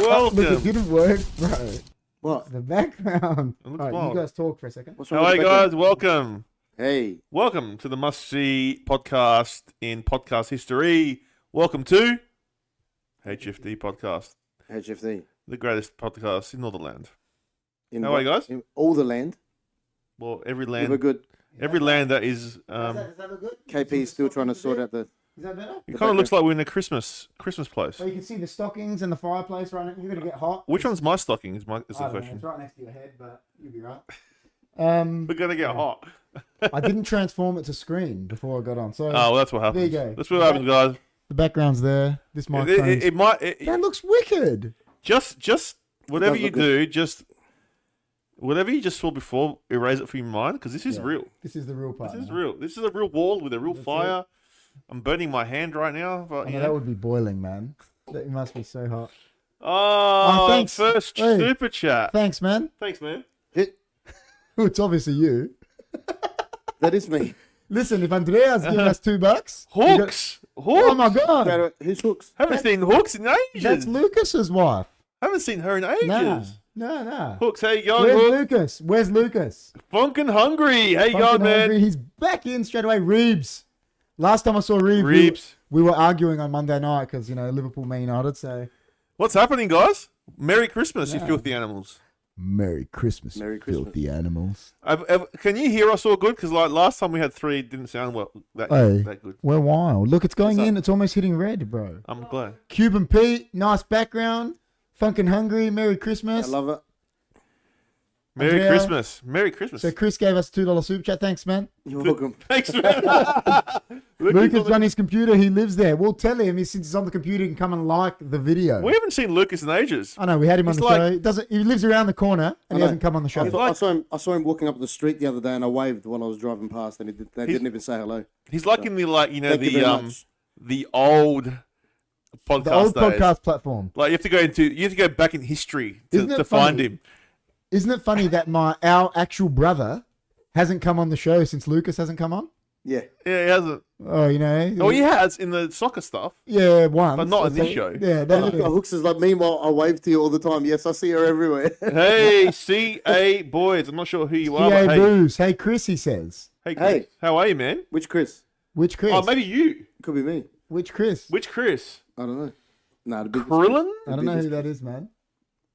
welcome. Look, it didn't work, bro. What? The background. It looks All right, wild. you guys talk for a second. What's wrong Hi with the guys, background? welcome. Hey. Welcome to the must-see podcast in podcast history. Welcome to HFD Podcast, HFD. the greatest podcast in all the land. In How are you guys? In all the land. Well, every We were land, good. every land that is. Does that look good? KP is still trying to sort out the... Is that better? It kind of looks like we're in a Christmas place. Well, you can see the stockings and the fireplace right now. You're going to get hot. Which one's my stocking? Is the I don't know, question. it's right next to your head, but you'll be right. We're gonna get hot. I didn't transform it to screen before I got on. So Oh, well, that's what happens. There you go. That's what happens, guys. the background's there. This It, microphone. it might That looks wicked. just whatever does you look do, just whatever you just saw before, erase it from your mind because this is Yeah. real. This is the real part. This is man. real. This is a real wall with a real That's fire. I'm burning my hand right now. But, I you know, know. that would be boiling, man. That must be so hot. Oh, thanks. first Hey. super chat. Thanks, man. Thanks, man. Hit. It's obviously you. That is me. Listen, if Andrea's giving us $2, Hooks. oh Hooks. my god, Who's Hooks? Haven't seen Hooks in ages. that's Lucas's wife. Haven't seen her in ages. Nah. Hooks, how you going, Where's Hooks? Lucas? Where's Lucas? Funkin' hungry. How you Fucking going, man? hungry. He's back in straight away. Reeves. Last time I saw Reeves, Reeves. we were arguing on Monday night because, Liverpool, Man United. So, What's happening, guys? Merry Christmas, you Yeah. filthy animals. Merry Christmas, Merry Christmas. filthy animals. Can you hear us all good? Because like last time we had three, it didn't sound that Hey. good. We're wild. Look, it's going What's in. It's almost hitting red, bro. I'm glad. Cuban Pete, nice background. Funkin' hungry. Merry I Christmas. love it. Merry Andrea? Christmas. Merry Christmas. So Chris gave us $2 super chat. Thanks, man. You're welcome. Thanks, man. Lucas run his computer. He lives there. We'll tell him since he's on the computer, he can come and like the video. We haven't seen Lucas in ages. I know we had him on He's the show. He lives around the corner and he know. hasn't come on the show. I saw him walking up the street the other day and I waved while I was driving past and they didn't even say hello. He's like in the Thank you very much. the old podcast The old days. podcast platform. Like you have to go back in history Isn't to it find funny? him. Isn't it funny that our actual brother hasn't come on the show since Lucas hasn't come on? Yeah. Yeah, he hasn't. Oh, Oh, he has in the soccer stuff. Yeah, once. But not in this show. Yeah, that's it. Hooks is like, meanwhile, I wave to you all the time. Yes, I see her everywhere. Hey, CA boys. I'm not sure who you are. Hey, But hey, Booze. Hey, Chris, he says. hey, Chris. Hey. How are you, man? Which Chris? Which Chris? Oh, maybe you. Could be me. Which Chris? Which Chris? I don't know. Nah, the biggest. Krillin? I don't know who that is, man.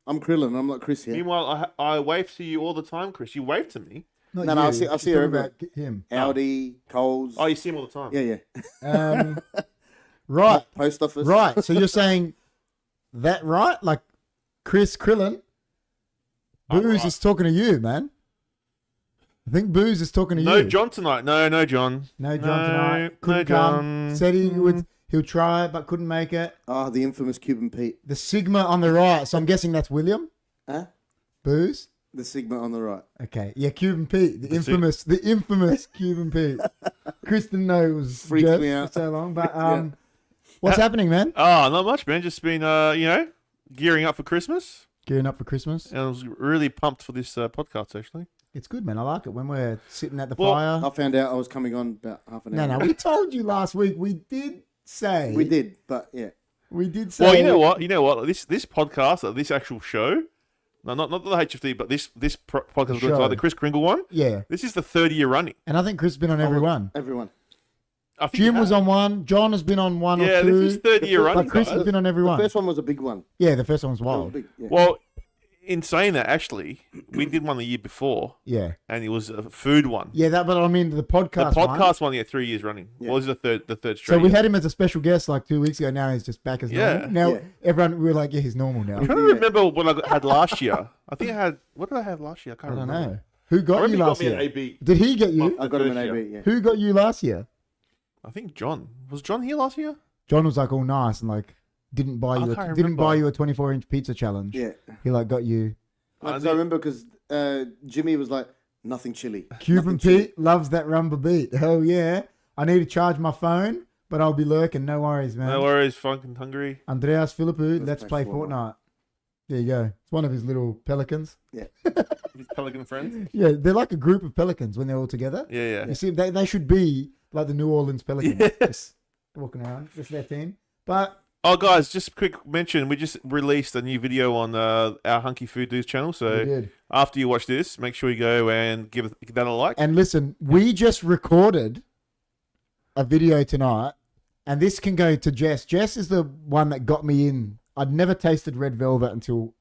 I'm Krillin. I'm not Chris here. Meanwhile, I wave to you all the time, Chris. You wave to me. Not No, you. I see She's her talking everywhere. about him. Audi, Coles. Oh, you see him all the time. Yeah. Right. Post office. Right. So you're saying that right? Like Chris Krillin? I'm Booze right. is talking to you, man. I think Booze is talking to No you. John tonight. No John. No John tonight. Couldn't no come. John. Said he'll try, but couldn't make it. Ah, the infamous Cuban Pete. The Sigma on the right. So I'm guessing that's William. Huh? Booze. The Sigma on the right. Okay. Yeah, Cuban Pete. The infamous Cuban Pete. Chris didn't know it was Freaks Jeff me out. for so long. But Yeah. what's happening, man? Oh, not much, man. Just been, gearing up for Christmas. Gearing up for Christmas. And I was really pumped for this podcast, actually. It's good, man. I like it when we're sitting at the Well, fire. I found out I was coming on about half an hour. No, we told you last week. We did say. We did, but yeah. We did say. Well, you know what? This podcast, this actual show, no, not the HFD, but this podcast, Show. like the KRIS KRINGLE one. Yeah. This is the third year running. And I think Chris has been on every one. Everyone. I think Jim you was have. on one. John has been on one Yeah, or two. this is third year running. But Chris guys. has been on every The one. first one was a big one. Yeah, the first one was It was wild. big, yeah. Well, in saying that, actually, we did one the year before, Yeah. and it was a food one. Yeah, but I mean the The podcast one. podcast one, 3 years running. Yeah. What was the third straight So we year? had him as a special guest like 2 weeks ago. Now he's just back as Yeah. normal. Now Yeah. everyone, we're like, yeah, he's normal now. I'm trying to remember what I had last year. I think I had... What did I have last year? I I can't don't remember. know. Who I got remember you he got last me an year? AB. Did he get you? I got him an First AB, yeah. Who got you last year? I think John. Was John here last year? John was like all nice and like didn't buy I you can't didn't buy remember. you a 24-inch pizza challenge. Yeah. He like got you. I remember because Jimmy was like, nothing chilly. Cuban Nothing chilly. Pete loves that rumba beat. Hell yeah. I need to charge my phone, but I'll be lurking. No worries, man. No worries, Funkin' hungry. Andreas Philippou, let's play play Fortnite. There you go. It's one of his little pelicans. Yeah. His Pelican friends. Yeah, they're like a group of pelicans when they're all together. Yeah. You see, they should be like the New Orleans Pelicans. Yeah. Just walking around. Just their team. But Oh, guys, just a quick mention. We just released a new video on our Hunkyfooddudes channel. We So did. after you watch this, make sure you go and give that a like. And listen, we just recorded a video tonight, and this can go to Jess. Jess is the one that got me in. I'd never tasted red velvet until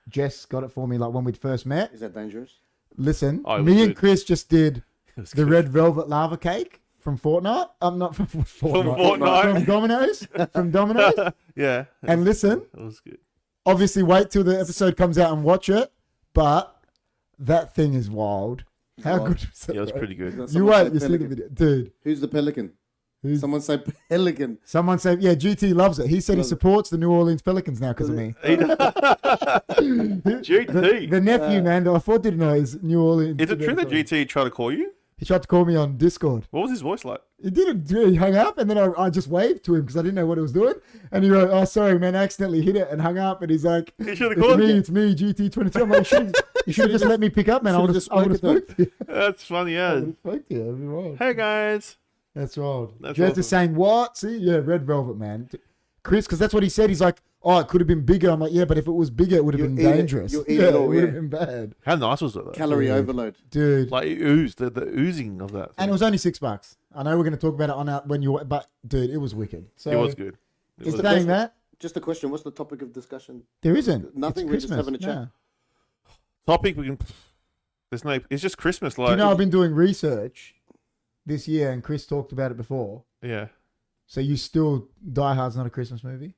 Jess got it for me, like when we'd first met. Is that dangerous? Listen, Oh, it was me and good. Chris just did It was the good. red velvet lava cake from Fortnite. I'm not from Fortnite. Fortnite. From Domino's. From Domino's. Yeah. And listen, It was good. obviously wait till the episode comes out and watch it, but that thing is wild. How Wild. good was it? Yeah, it was bro? pretty good. You Someone wait, say you see the pelican. video. Dude. Who's the pelican? Who's- Someone say pelican. Someone said, yeah, GT loves it. He said he Loves it. supports the New Orleans Pelicans now because of me. GT. The nephew, man, I thought didn't know is New Orleans. Is it true that GT tried to call you? He tried to call me on Discord. What was his voice like? He didn't. He hung up, and then I just waved to him because I didn't know what it was doing. And he wrote, "Oh, sorry, man, I accidentally hit it," and hung up. And he's like, He should have "It's called me, you. it's me, GT22." I'm like, "You should have just let me pick up, man. I would have Should've just spoke to you." That's funny, I yeah. would've spoke to you. That'd be wild. Hey, guys. That's wild. That's Jess awesome. is saying, "What? See, yeah, red velvet, man." Chris, because that's what he said. He's like, "Oh, it could have been bigger." I'm like, "Yeah, but if it was bigger, it would have You'll been eat it. dangerous. You'll eat Yeah, it all, would have yeah. been bad, How nice was it, though? Calorie Dude. overload. dude." Like, it oozed, the oozing of that. And it was only $6. I know we're going to talk about it on out when you, but dude, it was wicked. So It was good. It Is was saying that Just a question. What's the topic of discussion? there isn't Nothing, It's we're just Christmas, having a chat. yeah. topic we can. There's no. It's just Christmas, like. You know, I've been doing research this year, and Chris talked about it before. Yeah. So you still Die Hard's not a Christmas movie,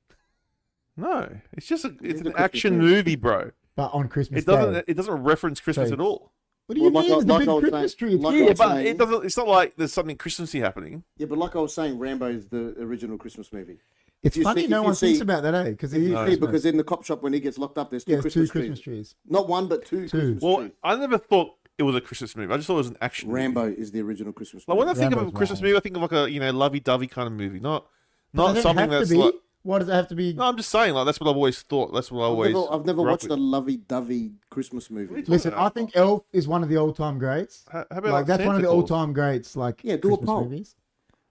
No, it's just it's It's an a Christmas action movie. movie, bro. but on Christmas It doesn't. Day. It doesn't reference Christmas So- at all. What do you Well, like mean? I- It's the like big I was Christmas saying- tree. It's like I huge. Yeah, was but saying- it doesn't. It's not like there's something Christmassy happening. Yeah, but like I was saying, Rambo is the original Christmas movie. It's you funny see- no if one you thinks see- about that, eh? Because it is No. See, Christmas. because in the cop shop when he gets locked up, there's two, Yeah, it's Christmas, two Christmas trees. trees. Not one, but two. Christmas Well, trees. I never thought it was a Christmas movie. I just thought it was an action movie. Rambo is the original Christmas Like movie. when I think of a Rambo's Christmas wild. movie, I think of like a lovey-dovey kind of movie, not But they don't something have that's to be. like. Why does it have to be? No, I'm just saying, like that's what I've always thought. That's what I always. I've never grew up watched a with. lovey-dovey Christmas movie. Listen, I think Elf is one of the all-time greats. How about Like that's one of Santa the Claus? all-time greats. Like Yeah, do a Christmas poll. movies.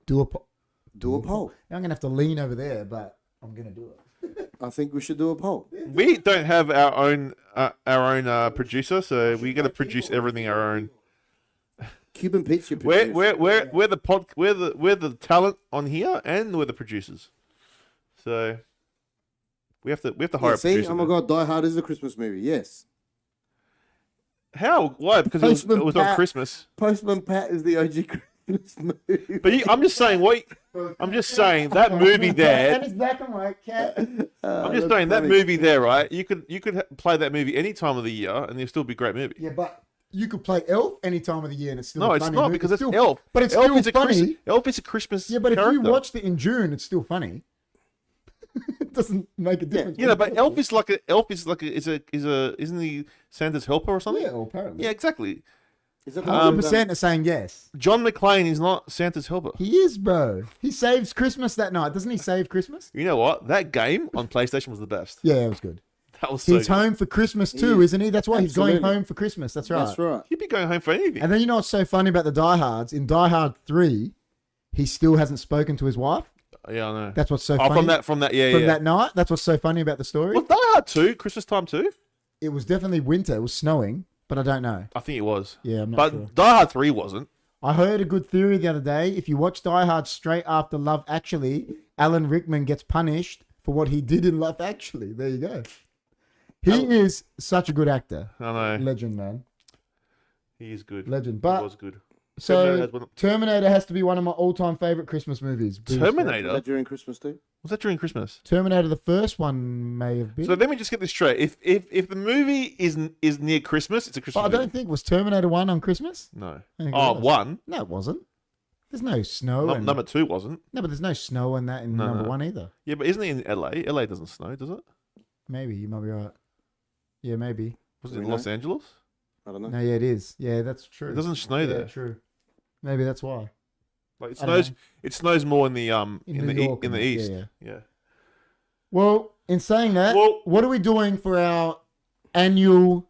Do a poll. Do a poll. I'm gonna have to lean over there, but I'm gonna do it. I think we should do a poll. We don't have our own producer, so we got to produce everything our own. Cuban Pete's your We're producer. we're the talent on here, and we're the producers. So we have to hire Yeah, a see, producer. oh my God, Die Hard is a Christmas movie. Yes. How? Why? Because it Postman was on Pat. Christmas. Postman Pat is the OG Christmas movie. But I'm just saying, I'm just saying that movie there. And it's black and white cat. I'm just saying that movie there, right? You could play that movie any time of the year, and it'll still be a great movie. Yeah, but you could play Elf any time of the year, and it's still No, a it's funny not movie. because it's still, Elf. But it's Elf still is a funny. Elf is a Christmas. Yeah, but if you character. watched it in June, it's still funny. It doesn't make a difference. Yeah, but Elf is like isn't he Santa's helper or something? Yeah, well, apparently. Yeah, exactly. Is that the 100% are saying yes. John McClane is not Santa's helper. He is, bro. He saves Christmas that night. Doesn't he save Christmas? You know what? That game on PlayStation was the best. Yeah, it was good. That was so He's good. home for Christmas too, is. isn't he? That's why he's going Absolutely. home for Christmas. That's right. That's right. He'd be going home for anything. And then you know what's so funny about the Die Hards? In Die Hard 3, he still hasn't spoken to his wife. Yeah, I know. That's what's so Oh, funny. from that, yeah, From yeah. that night. That's what's so funny about the story. Was Die Hard 2 Christmas time too? It was definitely winter. It was snowing, but I don't know. I think it was. Yeah, I'm not But sure. Die Hard 3 wasn't. I heard a good theory the other day. If you watch Die Hard straight after Love Actually, Alan Rickman gets punished for what he did in Love Actually. There you go. He is such a good actor. I know. Legend, man. He is good. Legend. He But was good. so has one- Terminator has to be one of my all-time favorite Christmas movies. Was Terminator? that during Christmas too? Was that during Christmas? Terminator, the first one may have been. So let me just get this straight. If the movie is near Christmas, it's a Christmas But I movie. don't think was Terminator 1 on Christmas. No. I think it Oh, was. 1? No, it wasn't. There's no snow. and- Number 2 wasn't. No, but there's no snow in that in No, number no. 1 either. Yeah, but isn't it in LA? LA doesn't snow, does it? Maybe you might be right. Yeah, maybe. Was it Do in we Los know? Angeles? I don't know. No, yeah, it is. Yeah, that's true. It doesn't snow yeah, there. True. Maybe that's why. Like it I don't snows. It snows more in the In in New the York in the and that, east. yeah, Yeah. Well, in saying that, Well- what are we doing for our annual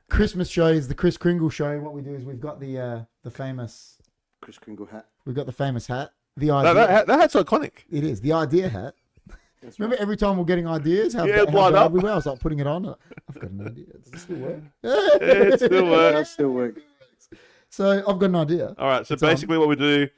Christmas show? Is the KRIS Kringle show. What we do is we've got the famous Kris Kringle hat. hat. The idea. That hat's iconic. It is the idea hat. That's Remember every time we're getting ideas, how, Yeah, how light bad up. we were. I was like putting it on. I've got an idea. Does it still work? It still works. That still work. So I've got an idea. All right. So It's on. basically, what we do,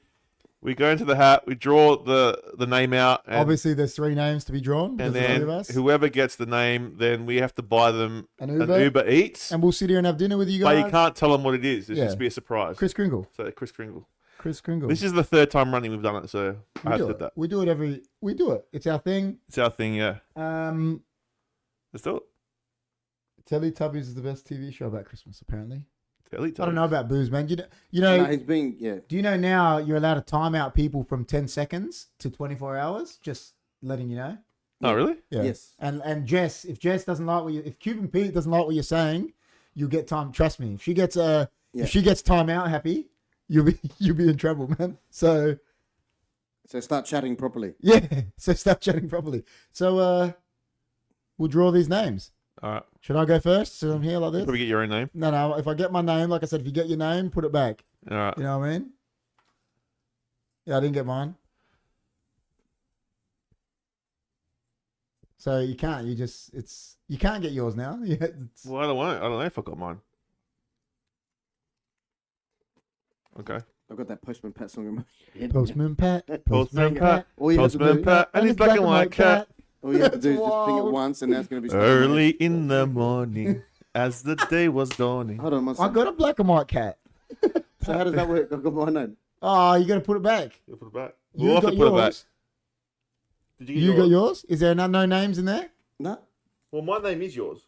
we go into the hat, we draw the name out, and, Obviously, there's 3 names to be drawn. and Because there's 3 then of us. whoever gets the name, then we have to buy them An an Uber. Uber Eats. And we'll sit here and have dinner with you But guys. you can't tell them what it is. It's Yeah. just be a surprise. KRIS Kringle. So KRIS Kringle. KRIS Kringle. This is the 3rd time running we've done it, so I we have do to it. do that. We do it We do it. It's our thing. It's our thing, yeah. Let's do it. Teletubbies is the best TV show about Christmas, apparently. Teletubbies. I don't know about booze, man. You know, No, he's being, yeah. do you know now you're allowed to time out people from 10 seconds to 24 hours? Just letting you know. Oh, really? Yeah. Yes. And Jess, if Jess doesn't like if Cuban Pete doesn't like what you're saying, you'll get time. Trust me. If she gets if she gets time out happy, you'll be in trouble, man. So start chatting properly. yeah. So start chatting properly. So we'll draw these names. All right. Should I go first? So I'm here like this. Probably get your own name. No. If I get my name, like I said, if you get your name, put it back. All right. You know what I mean? Yeah, I didn't get mine. So you can't. You can't get yours now. Yeah, Well, I don't know if I got mine. Okay. I've got that Postman Pat song in my head. Postman Pat. Postman Pat. All you have to Postman do, Pat and his black and white cat. all you have to do is That's just sing it wild. once, and that's going to be Early in the morning, as the day was dawning. Hold on, one I second. got a black and white cat. So how does that work? I've got my name. Oh, you got to put it back. You put it back. You We'll have got to put it back. yours. Did you get You yours? got yours. Is there no names in there? No. Well, my name is yours.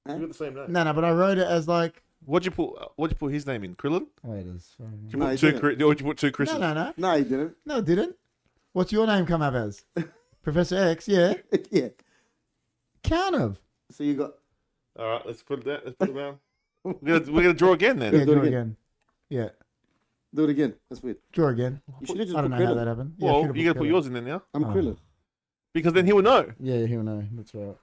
Huh? You got the same name. No, but I wrote it as like. What'd you put his name in? Krillin? Oh, it is. Did you No, put he two? didn't. Or did you put 2 Chris's? No. No, you didn't. No, it didn't. What's your name come up as? Professor X. Yeah. Yeah. Can't have. So you got. All right, let's put it down. Let's put it down. We're gonna draw again then. Yeah, do it draw again. again. Yeah, Do it again. That's weird. draw again. You should have just I don't put know how Krillin. that happened. Yeah, Well, should've you gotta put Krillin. yours in there now, I'm Oh. Krillin. because then he will know. Yeah, he'll know. That's right.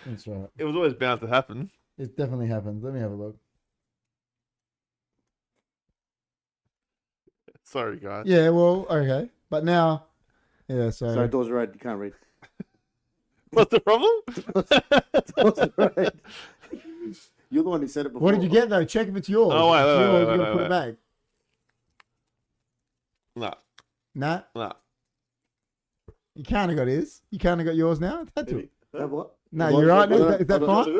That's right. It was always bound to happen. It definitely happened. Let me have a look. Sorry, guys. Yeah, well, okay. But now, yeah, so. Sorry, doors are red. You can't read. What's the problem? Doors are red. You're the one who said it before. What did you get, though? Check if it's yours. Oh, wait, If it's wait, yours, wait, you gotta wait, put wait. it back. Nah, Nah, nah. you can't have got his. You can't have got yours now. It had to. That what? No, What? you're right. What? Is that I don't fine?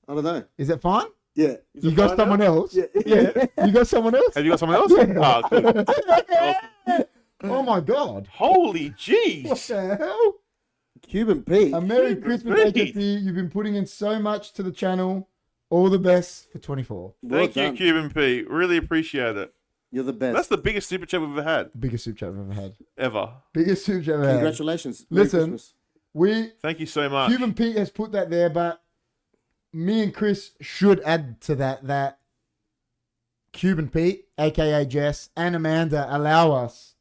I don't know. Is that fine? Yeah. You got someone else? Yeah. Yeah. You got someone else? Have you got someone else? Ah, good. Oh my God. Holy What jeez. the hell? Cuban Pete. A Merry Cuban Christmas, Pete. HFD. You've been putting in so much to the channel. All the best for 24. Well Thank you, done. Cuban Pete. Really appreciate it. You're the best. That's the biggest super chat we've ever had. Biggest soup chat I've ever had. Ever. Biggest soup chat I've ever had. Congratulations. Merry Listen. Christmas. We, Thank you so much. Cuban Pete has put that there, but me and Chris should add to that Cuban Pete, aka Jess, and Amanda allow us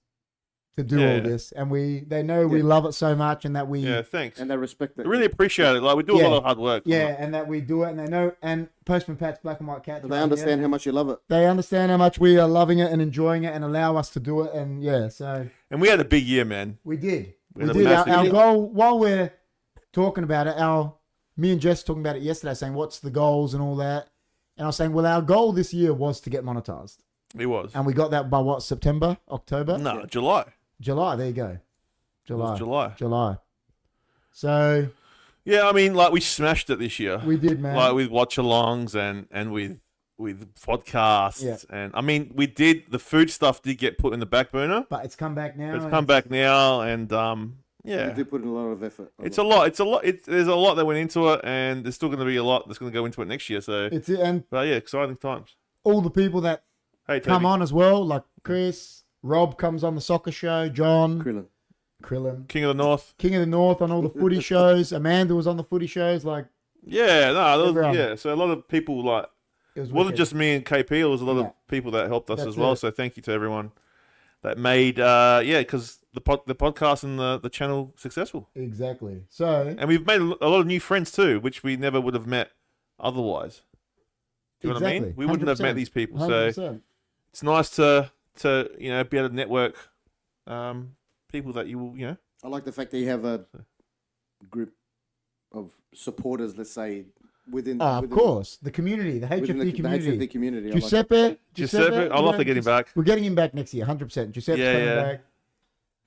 to do Yeah. all this, and they know we Yeah. love it so much, and that we Yeah, thanks. And they respect it. I really appreciate it. Like we do a Yeah. lot of hard work. and that we do it, and they know. And Postman Pat's Black and White Cat. They understand how much you love it. They understand how much we are loving it and enjoying it, and allow us to do it, and yeah, so And we had a big year, man. we did. We We had a did. massive Our year. goal, while we're talking about it, me and Jess talking about it yesterday, saying what's the goals and all that, and I was saying, well, our goal this year was to get monetized, It was. and we got that by what, September, October, No, July. July. There you go, It July, was July. July. So Yeah, I mean, like we smashed it this year. we did, man. Like with watch-alongs and with podcasts. Yeah. And I mean, the food stuff did get put in the back burner. But it's come back now. But it's and come back now, and You yeah, do put in a lot of effort. it's a lot. It's a lot. There's a lot that went into it, and there's still going to be a lot that's going to go into it next year. So, It's and but yeah, exciting times. all the people that Hey, come Toby, on as well, like Chris, Rob comes on the soccer show, John, Krillin. King of the North. King of the North on all the footy shows. Amanda was on the footy shows. Like Yeah, no, Everyone. yeah. So a lot of people like it was it wasn't wicked. just me and KP. It was a lot Yeah. of people that helped us That's as well. it. So thank you to everyone that made because the podcast and the channel successful. Exactly. So And we've made a lot of new friends too, which we never would have met otherwise. Do you know what I mean? We wouldn't have met these people. So 100%. it's nice to to be able to network people that you will I like the fact that you have a group of supporters, let's say, within. Of course, the community, the within HFD community. The HFD community. I like Giuseppe, I'd love to get him back. We're getting him back next year, 100%. Giuseppe's coming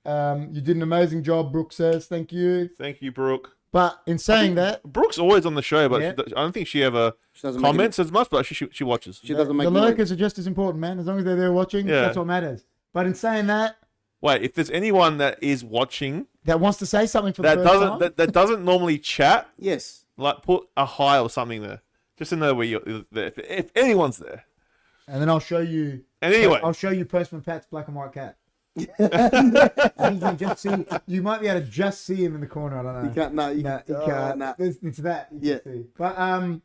back. You did an amazing job, Brooke says. Thank you. Thank you, Brooke. But in saying that, Brooke's always on the show, but Yeah. I don't think she ever She doesn't comments as much, but she watches. She doesn't make the noise. lurkers are just as important, man. As long as they're there watching, Yeah. that's what matters. But in saying that, Wait, if there's anyone that is watching that wants to say something for the that first time, that doesn't normally chat, Yes. like put a hi or something there, just to know where you're there. If anyone's there. and then I'll show you. And anyway, I'll show you Postman Pat's black and white cat. And you can just see. You might be able to just see him in the corner. I don't know. You can't. No, you No, you oh, can't. nah. It's that. You Yeah. can see. But all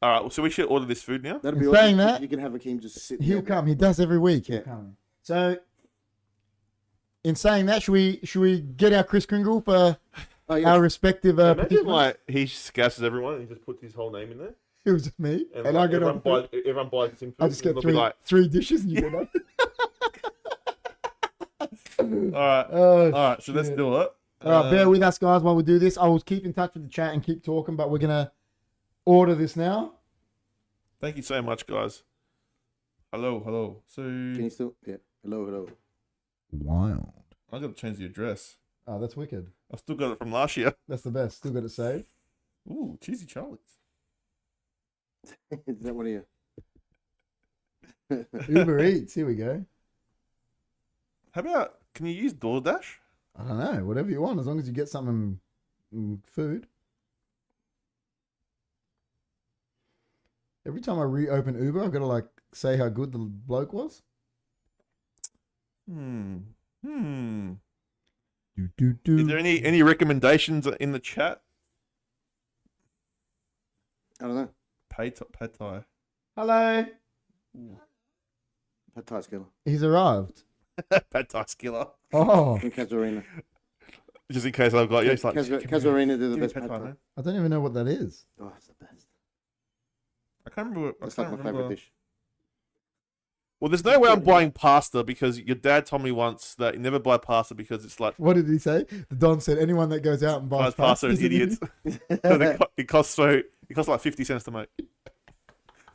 right. So we should order this food now. That'd In be saying awesome. that, You can have Akeem just sit. he'll there. come. He does every week. He'll Yeah. come. So, in saying that, should we get our Kris Kringle for Oh, yeah. our respective Imagine participants? like he scasses everyone and he just puts his whole name in there, It was just me, and I like, get on. everyone buys some food. I just get and they'll be like, three dishes, and you get that. all right, Oh, all right. So let's shit. do it. All right, bear with us, guys, while we do this. I will keep in touch with the chat and keep talking, but we're gonna order this now. Thank you so much, guys. Hello. So Can you still? Yeah. Hello. Wild. I got to change the address. Oh, that's wicked. I still got it from last year. That's the best. Still got it saved. Ooh, cheesy Charlie's. Is that one of you? Uber Eats. Here we go. How about, can you use DoorDash? I don't know. Whatever you want, as long as you get something food. Every time I reopen Uber, I've got to like say how good the bloke was. Is there any recommendations in the chat? I don't know. Pad Thai. Hello. Pad Thai skiller. He's arrived. Pad Thai skiller. Oh, In Casuarina. Just in case I've got you. It's like, Casuarina do the give me best Pad pad Thai, Thai. man. I don't even know what that is. Oh, it's the best. I can't remember. That's like my favorite dish. Well, there's no way I'm buying pasta because your dad told me once that you never buy pasta because it's like What did he say? The Don said anyone that goes out and buys pasta is is idiots. It costs like 50 cents to make.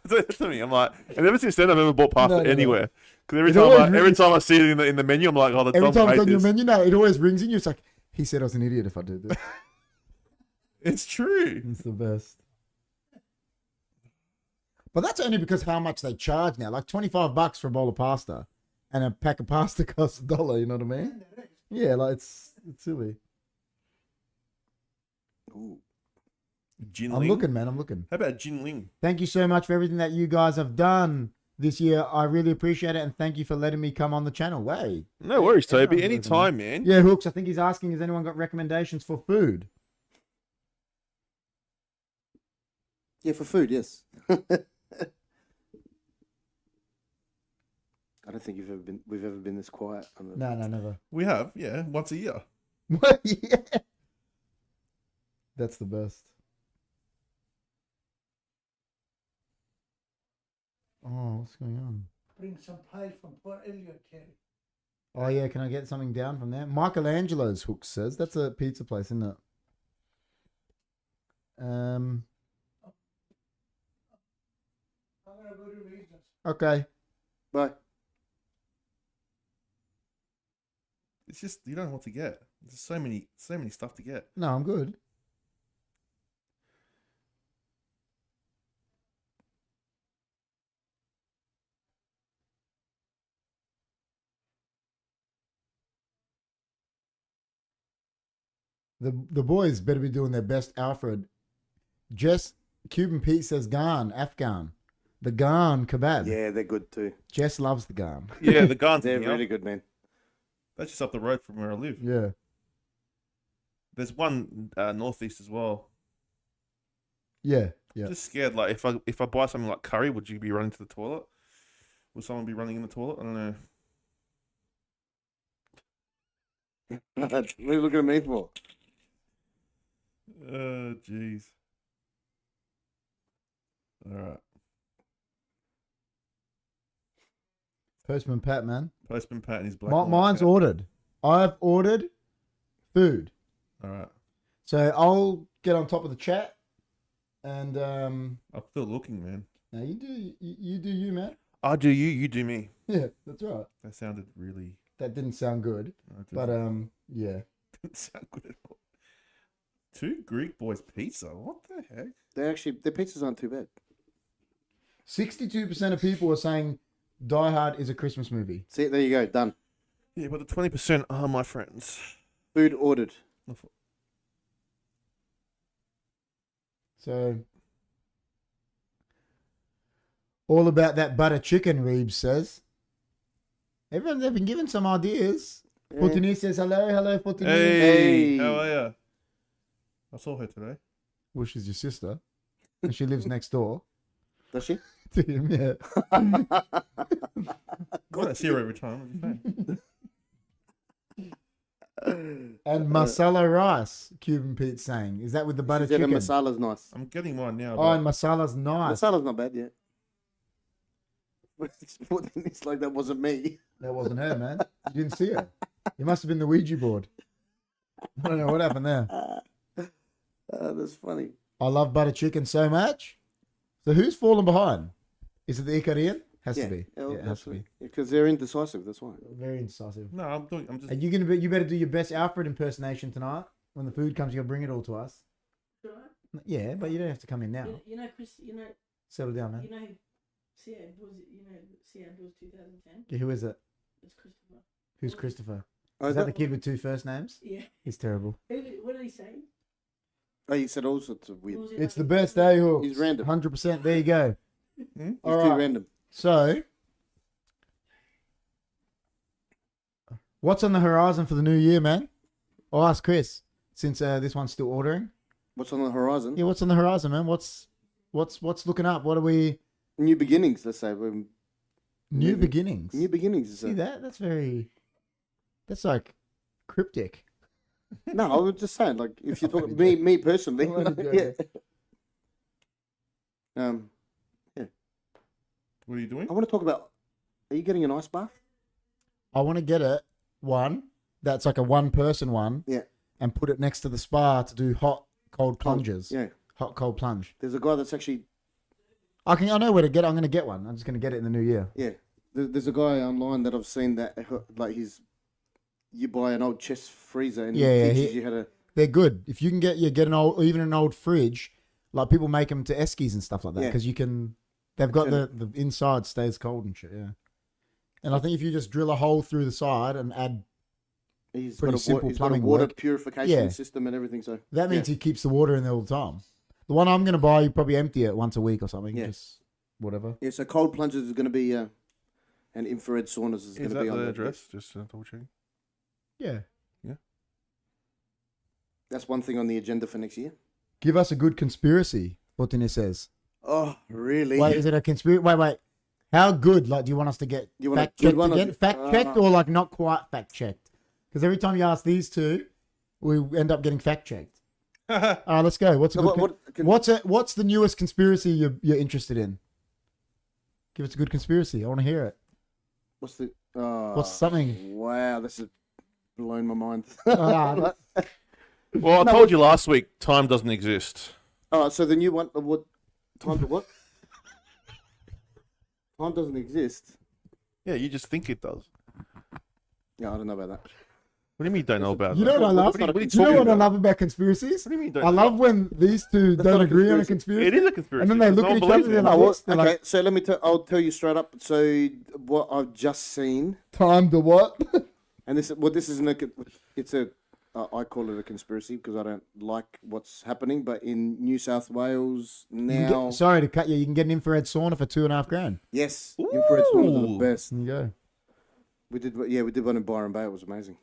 That's to me. I'm like, and ever since then I've never bought pasta No. anywhere because every It time always every rings- time I see it in the menu, I'm like, oh, the Every Dom time it's hate on your this. menu, no, it always rings in you. It's like, he said I was an idiot if I did this. It's true. It's the best. But that's only because how much they charge now. Like $25 for a bowl of pasta, and a pack of pasta costs $1. You know what I mean? Yeah, like it's silly. Ooh. Jin I'm Ling. looking, man. I'm looking. How about Jin Ling? Thank you so much for everything that you guys have done this year. I really appreciate it, and thank you for letting me come on the channel. Way. No worries, Toby. everyone's Anytime, man. Yeah, Hooks. I think he's asking, has anyone got recommendations for food? Yeah, for food, yes. I don't think we've ever been this quiet. On the... No, never. We have, yeah, once a year. Yeah. That's the best. Oh, what's going on? Bring some pie from Port Elliot, Kerry. Oh, yeah, can I get something down from there? Michelangelo's, Hooks says. That's a pizza place, isn't it? I'm gonna go to Reasons. Okay. Bye. It's just you don't know what to get. There's so many stuff to get. No, I'm good. The boys better be doing their best, Alfred. Jess, Cuban Pete says Ghan, Afghan. The Ghan kebab. Yeah, they're good too. Jess loves the Ghan. Yeah, the guns. They're really good, man. That's just up the road from where I live. Yeah. There's one northeast as well. Yeah. Yeah. Just scared. Like if I buy something like curry, would you be running to the toilet? Would someone be running in the toilet? I don't know. What are you looking at me for? Jeez. All right. Postman Pat, man. Postman Pat and his black. Mine's ordered. I've ordered food. All right. So I'll get on top of the chat, and I'm still looking, man. now you do you, man. I do you, you do me. Yeah, that's right. That sounded really. That didn't sound good, but yeah. Didn't sound good at all. 2 Greek boys pizza. What the heck? Their pizzas aren't too bad. 62% of people are saying Die Hard is a Christmas movie. See, there you go, done. Yeah, but the 20% are my friends. Food ordered. So, all about that butter chicken, Reeves says. Everyone, they've been given some ideas. Yeah. Fortuny says hello, Fortuny. Hey, Hey. how are ya? I saw her today. Well, she's your sister, and she lives next door Does she? to him. Yeah. I don't see her every time. What are you saying? And masala rice, Cuban Pete's saying. Is that with the butter She said the chicken? masala's nice. I'm getting mine now. Oh, and masala's nice. Masala's not bad yet. It's like that wasn't me. That wasn't her, man. You didn't see her. You must have been the Ouija board. I don't know what happened there. That's funny. I love butter chicken so much. So who's fallen behind? Is it the Icarian? Has to be. Yeah, it has to be. Because they're indecisive, that's why. Very incisive. No, I'm just. And you better do your best Alfred impersonation tonight. When the food comes, you'll bring it all to us. Right. Yeah, but you don't have to come in now. You know, Chris. You know, Settle down, man. you know, CA was. You know, CA was 2010. Yeah, who is it? It's Christopher. Who's Christopher? Oh, Is that the kid with 2 first names? Yeah. He's terrible. What did he say? Oh, you said all sorts of weird. What was it It's like? the best, eh, Hooks? He's random. 100%. There you go. Hmm? It's All too right. random. So, what's on the horizon for the new year, man? I'll ask Chris, since this one's still ordering. What's on the horizon? Yeah, what's on the horizon, man? What's looking up? What are we? New beginnings, let's say. New Maybe. beginnings. New beginnings. Is See that? That's like cryptic. No, I was just saying, like, if you I'm talk only me personally, I'm only yeah. joking. What are you doing? I want to talk about. Are you getting an ice bath? I want to get it one that's like a 1-person one. Yeah. And put it next to the spa to do hot, cold plunges. Yeah. Hot, cold plunge. There's a guy that's actually. I know where to get it. I'm going to get one. I'm just going to get it in the new year. Yeah. There's a guy online that I've seen that, like, you buy an old chest freezer and Yeah, he teaches you how to. They're good. If you can get an old, or even an old fridge, like people make them to eskies and stuff like that, Yeah. because you can. They've got the inside stays cold and shit. Yeah. And I think if you just drill a hole through the side and add, He's Pretty got a, simple he's got a plumbing water work. purification Yeah. system and everything. So that means he keeps the water in there all the time. The one I'm going to buy, you probably empty it once a week or something. Yeah. Just whatever. yeah. So cold plunges is going to be, and infrared saunas is going Is to that be on the the address? Just double checking. Yeah. That's one thing on the agenda for next year. Give us a good conspiracy, Fortuny says. Oh, really? Wait, is it a conspiracy? Wait. How good? Like, do you want us to get You want a fact good checked one or- again? Fact checked or like not quite fact checked? Because every time you ask these two, we end up getting fact checked. All right, let's go. What's a So good what's the newest conspiracy you're interested in? Give us a good conspiracy. I want to hear it. What's the? What's something? Wow, this has blown my mind. Ah, Well, I told you last week, time doesn't exist. All right, so the new one. What time? To what? Time doesn't exist. Yeah, you just think it does. Yeah, I don't know about that. What do you mean you don't know about you that? know what I love? What are you Do you know talking what I about? love about conspiracies? What do you mean you don't I know? love when these two That's don't not a agree on a conspiracy. conspiracy. It is a conspiracy. And then they because look no at one each other believes and it. they're Oh, like, what? they're Okay, like, so let me. I'll tell you straight up. So what I've just seen, time to what? and this isn't a. It's a. I call it a conspiracy because I don't like what's happening. But in New South Wales You can now, get- sorry to cut you. You can get an infrared sauna for $2,500. yes, infrared saunas are Ooh. the best. There you go. We did one in Byron Bay. It was amazing,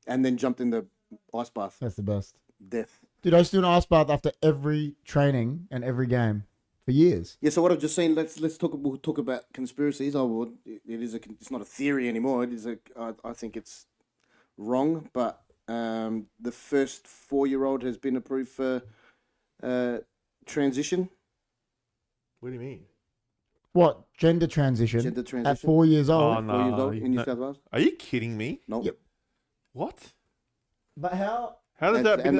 and then jumped in the ice bath. That's the best. Death. Dude, I used to do an ice bath after every training and every game for years. Yeah. So what I've just seen. Let's talk. We'll talk about conspiracies. It's not a theory anymore. It is a. I think it's wrong, but the first 4-year-old has been approved for transition. What do you mean? What gender transition? Gender At transition. 4 years old. Oh, 4 years no, old in New no. South Wales. Are you kidding me? No. Yep. What? But how? How does that? And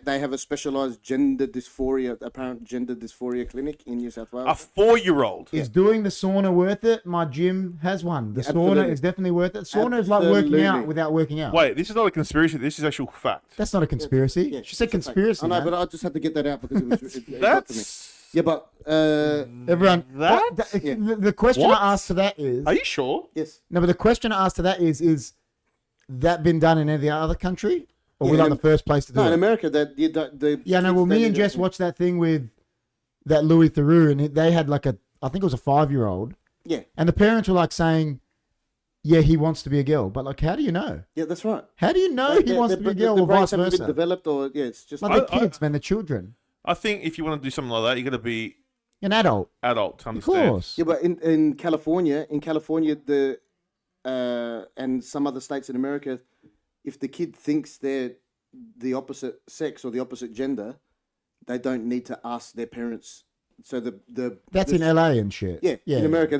they have a specialised apparent gender dysphoria clinic in New South Wales. A 4-year-old. Is doing the sauna worth it? My gym has one. The sauna Absolutely. is definitely worth it. Sauna is like working Absolutely. out without working out. Wait, this is not a conspiracy. This is actual fact. That's not a conspiracy. Yeah, She said it's a fact. conspiracy. I know, man. but I just had to get that out because it got to me. That's. Yeah, but Everyone, That? Yeah. the question What? I asked to that is Are you sure? yes. no, but the question I asked to that is that been done in any other country, or Yeah, we like in- the first place to do No, in it? America, that you don't. Yeah, no. Well, me and Jess watched that thing with that Louis Theroux, and they had like I think it was a 5-year-old, Yeah, and the parents were like saying, "Yeah, he wants to be a girl," but like, how do you know? yeah, that's right. How do you know he wants to be a girl, or vice brains haven't been versa? developed, or yeah, it's just Like the kids, man, the children, I think if you want to do something like that, you got to be an adult, adult to of understand. course. yeah. But in California, the and some other states in America, if the kid thinks they're the opposite sex or the opposite gender, they don't need to ask their parents. So That's the- in LA and shit. Yeah, yeah. in America,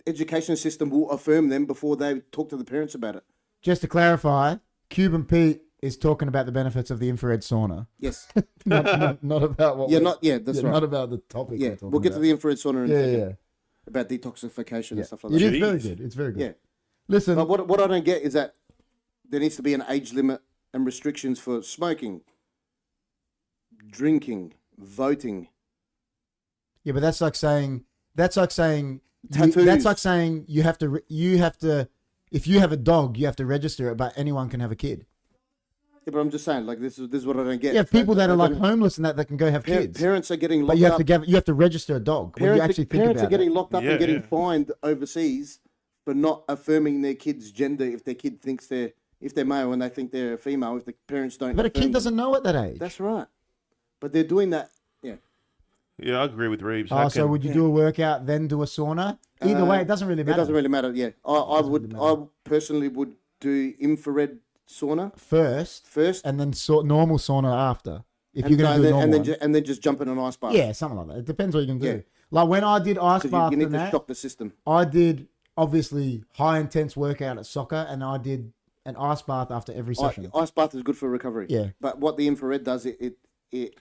education system will affirm them before they talk to the parents about it. Just to clarify, Cuban Pete is talking about the benefits of the infrared sauna, Yes. not about what. Yeah, we- that's yeah, right. not about the topic. Yeah, we're talking we'll get to about. the infrared sauna in a Yeah, second. yeah. About detoxification Yeah. and stuff like It that. is very Jeez. good. It's very good. Yeah. Listen, But what I don't get is that there needs to be an age limit and restrictions for smoking, drinking, voting. yeah, but that's like saying Tattoos. that's like saying you have to if you have a dog you have to register it, but anyone can have a kid. Yeah, but I'm just saying, like this is what I don't get. You have people that are like don't- homeless and that can go have kids, Parents are getting but locked you have up. you have to register a dog. When you actually think Parents about are getting it. locked up Yeah, and getting yeah. fined overseas for not affirming their kid's gender if their kid thinks if they're male and they think they're female, if the parents don't. But a affirm kid them. doesn't know at that age. That's right. But they're doing that. Yeah. Yeah, I agree with Reeves. Oh, so would you do a workout then do a sauna? Either way, it doesn't really It matter. doesn't really matter. Yeah. I personally would do infrared sauna First, first, and then normal sauna after. If you're going to do a normal one. and then just jump in an ice bath. Yeah, something like that. It depends what you can do. Yeah. Like when I did ice 'Cause bath you need and to that, shock the system. I did obviously high intense workout at soccer, and I did an ice bath after every session. Ice bath is good for recovery. Yeah. But what the infrared does, it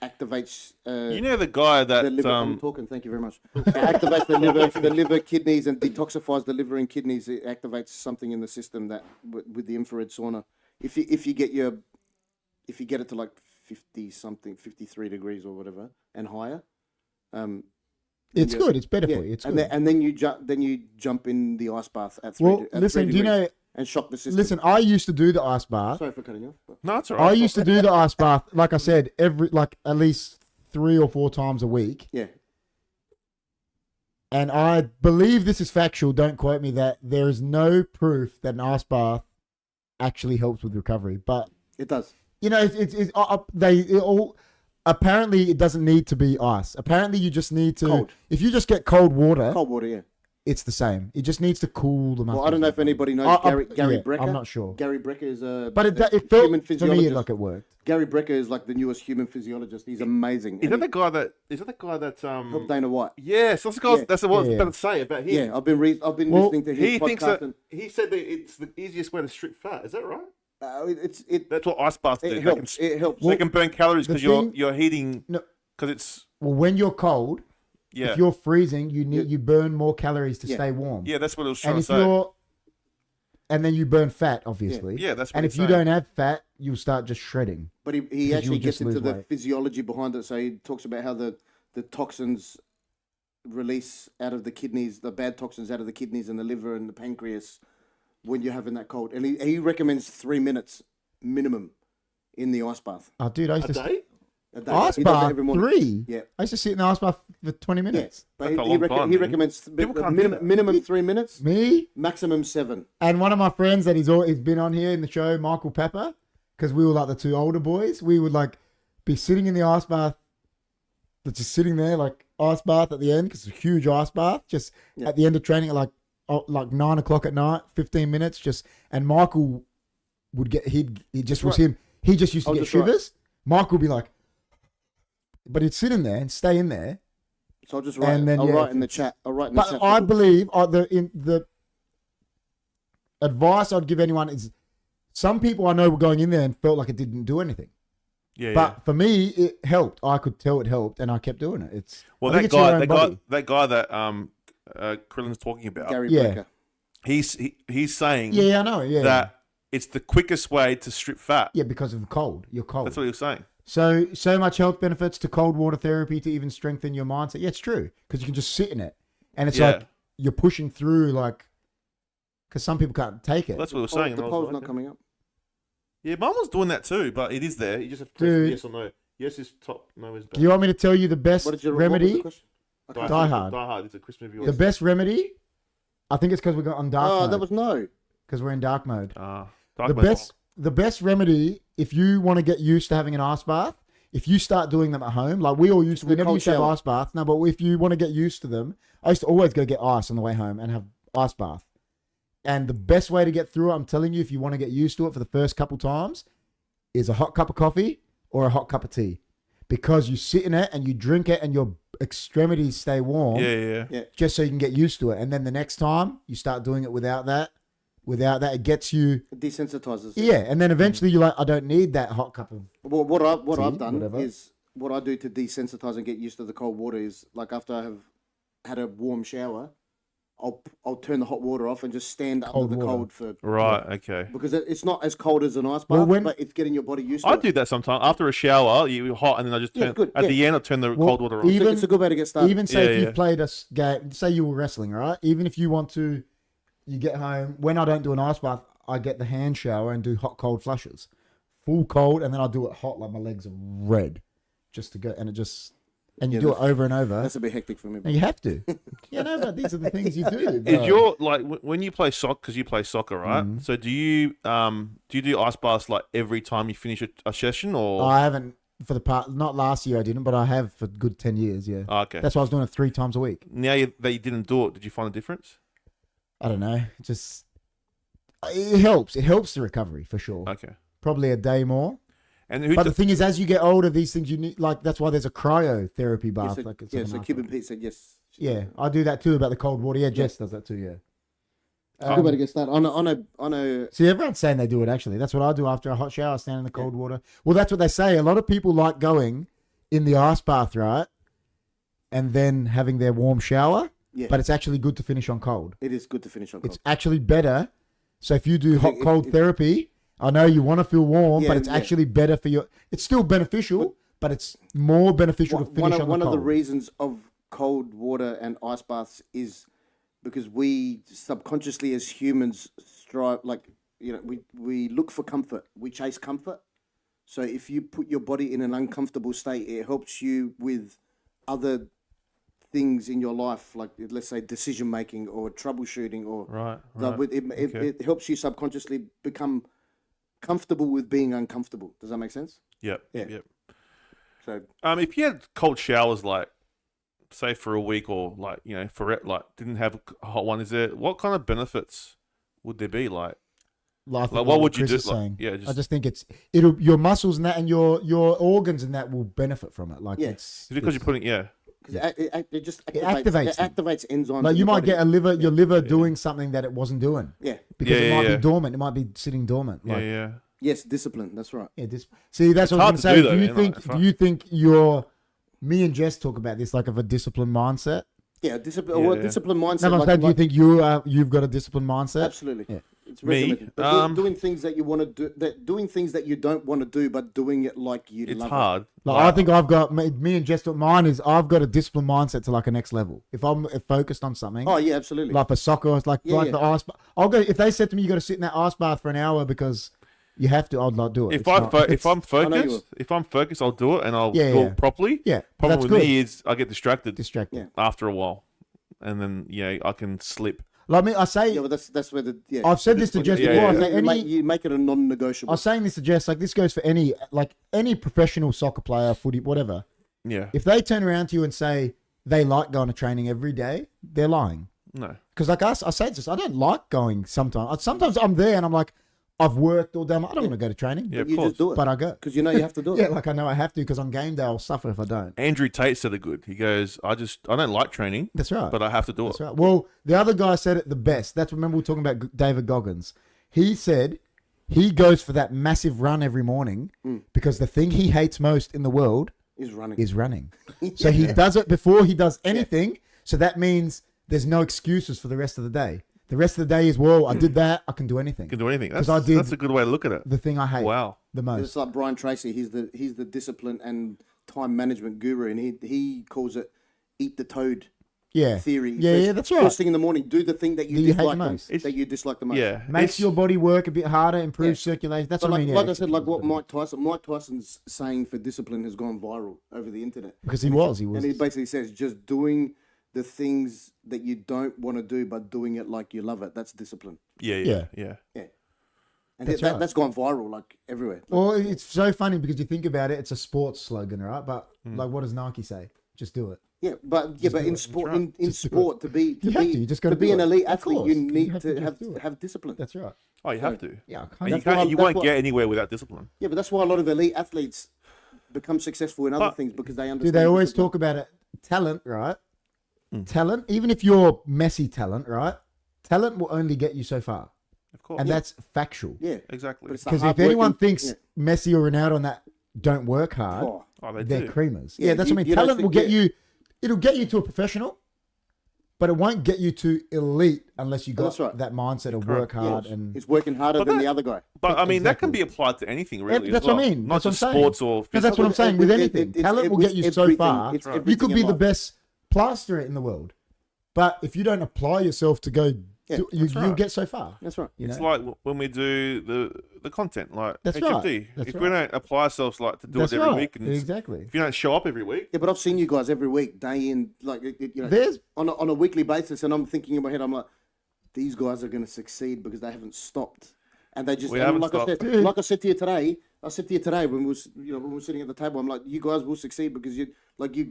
activates. You know the guy The that liver, I'm talking. Thank you very much. It activates the liver, kidneys, and detoxifies the liver and kidneys. It activates something in the system that with the infrared sauna. If you get it to like 50 something, 53 degrees or whatever and higher, it's yeah. good. It's better yeah, for you. It's and good. then you jump in the ice bath at 3 Well, listen, do you know? and shock the system. Listen, I used to do the ice bath. Sorry for cutting you off. but- No, it's all I right. used to do the ice bath, like I said, at least 3 or 4 times a week. Yeah. And I believe this is factual. Don't quote me that there is no proof that an ice bath actually helps with recovery. But It does. you know, apparently it doesn't need to be ice. Apparently you just need to. Cold. If you just get cold water, Cold water, yeah. it's the same. It just needs to cool the muscles. Well, I don't know if anybody knows Gary yeah, Brecker. I'm not sure. Gary Brecker is a But it a felt human to me physiologist. like it worked. Gary Brecker is like the newest human physiologist. He's amazing. Is And that the guy that? Is that the guy that? helped Dana White. Yes, that's the guy. Yeah. That's what I was Yeah. about to say about him. Yeah, I've been Well, listening to his He podcast. thinks that and, he said that it's the easiest way to strip fat. Is that right? it That's what ice baths do. They helps. can, It helps. they can burn calories the because you're thing- you're heating. No. Because it's Well, when you're cold, yeah if you're freezing, you burn more calories to Yeah. stay warm. yeah. That's what I was trying And to if say. and then you burn fat, obviously. Yeah, that's what And he's if you saying. don't have fat, you'll start just shredding. But he Because actually you'll gets just into lose the weight. physiology behind it. So he talks about how the toxins release out of the kidneys, the bad toxins out of the kidneys and the liver and the pancreas when you're having that cold. And he recommends 3 minutes minimum in the ice bath Oh, dude, I used A to day? a day. ice He does it bath every morning. 3. Yeah. I used to sit in the ice bath for 20 Yeah, minutes. but That's a long time, he man. recommends People can't do that. minimum 3 minutes, Me maximum 7. and one of my friends that he's been on here in the show, Michael Pepper, because we were like the 2 older boys. We would like be sitting in the ice bath, but just sitting there like ice bath at the end because it's a huge ice bath. Just Yeah. at the end of training at like 9 o'clock at night, 15 minutes. And Michael would get he just was right. him. He just used to I was get just right. shivers. Michael would be like, but he'd sit in there and stay in there. So I'll just write. And then, I'll yeah, write in the it's- chat. I'll write in the But chat. I believe the advice I'd give anyone is some people I know were going in there and felt like it didn't do anything. Yeah, But for me, it helped. I could tell it helped, and I kept doing it. It's well, I think it's your own body. that guy that Krillin's talking about, Gary Yeah. Brecker. he's saying Yeah, I know. Yeah, that it's the quickest way to strip fat. yeah, because of the cold. You're cold. That's what he was saying. So much health benefits to cold water therapy to even strengthen your mindset. Yeah, it's true because you can just sit in it, and it's Yeah. like you're pushing through, like because some people can't take it. That's what he was Oh, saying. the and I was poll's like, not yeah. coming up. Yeah, mine was doing that too, but it is there. You just have to press Dude. yes or no. Yes is top, no is Do bad. you want me to tell you the best What did you what was the remedy? question? Okay. Die Hard. Die Hard. It's a Chris movie. The best remedy, I think it's because we got on dark Oh, mode. that was no. Because we're in dark mode. The best remedy, if you want to get used to having an ice bath, if you start doing them at home, like we never cold used to have shower. ice baths. No, but if you want to get used to them, I used to always go get ice on the way home and have ice bath. And the best way to get through it, I'm telling you, if you want to get used to it for the first couple times, is a hot cup of coffee or a hot cup of tea. Because you sit in it and you drink it and your extremities stay warm Yeah. just so you can get used to it. And then the next time you start doing it without that, it gets you, It desensitizes. yeah. And then eventually you're like, I don't need that hot cup of, Well, what Tea, I've done whatever. is what I do to desensitize and get used to the cold water is like after I have had a warm shower, I'll turn the hot water off and just stand Cold under the water. cold for Right. Okay. because it's not as cold as an ice bath, Well, when- but it's getting your body used to I it. do that sometimes. After a shower, you're hot, and then I just Yeah, turn good, at yeah. the end. I turn the Well, cold water on. even- It's a good way to get started. even say Yeah, if yeah. you've played a game, say you were wrestling, right? Even if you want to, you get home, when I don't do an ice bath, I get the hand shower and do hot, cold flushes. Full cold, and then I do it hot, like my legs are red, just to go, and and you Yeah, do it over and over. That's a bit hectic for me. And you have to. Yeah, no, but these are the things you do. Is bro. your like when you play soccer? Because you play soccer, right? Mm-hmm. So do you do ice baths like every time you finish a session, or I haven't for the part. Not last year I didn't, but I have for a good 10 years. Yeah, Oh, okay? that's why I was doing it 3 times a week. Now that you didn't do it, did you find a difference? I don't know. Just it helps. It helps the recovery for sure. Okay. Probably a day more. And who? But the thing is, as you get older, these things you need. Like that's why there's a cryotherapy Yeah, bath. so, like it's yeah, like so an Cuban ice Pete said yes. bath. Yeah, I do that too about the cold water. Yeah, Jess does that too. Yeah. It's a good way to get started. I know. See, everyone's saying they do it actually. That's what I do after a hot shower. I stand in the cold water. Well, that's what they say. A lot of people like going in the ice bath, right? And then having their warm shower. Yeah. But it's actually good to finish on cold. It is good to finish on cold. It's actually better. So if you do hot it- cold it- therapy, I know you want to feel warm, Yeah, but it's yeah. actually better for your. It's still beneficial, but it's more beneficial to finish one on of, the one of cold. the reasons of cold water and ice baths is because we subconsciously as humans strive, like, you know, we look for comfort. We chase comfort. So if you put your body in an uncomfortable state, it helps you with other things in your life, like let's say decision making or troubleshooting or right. like, Right. it it helps you subconsciously become comfortable with being uncomfortable. Does that make sense? Yep. Yeah. Yep. So If you had cold showers, like say for a week, or like for it, like didn't have a hot one, is there what kind of benefits would there be? Like Like what would you Chris do? is Like, saying. yeah, I just just think it'll your muscles and that and your organs and that will benefit from it. Like Yeah. it's because you're putting because it just It activates them. activates enzymes. like in you your might body. get your liver doing something that it wasn't doing Yeah. because it Yeah, might yeah. be dormant. It might be sitting dormant. Like, yeah. Yes, discipline. That's right. Yeah, see, that's It's what I hard was to going to do, say. though, Do you man, think? like, it's Do you think you're? Me and Jess talk about this like of a disciplined mindset. Yeah, discipline. Yeah, Well, yeah. discipline mindset. No, I'm like- saying, do you like- think you've got a disciplined mindset? Absolutely. Yeah. It's Me? regimented. But doing, Um, doing things that you want to do, doing things that you don't want to do, but doing it like you It's love hard. Like I think I've got me and Jess. Mine is I've got a disciplined mindset to like a next level. If I'm focused on something, it. Oh yeah, absolutely. like for soccer, it's like Yeah, yeah. the ice. I'll go if they said to me you got to sit in that ice bath for an hour because you have to. I'll not do it. If It's I not- if it's- I'm I know you focused, I'll do it and I'll Yeah, do yeah. it properly. yeah, Problem that's with good. me is I get distracted Distracted. Yeah. after a while, and then I can slip. Like me, I say yeah, well, that's where the I've said this to Jess Yeah, before. yeah, I say you make it a non-negotiable. I was saying this to Jess, like this goes for any professional soccer player, footy, whatever. Yeah. If they turn around to you and say they like going to training every day, they're lying. No. Because like us, I say this, I don't like going sometimes. Sometimes I'm there and I'm like, I've worked all day. I don't want to go to training. Yeah, of you course. just do it But I go. because you know you have to do it. Yeah, like I know I have to because on game day I'll suffer if I don't. Andrew Tate said it good. He goes, I don't like training, That's right. but I have to do That's it. right. Well, the other guy said it the best. That's remember we were talking about David Goggins. He said he goes for that massive run every morning because the thing he hates most in the world Is running. is running. So he does it before he does anything. So that means there's no excuses for the rest of the day. The rest of the day is, well, I did that. I can do anything. You can do anything. 'Cause That's, I did that's a good way to look at it. the thing I hate Wow. the It's most. like Brian Tracy. He's the discipline and time management guru, and he calls it "eat the toad" Yeah. theory. Yeah, that's right. First thing in the morning, do the thing that you That you hate dislike the the most. most. That you dislike the most. Yeah. Makes your body work a bit harder, improves circulation. That's But what like, I mean. like yeah. I said, like what Mike Tyson's saying for discipline has gone viral over the internet. Because he was. And he basically says just doing the things that you don't want to do, but doing it like you love it. That's discipline. Yeah. And That's right. that's gone viral like everywhere. Like, Well, it's so funny because you think about it, it's a sports slogan, right? But like, what does Nike say? Just do it. but in sport, right. in sport, to be You just gotta to be do an it. elite Of athlete, course. you You need have to to just do it. have discipline. That's right. Oh, you have to. Yeah, And That's why- you that's won't why- get anywhere without discipline. Yeah, but that's why a lot of elite athletes become successful in other But- things because they understand. Dude, they always discipline. talk about it. Talent, right? Talent, even if you're Messi talent, right? Talent will only get you so far. Of course. And that's factual. Yeah, Exactly. but it's the Because if hard-working- anyone thinks yeah. Messi or Ronaldo and that don't work hard, Oh, Oh, they they're do. creamers. Yeah, Yeah, that's you- what I mean. you don't Talent will think- get you, it'll get you to a professional, but it won't get you to elite unless you got That's right. that mindset of work Correct. hard yes. and It's working harder But than that- the other guy. But I mean, that can Exactly. be applied to anything, really. that's as well. what I mean. Not That's what just I'm saying. sports or No, that's what I'm saying. With It- anything, it- talent it will was get you so everything. far. It's Right. You everything could in be the life. best plasterer in the world, but if you don't apply yourself to go, Yeah, you'll right. get so far. That's right. You It's know? like when we do the content, like That's HFD. right. That's If we don't apply ourselves like to do That's it every right. week, and Exactly. if you don't show up every week, Yeah, but I've seen you guys every week, day in, like you know, There's on a weekly basis, and I'm thinking in my head, I'm like, these guys are going to succeed because they haven't stopped, and they just We and haven't like I stopped. said, like I said to you today. I said to you today when when we were sitting at the table, I'm like, you guys will succeed because you're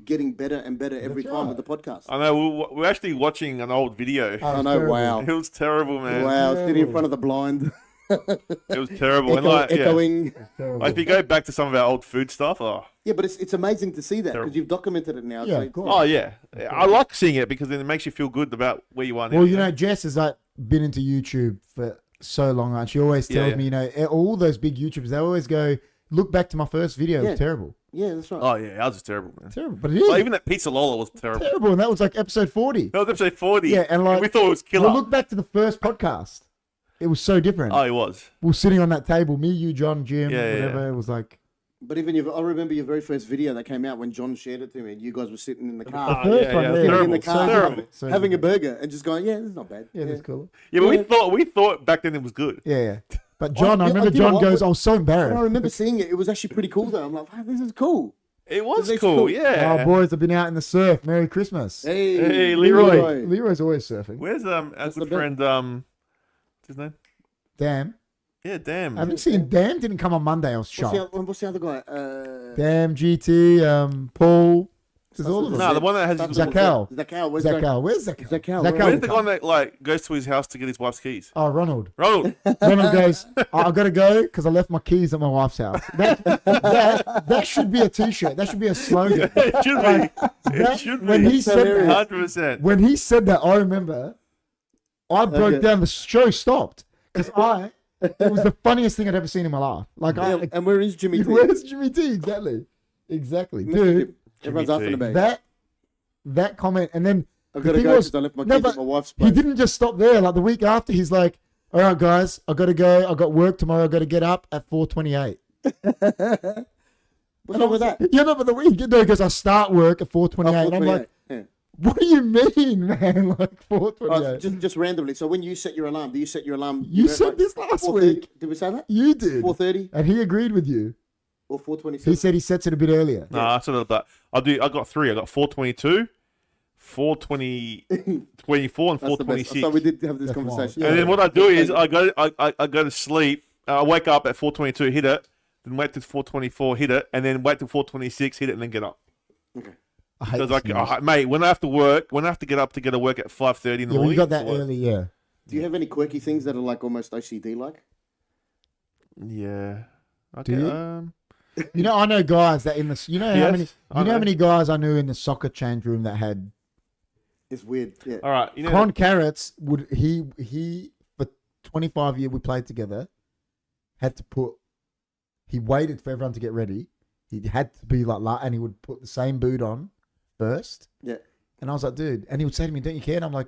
getting better and better every That's time right. with the podcast. I know we're actually watching an old video. Oh, I it's know, terrible. wow, It was terrible, man. wow, sitting in front of the blind, It was terrible. And like, yeah, echoing. like if you go back to some of our old food stuff, Yeah, but it's amazing to see that Terrible. because you've documented it now. Yeah, so of course. oh yeah, I like seeing it because then it makes you feel good about where you are now. Well, you know, Jess has like been into YouTube for so long, and she always Yeah, tells yeah. me, you know, all those big YouTubers, they always go, look back to my first video, it Yeah. was terrible. Yeah, that's right. Oh yeah, ours is terrible, man. Terrible, but it is Like, even that pizza Lola was terrible. terrible, and that was like episode 40. That was episode 40. Yeah, and like we thought it was killer. Well, look back to the first podcast. It was so different. Oh, it was. We were sitting on that table, me, you, John, Jim, Yeah, yeah, whatever. It was like But even I remember your very first video that came out when John shared it to me, and you guys were sitting in the car. Ah, first yeah, one, yeah, yeah. in terrible. the car, terrible. So having a burger and just going, yeah, this is not bad. yeah, that's cool. Yeah, but we thought back then it was good. Yeah, yeah. But John, I yeah, remember you know John what? goes, I was so And I embarrassed. remember seeing it. It was actually pretty cool, though. I'm like, wow, this is cool. It was It's cool, cool. yeah. Oh, boys, I've been out in the surf. Merry Christmas. Hey, Leroy. Leroy's always surfing. Where's our the good best. friend what's his name? Damn. Yeah, damn. I haven't seen Damn. Didn't come on Monday. I was What's the, shocked. what's the other guy? Damn, GT, Paul. There's all of them. No, the one that has Zach Cal. Zacal. Where's Zach. Where's Zach? Zach Cal, Zach where- Cal Where's will the come. guy that like goes to his house to get his wife's keys? Oh, Ronald. Ronald. Ronald goes, I got to go because I left my keys at my wife's house. That should be a T-shirt. That should be a slogan. It should be. That- It should when be. he said that, 100%. when he said that, I remember I broke Okay. down. The show stopped because it was the funniest thing I'd ever seen in my life. Like, Yeah, and where is Jimmy T? where's Jimmy T? Exactly, dude. Everyone's Jimmy asking T. about it. That comment, and then I've the got to thing go was- because I left my no, keys but at my wife's he place. didn't just stop there. Like the week after, he's like, "All right, guys, I got to go. I got work tomorrow. I got to get up at 4:28." What's wrong with that? Yeah, no, but the week because I start work at 4:28. And I'm like, 4:28. Yeah. what do you mean, man? Like Oh, 4:28. just randomly. So when you set your alarm, do you set your alarm? You know, said like this last 4:30? week. Did we say that? You did, 4:30 and he agreed with you. or 4:27? He said he sets it a bit earlier. No, I sort of that. I got three. I got 422, 420, 24, and That's the best. 426. So we did have this That's wild. conversation. And then what I do is I go to sleep. I wake up at 422, hit it, then wait till 424, hit it, and then wait till 426, hit it, and then get up. I hate Because this news. mate, when I have to work, when I have to get up to go to work at 5:30 in the Yeah, when morning. you got that it's like- early, yeah. Do you have any quirky things that are like almost OCD like? Yeah. Do Okay. you? You know, I know guys that in the. You know how Yes, many. I You know how know. many guys I knew in the soccer change room that had. It's weird. Yeah. All right. You know. Con Carrots would he for 25 years we played together. Had to put. He waited for everyone to get ready. He had to be like, and he would put the same boot on first. Yeah. And I was like, dude, and he would say to me, "Don't you care?" And I'm like,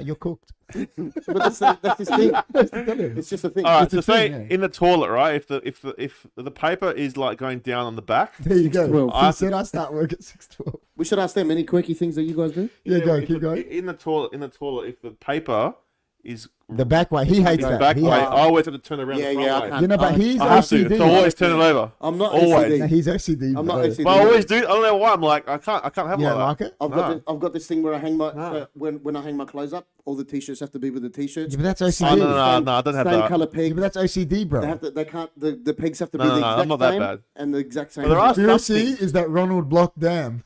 "You're cooked." But that's his thing. It's just a thing. All right. It's a So say thing, yeah. in the toilet, right? If the paper is like going down on the back. There you go. 12. He said I start work at 6:12. We should ask them any quirky things that you guys do. Yeah, go, if keep going. In the toilet, if the paper is The back way, he hates the that. back He way, hates I always have to turn around Yeah, the front yeah, I way. can't. You know, but he's I have to. OCD. So I always turn it over. I'm not Always. No, OCD. he's OCD. I'm not bro. OCD. But I always do. I don't know why. I'm like, I can't have Yeah, like like that. it. I've got this thing where I hang my No. when I hang my clothes up, all the t-shirts have to be with the t-shirts. Yeah, but that's Oh, OCD. no, I don't have Same that. color Yeah, peg. but that's OCD, bro. They can't. The pegs have to be No, the no, exact I'm not that same bad. and the exact same. But there are some Conspiracy things. is that Ronald blocked Dam.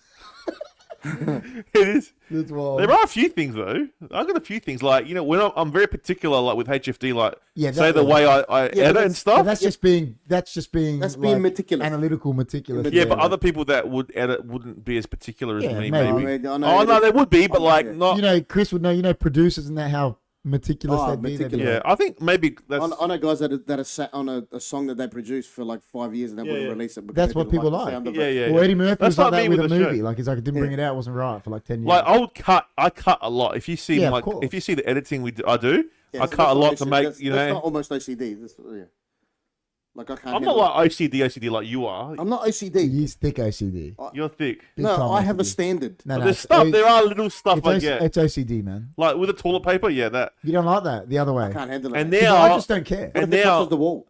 It is. That's wild. There are a few things though. I've got a few things like when I'm very particular like with HFD, like Yeah, say that- the way I Yeah, edit but and But stuff. that's just being That's being meticulous. analytical, meticulous. Yeah, but other people that would edit wouldn't be as particular as Yeah, me. maybe. Maybe. I know Oh no, it- they would be, but Oh, like yeah. not. you know, Chris would know. You know, producers and that how meticulous Oh, they'd be. They'd be meticulous. Yeah, I think maybe that's. I know guys that are sat on a song that they produced for like 5 years and they wouldn't yeah. release it. because That's they what didn't people the like. sound of Yeah, it. yeah. Well, Eddie Murphy That's was like not that me with a with the movie. show. Like he's like, I didn't bring it out, it wasn't right for like 10 years. Like I cut a lot. If you see Yeah, of like course. if you see the editing I do, Yeah, I so cut a that's lot not to OCD. make That's you not know. almost OCD. Yeah. Like I can't. I'm not handle like OCD like you are. it. I'm not OCD. he's thick OCD. You're thick. Big No, time I have a OCD. standard. No, But no, there's it's- stuff. it's- There are little stuff I it's, get. it's OCD, man. Like with the toilet paper, yeah, that. You don't like that the other way. I can't handle it. And mate. See, but now, I just don't care. What and if it now, touches the wall?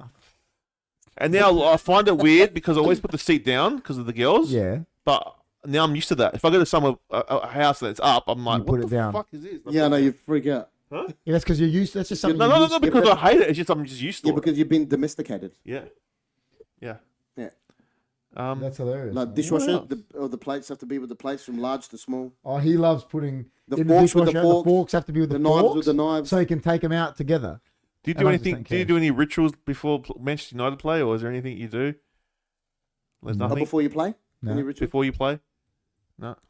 and now I find it weird because I always put the seat down because of the girls. Yeah. But now I'm used to that. If I go to somewhere a house that's up, I'm like, You put what it the down. fuck is this? Yeah, no, you freak out. Yeah, that's because you're used. That's just something. No, you're no, used no, to. because I hate it. It's just I'm just used to Yeah, it. because you've been domesticated. Yeah, yeah. Yeah. That's hilarious. Like man. dishwasher, else? the plates have to be with the plates from large to small. Oh, he loves putting The in forks with the dishwasher, forks, The forks have to be with The the, knives forks, with the knives. so he can take them out together. Do you And do I just anything? don't Do you care. do any rituals before Manchester United play, or is there anything you do? There's No. Oh, nothing before you play? No. Any ritual? before you play.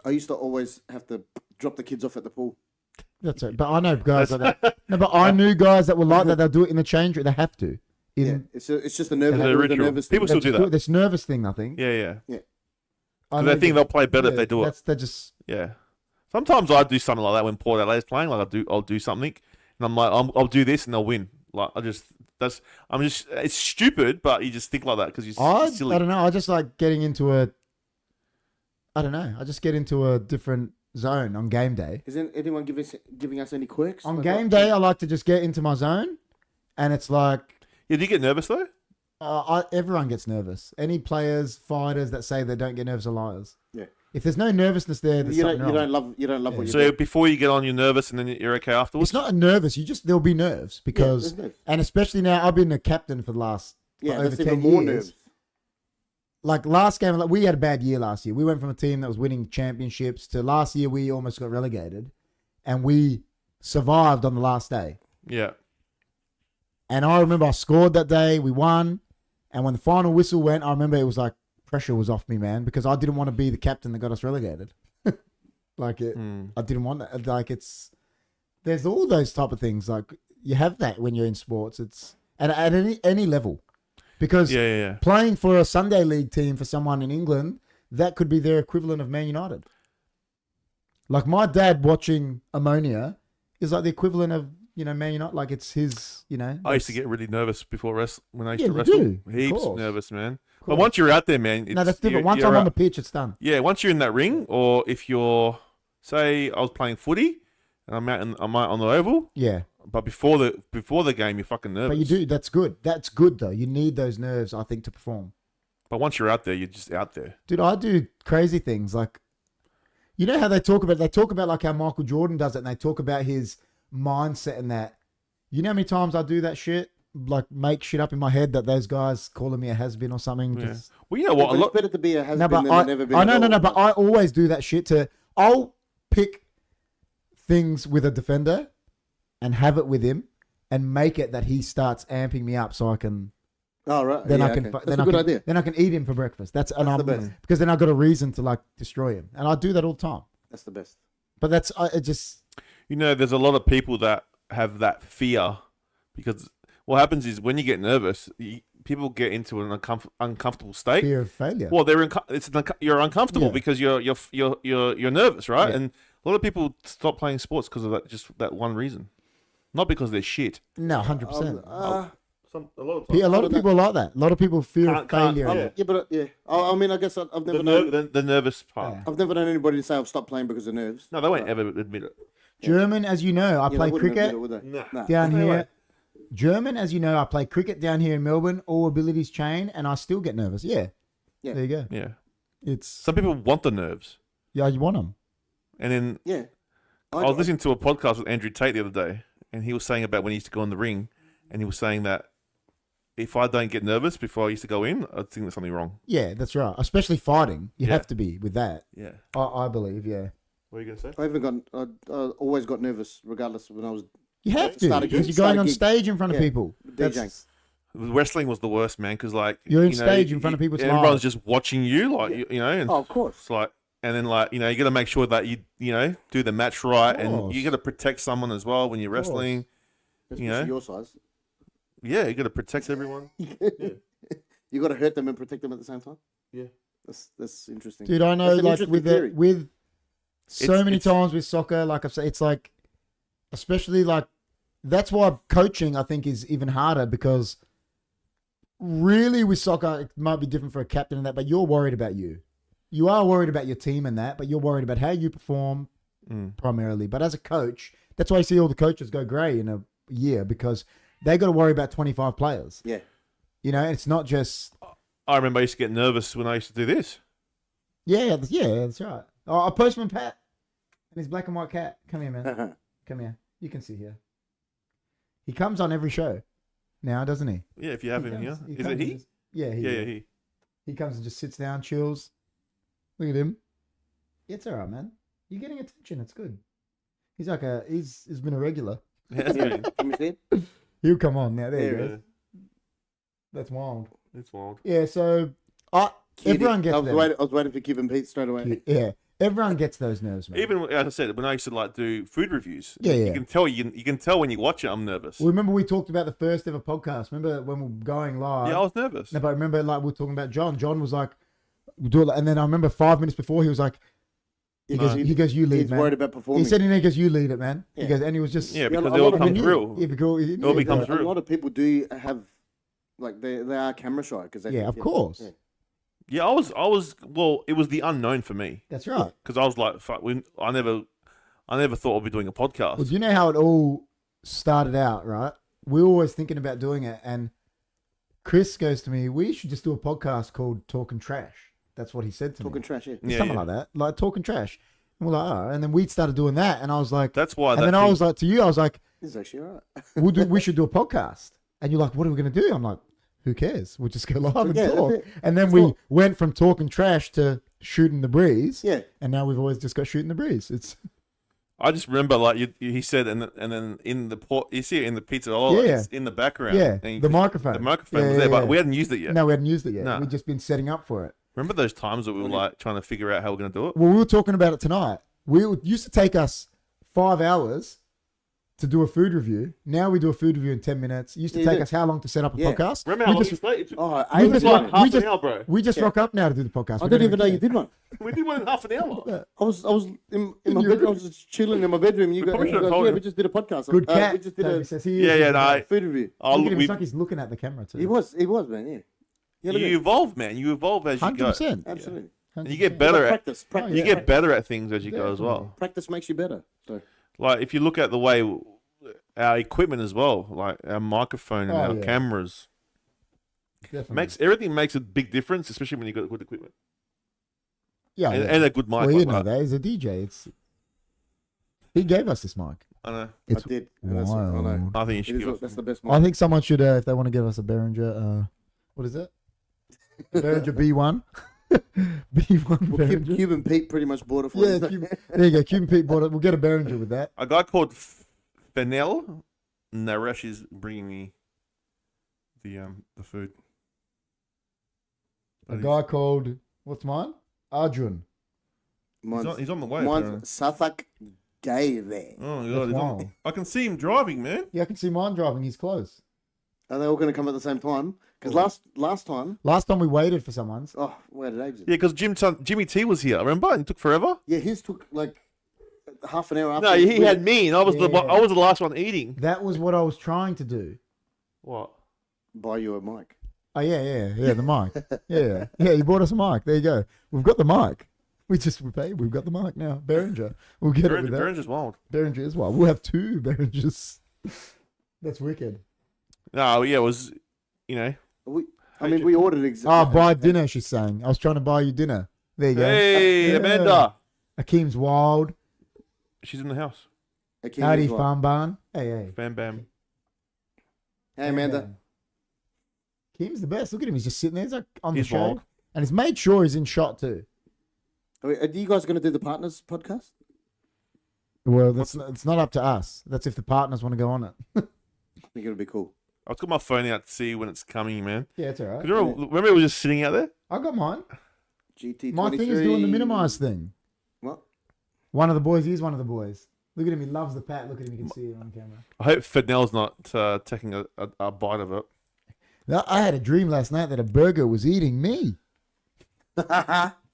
I used to always have to drop the kids off at the pool. That's it. But I know guys like that. No, but I knew guys that were like that. They'll do it in the change room. They have to. Yeah, it's just a nervous, It's a the ritual. nervous thing. People still do that. This nervous thing, I think. Yeah, yeah. I Because know they think they'll play better if they do it. They're just. Yeah. Sometimes I do something like that when Port Adelaide's playing. Like I'll do something, and I'm like, I'll do this, and they'll win. Like it's stupid, but you just think like that because you're silly. I don't know. I just like getting into a. I don't know. I just get into a different zone on game day. Isn't anyone giving us any quirks? On Like, game day, I like to just get into my zone, and it's like Yeah, do you get nervous though? everyone gets nervous. Any players, fighters that say they don't get nervous are liars. Yeah. If there's no nervousness there, there's You something wrong. don't love what you So do. before you get on, you're nervous, and then you're okay afterwards. It's not a nervous. There'll be nerves because, there's nerves. and especially now, I've been a captain for the last Yeah, over that's 10 even more years. nerves. Like last game, like we had a bad year last year. We went from a team that was winning championships to last year we almost got relegated, and we survived on the last day. Yeah. And I remember I scored that day. We won, and when the final whistle went, I remember it was like pressure was off me, man, because I didn't want to be the captain that got us relegated. Like it, I didn't want that. Like there's all those type of things. Like you have that when you're in sports. It's at any level, because Yeah. playing for a Sunday league team for someone in England, that could be their equivalent of Man United. Like my dad watching Ammonia is like the equivalent of Man United. Like it's his. I used to get really nervous before when I used Yeah, to you wrestle. do, of Heaps course. nervous, man. Of But course. once you're out there, man, No, that's different. Once you're I'm on out- the pitch, it's done. Yeah, once you're in that ring, or if you're, say, I was playing footy, and I'm out on the oval, Yeah. but before the game, you're fucking nervous. But you do. That's good. That's good, though. You need those nerves, I think, to perform. But once you're out there, you're just out there. Dude, I do crazy things. Like, you know how they talk about like how Michael Jordan does it, and they talk about his mindset and that. You know how many times I do that shit? Like, make shit up in my head that those guys calling me a has-been or something. Yeah. Just- Well, you know what? But it's better to be a No, has-been but than never been. I at no, all. but I always do that shit I'll pick things with a defender and have it with him, and make it that he starts amping me up so I can. Oh right. Then yeah, I can. okay. Then That's I a good can, idea. Then I can eat him for breakfast. That's the best. because then I got a reason to like destroy him, and I do that all the time. That's the best. But that's it just You know, there's a lot of people that have that fear because what happens is when you get nervous, people get into an uncomfortable state. fear of failure. Well, you're uncomfortable Yeah. because you're nervous, right? Yeah. And a lot of people stop playing sports because of that one reason, not because they're shit. No, 100%. A lot of A lot of people are like that. A lot of people fear of Can't- failure. yeah. Yeah, but yeah. I mean, I guess I've never known. the nervous part. Yeah. I've never known anybody to say I've stopped playing because of nerves. No, they won't ever admit it. German, as you know, I Yeah, they play wouldn't cricket admit it, would they? Nah. down No here. way. German, as you know, I play cricket down here in Melbourne. All abilities chain, and I still get nervous. Yeah. Yeah. There you go. Yeah. It's Some people want the nerves, yeah, you want them. and then Yeah. I was listening to a podcast with Andrew Tate the other day, and he was saying about when he used to go in the ring, and he was saying that if I don't get nervous before I used to go in, I think there's something wrong. Yeah, that's right. Especially fighting, you Yeah. have to be with that. Yeah. I believe. Yeah, What are you gonna say? I even got. I always got nervous, regardless of when I was you have to Start a because gig, you're going start a on gig. stage in front of Yeah. people. DJing. Wrestling was the worst, man, because like You're in you know, stage in front of people's everyone's lives. just watching you, like Yeah. you know, and Oh, of course. it's like, and then like you know, you got to make sure that you know do the match right, Of and course. you got to protect someone as well when you're Of course. wrestling. Especially know? your size. Yeah, you got to protect everyone. You got to hurt them and protect them at the same time. Yeah. That's interesting. Dude, I know, That's an like interesting with theory. with so It's- many it's- times with soccer, like I've said, it's like, especially like, that's why coaching I think is even harder because really with soccer it might be different for a captain and that, but you're worried about you. You are worried about your team and that, but you're worried about how you perform primarily. But as a coach, that's why you see all the coaches go grey in a year because they got to worry about 25 players. Yeah. You know, it's not just I remember I used to get nervous when I used to do this. yeah, that's right. Oh, a postman Pat and his black and white cat. Come here, man. Come here. You can see here. He comes on every show now, doesn't he? Yeah, if you have He him comes- here, is comes it and he? just- yeah, he. Yeah, he. He comes and just sits down, chills. Look at him. It's all right, man. You're getting attention. It's good. He's like he's been a regular. Yeah, that's Yeah. good. Can we see it? He'll come on now. There you There go. That's wild. It's wild. Yeah. So everyone gets I was them. waiting for Kevin Pete straight away. Yeah. Everyone gets those nerves, man. Even as I said, when I used to like do food reviews, Yeah, yeah. you can tell you can tell when you watch it. I'm nervous. Well, remember we talked about the first ever podcast. Remember when we were going live? Yeah, I was nervous. No, but remember, like we were talking about John. John was like, "We'll do it," and then I remember 5 minutes before he was like, "He goes, you lead, He's man." worried about performing. He said, "He goes, you lead it, man." He Yeah. goes, and he was just Yeah, Yeah, because a it all lot of becomes people- real. Yeah, because It all becomes a real. lot of people do have, like, they are camera shy because Yeah, of course. Yeah. Yeah, I was. Well, it was the unknown for me That's right. because I was like, fuck, I never thought I'd be doing a podcast. Well, do you know how it all started out? Right, we were always thinking about doing it, and Chris goes to me, "We should just do a podcast called Talking Trash." That's what he said to Talking me. trash, yeah. Yeah, Something yeah. like that, like Talking Trash. And we're like, oh, and then we started doing that, and I was like, That's why. and that then I thing- was like to you, I was like, This is actually all right. we should do a podcast. And you're like, what are we going to do? I'm like, who cares? We'll just go live and Yeah, talk. that's it. And then That's we all. went from talking trash to shooting the breeze. Yeah. And now we've always just got shooting the breeze. It's I just remember like he said, and then in the port, you see it in the pizza. Oh, Yeah. it's in the background. yeah, and you the could- microphone. The microphone Yeah, was there, yeah, but yeah. we hadn't used it yet. No, we hadn't used it yet. No. We've just been setting up for it. Remember those times that we were like trying to figure out how we're going to do it? Well, we were talking about it tonight. It used to take us 5 hours to do a food review. Now we do a food review in 10 minutes. It used to Yeah, take yeah. us how long to set up a Yeah. podcast? Remember how we long just, it took? Oh, we ages just It was ago. like half just- an hour, bro. we just Yeah. rock up now to do the podcast. I We didn't don't even know you did one. We did one in half an hour. I was in my your bedroom. I was just chilling in my bedroom. You probably guys, should have told yeah, him. we just did a podcast. Good cat. We just did Toby a says he is. Yeah, no. food review. Oh, Look at him. we, It's like he's looking at the camera too. He was, man. Yeah. Yeah, look you at evolve, man. You evolve as you 100%. it. Absolutely. go. And you get 100%. better at Practice. yeah. you get better at things as you go as well. Practice makes you better. So Like if you look at the way our equipment as well, like our microphone and Oh, our yeah. cameras, Definitely. everything makes a big difference, especially when you got good equipment Yeah. and, yeah. and a good mic. Well, you like know that. that. He's a DJ. He gave us this mic. I know. It's I did. And that's, I know. wild. I think you It should is, give us. that's the best I one. think someone should, if they want to give us a Behringer, what is it? Behringer B1. B1 Well, Behringer. Cuban Pete pretty much bought it for Yeah, us. there you go. Cuban Pete bought it. We'll get a Behringer with that. A guy called Fennell Naresh is bringing me the food. A guy called, what's mine? Arjun. Mine's, He's on the way. mine's apparently. Sathak Gay there. Oh That's god, wild. I can see him driving, man. Yeah, I can see mine driving. He's close. Are they all going to come at the same time? Because last time, Last time we waited for someone's. oh, where did exit? Yeah, because Jimmy T was here. Remember? And it took forever. Yeah, his took like half an hour after. No, he had me, and I was Yeah. I was the last one eating. That was what I was trying to do. What? Buy you a mic. Oh, yeah, the mic. Yeah, you bought us a mic. There you go. We've got the mic. We've got the mic now. Behringer. We'll get it with that. Behringer's wild. Behringer is wild. We'll have 2 Behringers. That's wicked. No, yeah, it was, you know. We ordered exactly. Buy dinner, she's saying. I was trying to buy you dinner. There you go. Hey, Yeah. Amanda. Akeem's wild. She's in the house. Howdy, Farm Barn. Hey. Bam, bam. Hey, Amanda. Akeem's the best. Look at him. He's just sitting there. He's like on He's the show. wild. And he's made sure he's in shot too. Are you guys going to do the Partners podcast? Well, it's not up to us. That's if the partners want to go on it. I think it'll be cool. I've got my phone out to see when it's coming, man. Yeah, it's all right. 'Cause remember it was just sitting out there? I got mine. GT23. My thing is doing the minimize thing. What? One of the boys is one of the boys. Look at him. He loves the pat. Look at him. You can see it on camera. I hope Fidnell's not taking a bite of it. Now, I had a dream last night that a burger was eating me.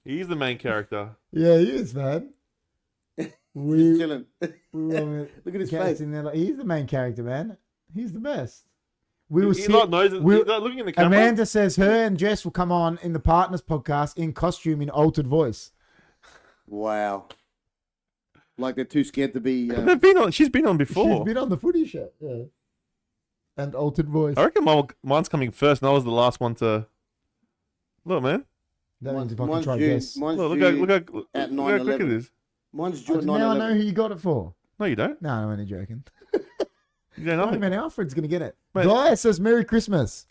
He's the main character. Yeah, he is, man. He's We chilling. were Look at his cats face. in there, like, he's the main character, man. He's the best. We will He see. like knows it. we'll- He's like looking in the camera. Amanda says her and Jess will come on in the Partners podcast in costume in altered voice. Wow. Like they're too scared to be. They've been on. She's been on before. She's been on the footy show. Yeah. And altered voice. I reckon mine's coming first, and I was the last one to. Look, man. That means if I can mine's try due- guess. mine's Look due how at quick it 9:11. is. Mine's due at Now I know 9:11. who you got it for. No, you don't. No, I'm only joking. You don't Oh, nothing. man, Alfred's going to get it. Mate. Guy says Merry Christmas.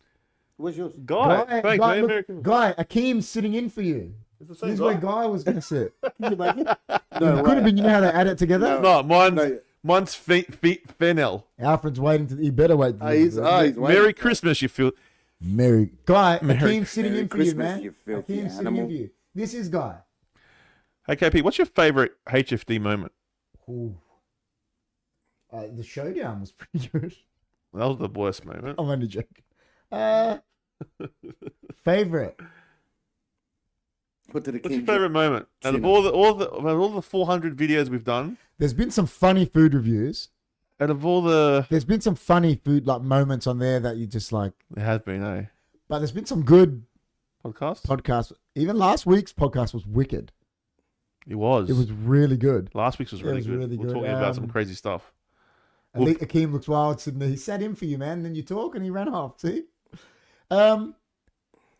Where's yours? Guy, thanks, Guy, man. look, American. Guy, Akeem's sitting in for you. It's the This same is guy. where Guy was going to sit. Did you make it? It No, could have been, you know how they add it together? No, No. mine's Fennel. Alfred's waiting to, he better wait. He's waiting. Merry Christmas, you feel. Merry. Guy, Merry- Akeem's sitting Merry in for you, Christmas, man. you filthy Akeem's sitting in animal. for you. This is Guy. Hey, KP, what's your favorite HFD moment? Ooh. The showdown was pretty good. That was the worst moment. I'm only joking. Favorite. Put to the What's your king. favorite moment? Out of all the 400 videos we've done, There's been some funny food reviews. out of all the, There's been some funny food like moments on there that you just like. there has been, But there's been some good podcast. podcasts. Even last week's podcast was wicked. It was. It was really good. Last week's was really good. really We're good. talking about some crazy stuff. I think Akeem looks wild sitting there. He sat in for you, man. And then you talk and he ran off. See? I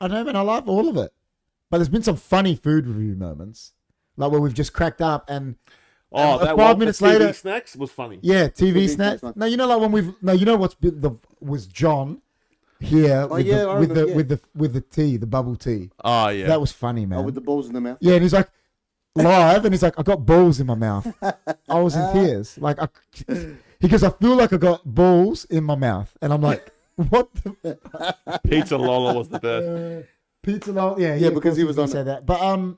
don't know, man. I love all of it. But there's been some funny food review moments. Like where we've just cracked up and Oh, that 5 one, minutes the TV later- snacks was funny. yeah, TV TV snacks. snacks. No, you know, like when we've no, you know what's been was John here with, yeah, I with the remember, with the tea, the bubble tea. Oh yeah. That was funny, man. Oh, with the balls in the mouth. Yeah, and he's like live, and he's like, I got balls in my mouth. I was in tears. Like, he goes, I feel like I got balls in my mouth, and I'm like, what? The Pizza Lola was the best. pizza? Yeah, Yeah, of because course he was gonna on say it. that. But Oh,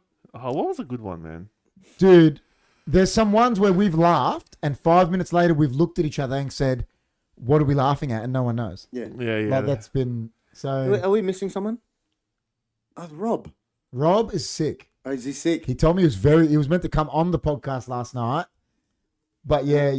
what was a good one, man? dude, there's some ones where we've laughed, and 5 minutes later we've looked at each other and said, "What are we laughing at?" And no one knows. Yeah. Yeah. Like that's been so. Are we missing someone? Oh, Rob. Rob is sick. Oh, is he sick? He told me he was meant to come on the podcast last night, but yeah,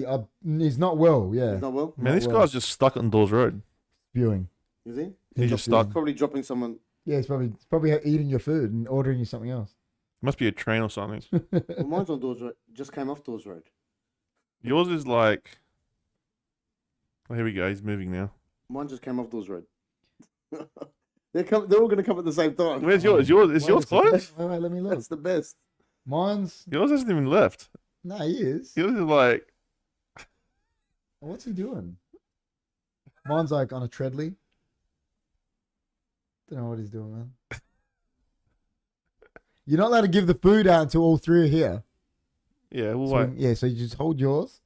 he's not well. Yeah, He's not well. Man, this Not well. guy's just stuck on Dawes Road. spewing. Is he? He's just stuck. Probably dropping someone. Yeah, he's probably eating your food and ordering you something else. Must be a train or something. Well, mine's on Dawes Road. Just came off Dawes Road. Yours is like. Oh, here we go. He's moving now. Mine just came off Dawes Road. They're all going to come at the same time. Where's yours? Is yours Wait a close? second. All right, let me look. That's the best. Mine's Yours hasn't even left. no, he is. Yours is like. What's he doing? Mine's like on a treadly. Don't know what he's doing, man. You're not allowed to give the food out until all three are here. Yeah, well, So wait. yeah, so you just hold yours.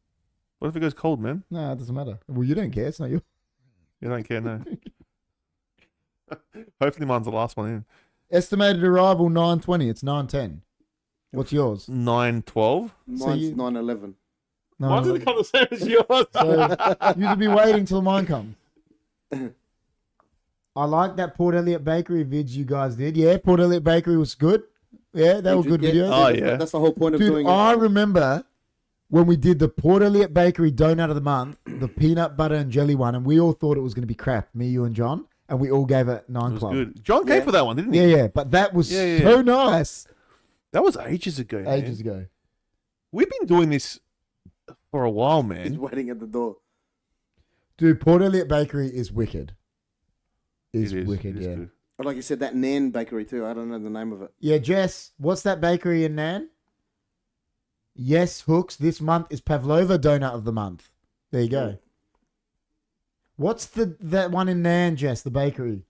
What if it goes cold, man? No, it doesn't matter. Well, you don't care. It's not you. You don't care, no. Hopefully mine's the last one in. Estimated arrival 9:20. It's 9:10. What's yours? 9:12. Mine's you- 9:11. No, Mine's going to come the same as yours. So you should be waiting till mine comes. I like that Port Elliot Bakery vids you guys did. Yeah, Port Elliot Bakery was good. Yeah, they were good videos. Oh, yeah. That's the whole point of Dude, doing I it. remember when we did the Port Elliot Bakery Donut of the Month, the peanut butter and jelly one, and we all thought it was going to be crap, me, you, and John, and we all gave it 9 It was club. good. John came Yeah. for that one, didn't he? Yeah, but that was Yeah, yeah, so yeah. nice. That was ages ago. man. Ages ago. We've been doing this for a while, He's man. waiting at the door. Dude, Port Elliot Bakery is wicked. Is It is. wicked, It is yeah. good. But like you said, that Nan bakery too. I don't know the name of it. Yeah, Jess, what's that bakery in Nan? Yes, Hooks. This month is Pavlova Donut of the Month. There you go. What's that one in Nan, Jess? The bakery.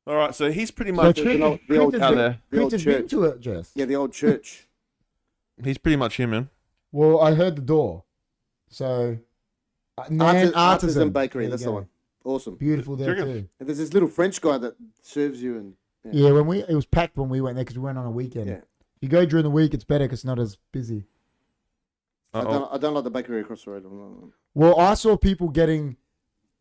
All right, so he's pretty So much Chris, the old Chris has down been- there. The Chris old has been church. to it, Jess. Yeah, the old church. he's pretty much him, man. Well, I heard the door. So, Nan Artisan Bakery. There you That's the go. one. Awesome. Beautiful there Chicken. too. And there's this little French guy that serves you, and Yeah, it was packed when we went there because we went on a weekend. Yeah. If you go during the week, it's better because it's not as busy. Uh-oh. I don't like the bakery across the road. Well, I saw people getting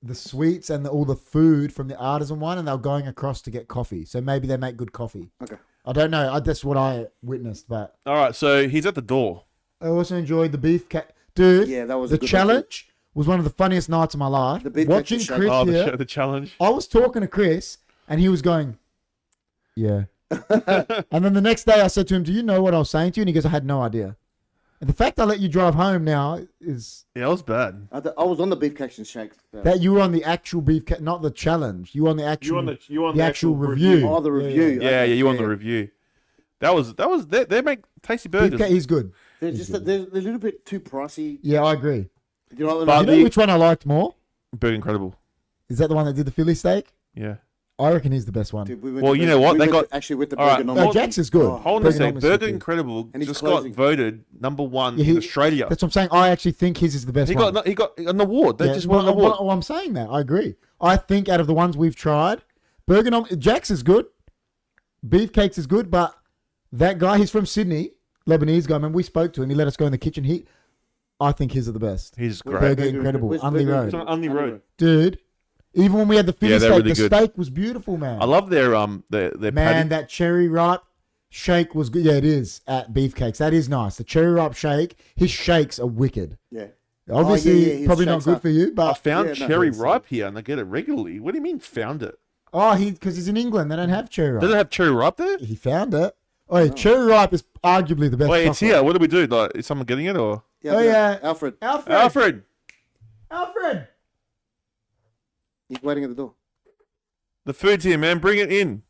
the sweets and all the food from the artisan one, and they were going across to get coffee. So maybe they make good coffee. Okay. I don't know. That's what I witnessed, but All right, so he's at the door. I also enjoyed the beef cat. Dude, Yeah, that was the a good challenge was one of the funniest nights of my life. The beef Watching cake Chris Oh, here, the challenge. I was talking to Chris, and he was going, yeah. And then the next day I said to him, do you know what I was saying to you? And he goes, I had no idea. And the fact I let you drive home now is Yeah, it was bad. I was on the beef cakes and shakes. that you were on the actual beef cat, not the challenge. You were on the actual, you on the actual review. Oh, the Yeah, review. yeah. Yeah, you on the review. That was they make tasty Beef burgers. cat is good. They're just they're a little bit too pricey. Yeah, I agree. You know what But I You mean? know which one I liked more? Burger Incredible. Is that the one that did the Philly steak? Yeah. I reckon he's the best one. Dude, we went Well, to you the- know what? we They went got- actually with the All right, burger. No, nominee. Jack's is good. Oh, Hold on a Burger sec. Nominee is so Burger good. Incredible And he's just closing. got voted #1 Yeah, in Australia. That's what I'm saying. I actually think his is the best He one. got an award. They Yeah, just won an well, award. well, I'm saying that. I agree. I think out of the ones we've tried, Jack's is good. Beefcakes is good, but that guy, he's from Sydney, Lebanese guy. Man, we spoke to him. He let us go in the kitchen. I think his are the best. He's Where's great. Burger Incredible, where's Unley Burger Road. It's on Unley Road. Dude, even when we had the Philly Yeah, they're steak, really the good. steak was beautiful, man. I love their Man, patty. that cherry ripe shake was good. Yeah, it is at Beefcakes. That is nice. The cherry ripe shake, his shakes are wicked. Yeah. Obviously, his probably not shakes good are- for you, I but found Yeah, no, cherry it's- ripe here, and I get it regularly. What do you mean found it? because he's in England, they don't have cherry ripe. Does it have cherry ripe there? He found it. Oh, yeah, cherry ripe is arguably the best. Wait, it's chocolate. here. What do we do? Like, is someone getting it or Oh, yeah. Alfred. Alfred. Alfred? He's waiting at the door. The food's here, man. Bring it in,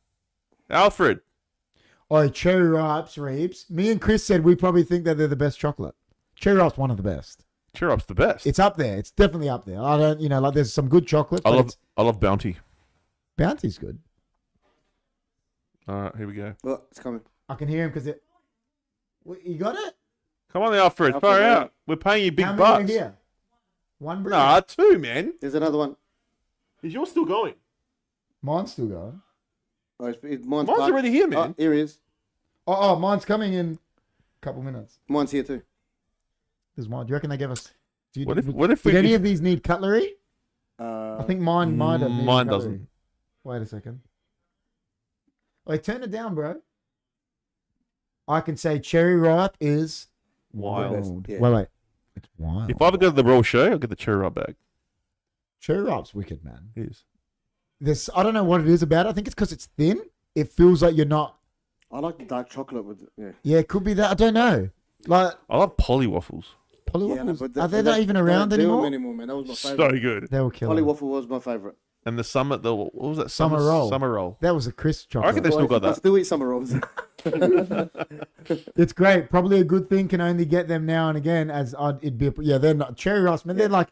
Alfred. Oh, cherry ripes, Reeves. Me and Chris said we probably think that they're the best chocolate. Cherry ripe's one of the best. Cherry ripe's the best. It's up there. It's definitely up there. I don't, like there's some good chocolate. I But love Bounty. Bounty's good. All right, here we go. Oh, it's coming. I can hear him because you got it? Come on, Alfred. Alfred, Far yeah. out. We're paying you big How many are bucks. here? One bread. Nah, 2, man. There's another one. Is yours still going? Mine's still going. Oh, mine's Mine's parked. already here, Oh, man. here he is. Oh, mine's coming in a couple minutes. Mine's here too. There's mine. Do you reckon they give us? What if Did we? any of these need cutlery? I think mine might have. needed Mine cutlery. doesn't. Wait a second. Wait, turn it down, bro. I can say cherry ripe is Wild. Yeah. Wait. It's wild. If I ever go to the Royal Show, I'll get the cherry ripe bag. Cherry ripe's wicked, man. It is. I don't know what it is about it. I think it's because it's thin. It feels like you're not. I like the dark chocolate with Yeah, it could be that. I don't know. Like I love Polly waffles. Polly Yeah, no, waffles. but Are they not even around they don't do them anymore? anymore, man. That was my So favorite. good. They were killing. Polly waffle was my favorite. And the summer, what was that? Summer roll. Summer roll. That was a crisp I reckon chocolate. they still got I that. still eat summer rolls. It's great. Probably a good thing. Can only get them now and again. It'd be. They're not cherry ripe, man. They're like.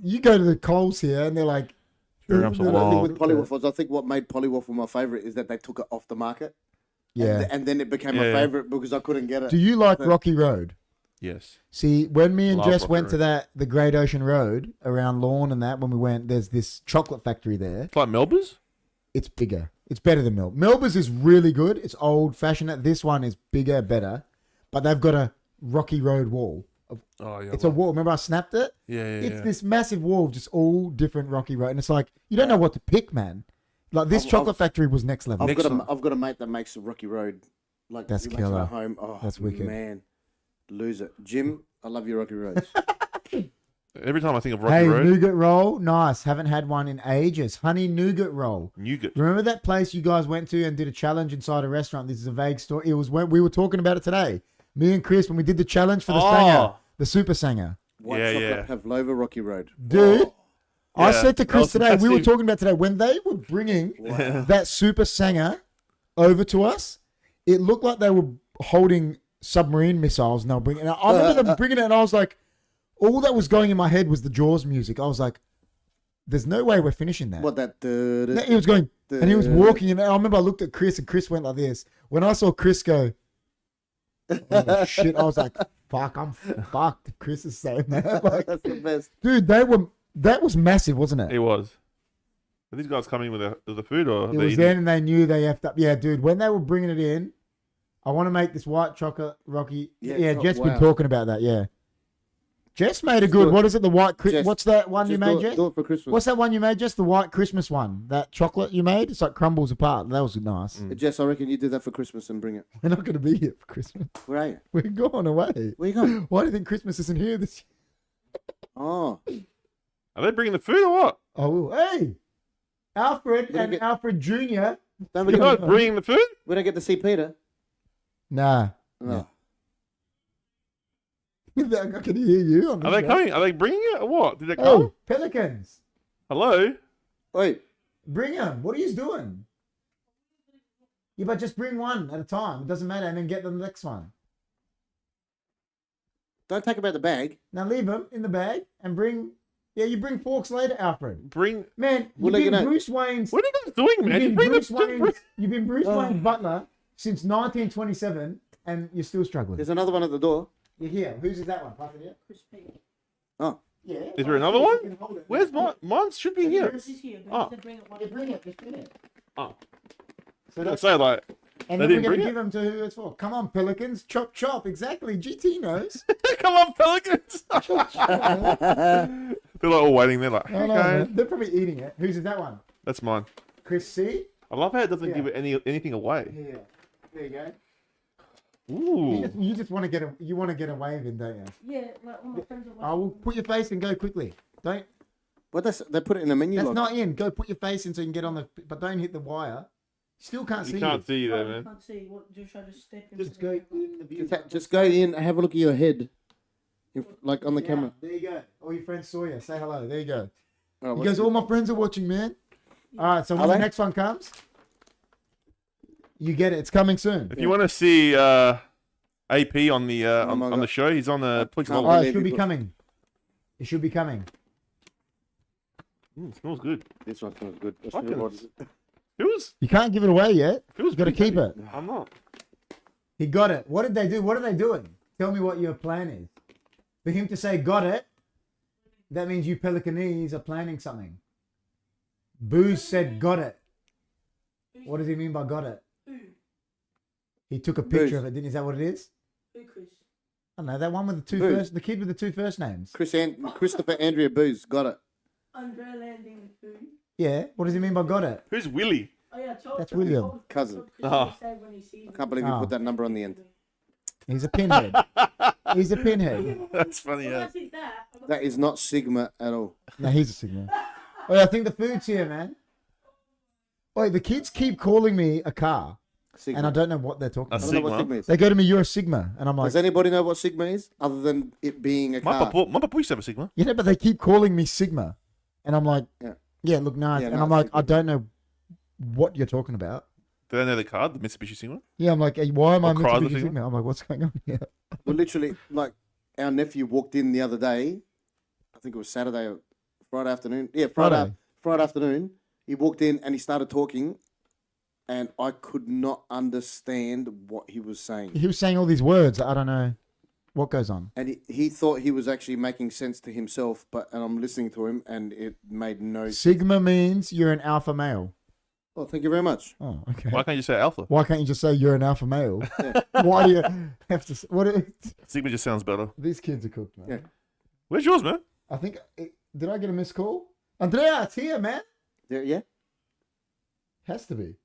You go to the Coles here, and they're like. Cherry ripe's a they're I think wild. with Polly waffles, I think what made Polly waffle my favorite is that they took it off the market. Yeah. And then it became Yeah, my yeah. favorite because I couldn't get it. Do you like Rocky Road? Yes. See, when me and Love Jess Rocky went to Road. the Great Ocean Road around Lawn and that, when we went, there's this chocolate factory there. It's like Melba's? It's bigger. It's better than Melba's is really good. It's old fashioned. This one is bigger, better, but they've got a Rocky Road wall. Oh, yeah. It's a wall. Remember I snapped it? Yeah, It's this massive wall of just all different Rocky Road. And it's like, you don't know what to pick, man. Like this chocolate factory was next level. I've got a mate that makes a Rocky Road. Like That's he makes it killer. at home. Oh, That's wicked. Man, lose it. Jim, I love your Rocky Roads. Every time I think of Rocky Hey, Road, nougat roll. Nice. Haven't had one in ages. Honey nougat roll. nougat. Remember that place you guys went to and did a challenge inside a restaurant? This is a vague story. It was when we were talking about it today. Me and Chris, when we did the challenge for the Sanger, the Super Sanger. White Yeah, chocolate yeah. pavlova Rocky Road. Dude, I Yeah, said to that Chris was today, we were massive. talking about today, when they were bringing that Super Sanger over to us, it looked like they were holding submarine missiles and they were bringing it. I remember them bringing it and I was like, all that was going in my head was the Jaws music. I was like, there's no way we're finishing that. What that? He was going, and he was walking, and I remember I looked at Chris, and Chris went like this. When I saw Chris go, oh, shit, I was like, fuck, I'm fucked. Chris is saying that. Like, That's the best. dude, that was massive, wasn't it? It was. Are these guys coming with the food or? It they was eating? then, and they knew they effed up. Yeah, dude, when they were bringing it in, I want to make this white chocolate Rocky. Yeah, oh, Jess wow. been talking about that. Yeah, Jess made a Let's good. do it. What is it? The white. Jess, What's that one you Just made, Jess? do it for Christmas. What's that one you made, Jess? The white Christmas one. That chocolate you made. It's like crumbles apart. That was nice. Jess, I reckon you do that for Christmas and bring it. We're not going to be here for Christmas. Where are you? We're going away. Where you going? Why do you think Christmas isn't here this year? Oh, Are they bringing the food or what? Oh, hey. Alfred We're and gonna get- Alfred Jr. don't we You guys get, bringing the food? we don't get to see Peter. Nah. Oh. I can hear you. On Are this they show. coming? Are they bringing it or what? Did they come? Oh, Pelicans. Hello? Wait, Bring them. What are you doing? Yeah, but just bring one at a time. It doesn't matter. And then get the next one. don't take about the bag. Now leave them in the bag and bring... Yeah, you bring forks later, Alfred. Bring. Man, We'll you've let you been know. Bruce Wayne's... What are you guys doing, man? You've You been bring Bruce the Wayne's, you've been Bruce Oh. Wayne's butler since 1927 and you're still struggling. There's another one at the door. You're here. Whose is that one? Pass it here. Chris Pink. Oh, Yeah. Is there another one? Where's mine? Mine should be here. This is here, but Oh. you said bring it one. Yeah, bring it. Just bring it. Oh. So I that's, say like, and they then we're didn't going to bring give them to who it's for. Come on, Pelicans. Chop, chop. Exactly. GT knows. come on, Pelicans. They're like all waiting there, like, No, no, okay. man. They're probably eating it. Whose is that one? That's mine. Chris C? I love how it doesn't Yeah. give it anything away. Yeah. There you go. Ooh. You just want to get a wave in, don't you? Yeah, like all my friends are I will watching. put your face in. Go quickly. Don't. what? They put it in the menu. That's log. not in. Go put your face in so you can get on the. But don't hit the wire. Still can't see You can't see you Oh, there, you man. can't see. What? Just try to step in. Just go in the view. Just go in and have a look at your head, like on the Yeah, camera. there you go. All your friends saw you. Say hello. There you go. Oh, You what's guys, all my friends are watching, man. All right, so when Are the they? next one comes, you get it. It's coming soon. If you want to see AP on the Oh my on God. the show, he's on the Plex can't Oh, Novel. it should be coming. It should be coming. Smells good. This one smells good. That's Fucking- what it is. Feels You can't give it away yet. feels You got to pretty keep it. heavy. I'm not. He got it. What did they do? What are they doing? Tell me what your plan is. For him to say got it, that means you Pelicanese are planning something. Booze said got it. What does he mean by got it? Who? He took a picture Booze. of it. Didn't he? Is that what it is? Who, Chris? I don't know. That one with the two Booze. first, the kid with the two first names. Christopher Andrea Booze got it. Andrea Landing. Who? Yeah. What does he mean by got it? Who's Willie? Oh yeah, I told That's I William. told Cousin. Chris to Oh. say when he sees I can't believe you Oh. put that number on the end. He's a pinhead. He's a pinhead. That's funny. Well, Yeah. I think that. I got- That is not Sigma at all. No, he's a signal. Oh, yeah, I think the food's here, man. Wait, the kids keep calling me a car, Sigma. and I don't know what they're talking A I about. don't know what Sigma? Sigma is. They go to me, you're a Sigma. And I'm like, Does anybody know what Sigma is, other than it being a My car? papa used to have a Sigma. yeah, but they keep calling me Sigma. And I'm like, Yeah. yeah, look nice. Yeah, and no, I'm like, Sigma. I don't know what you're talking about. Do they know the card, the Mitsubishi Sigma? Yeah, I'm like, hey, why am I Or Chrysler Mitsubishi Sigma? Sigma? I'm like, what's going on here? Well, literally, like, our nephew walked in the other day. I think it was Saturday or Friday afternoon. Yeah, Friday afternoon. He walked in and he started talking, and I could not understand what he was saying. He was saying all these words that I don't know. What goes on? And he thought he was actually making sense to himself, and I'm listening to him, and it made no sense. Sigma means you're an alpha male. Oh, thank you very much. Oh, okay. Why can't you say alpha? Why can't you just say you're an alpha male? Yeah. Why do you have to? Sigma just sounds better. These kids are cooked, man. Yeah. Where's yours, man? I think. Did I get a missed call? Andrea, it's here, man. Yeah. Has to be.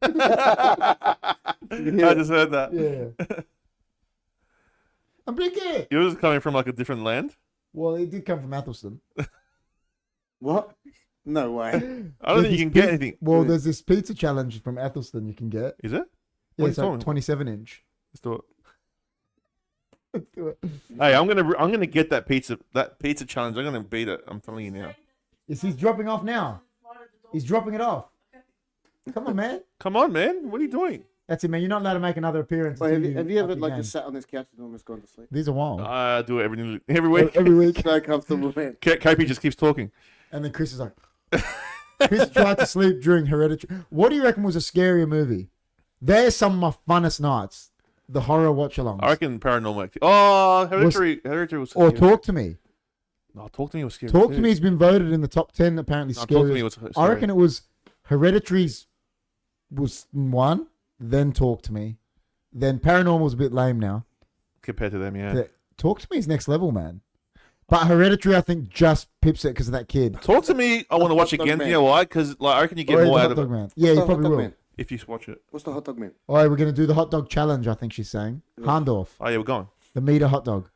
I just heard that. Yeah. I'm blinking. Yours is coming from like a different land. Well, it did come from Athelston. What? No way. I don't think you can get anything. Well, there's this pizza challenge from Athelston you can get. Is it? Yeah, What are it's you like talking? 27 inch. Let's do it. Let's do it. Hey, I'm gonna get that pizza challenge. I'm gonna beat it. I'm telling you now. He's dropping off now. He's dropping it off. Come on, man. Come on, man. What are you doing? That's it, man. You're not allowed to make another appearance. Wait, until have you ever up your like game. just sat on this couch and almost gone to sleep? These are wild. I do it every week. Every week. So comfortable, man. KP just keeps talking. And then Chris is like, Chris tried to sleep during Hereditary. What do you reckon was a scarier movie? They're some of my funnest nights. The horror watch-alongs. I reckon Paranormal Activity. Oh, Hereditary was. Or scary. Talk to Me. No, Talk to Me was scary. Talk too. to Me has been voted in the top 10 apparently No, scary. Talk to Me was scary. I reckon it was Hereditary's was one, then Talk to Me. Then Paranormal's a bit lame now. compared to them, yeah. Talk to Me is next level, man. But Hereditary, I think, just pips it because of that kid. Talk to Me. I want to watch Hot Dog again. Man. You know why? Because like I reckon you get Or more the out Hot of Dog it Man. Yeah, you What's the probably Hot Dog will. Man? if you watch it. What's the hot dog man? All right, we're going to do the hot dog challenge, I think she's saying. Harndorf, Oh yeah, we're going. the meter hot dog.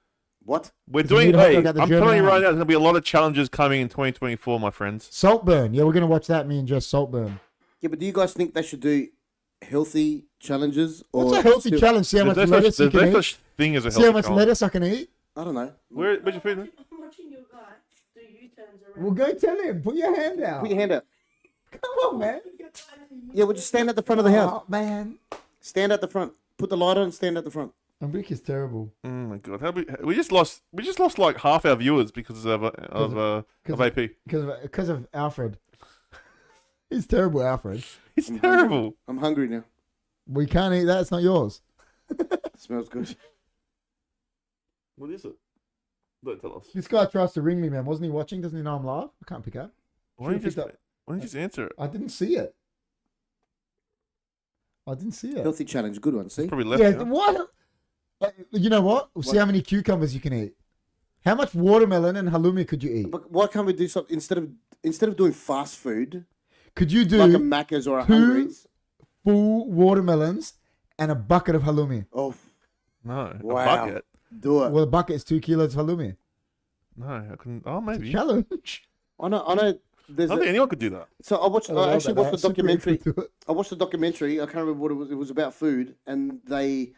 What? We're It's doing. a hot Hey, dog I'm at the German telling you right Army. now, there's gonna be a lot of challenges coming in 2024, my friends. Saltburn. Yeah, we're going to watch that, me and Jess. Saltburn. Yeah, but do you guys think they should do healthy challenges or What's a healthy still- challenge? See how much There's lettuce you no can eat? such thing as a See how healthy much challenge. lettuce I can eat? I don't know. Where's your food? Man? I'm watching your guy do U-turns around. Well, go tell him. Put your hand out. Put your hand out. Come on, man. Yeah, we'll just stand at the front of the house. Oh, man. Stand at the front. Put the light on and stand at the front. Umbrick is terrible. Oh my god, we just lost like half our viewers because of AP. Because of Alfred. He's terrible, Alfred. It's terrible. I'm hungry now. We can't eat that. It's not yours. It smells good. What is it? Don't tell us. This guy tries to ring me, man. Wasn't he watching? Doesn't he know I'm live? I can't pick up. Why don't you Should've just answer it? I didn't see it. I didn't see it. Healthy challenge, good one. See? Probably left. Yeah, now. what? You know what? We'll see how many cucumbers you can eat. How much watermelon and halloumi could you eat? But why can't we do something instead of doing fast food Could you do like a Macca's or a two- Hungary's? full watermelons and a bucket of halloumi? Oh, No. Wow. A bucket. do it. Well, a bucket is 2 kilos of halloumi. No, I couldn't. Oh, maybe. I Challenge. I know. There's don't think anyone could do that. so I actually watched the Super documentary. easy to do it. I watched the documentary. I can't remember what it was. It was about food, and they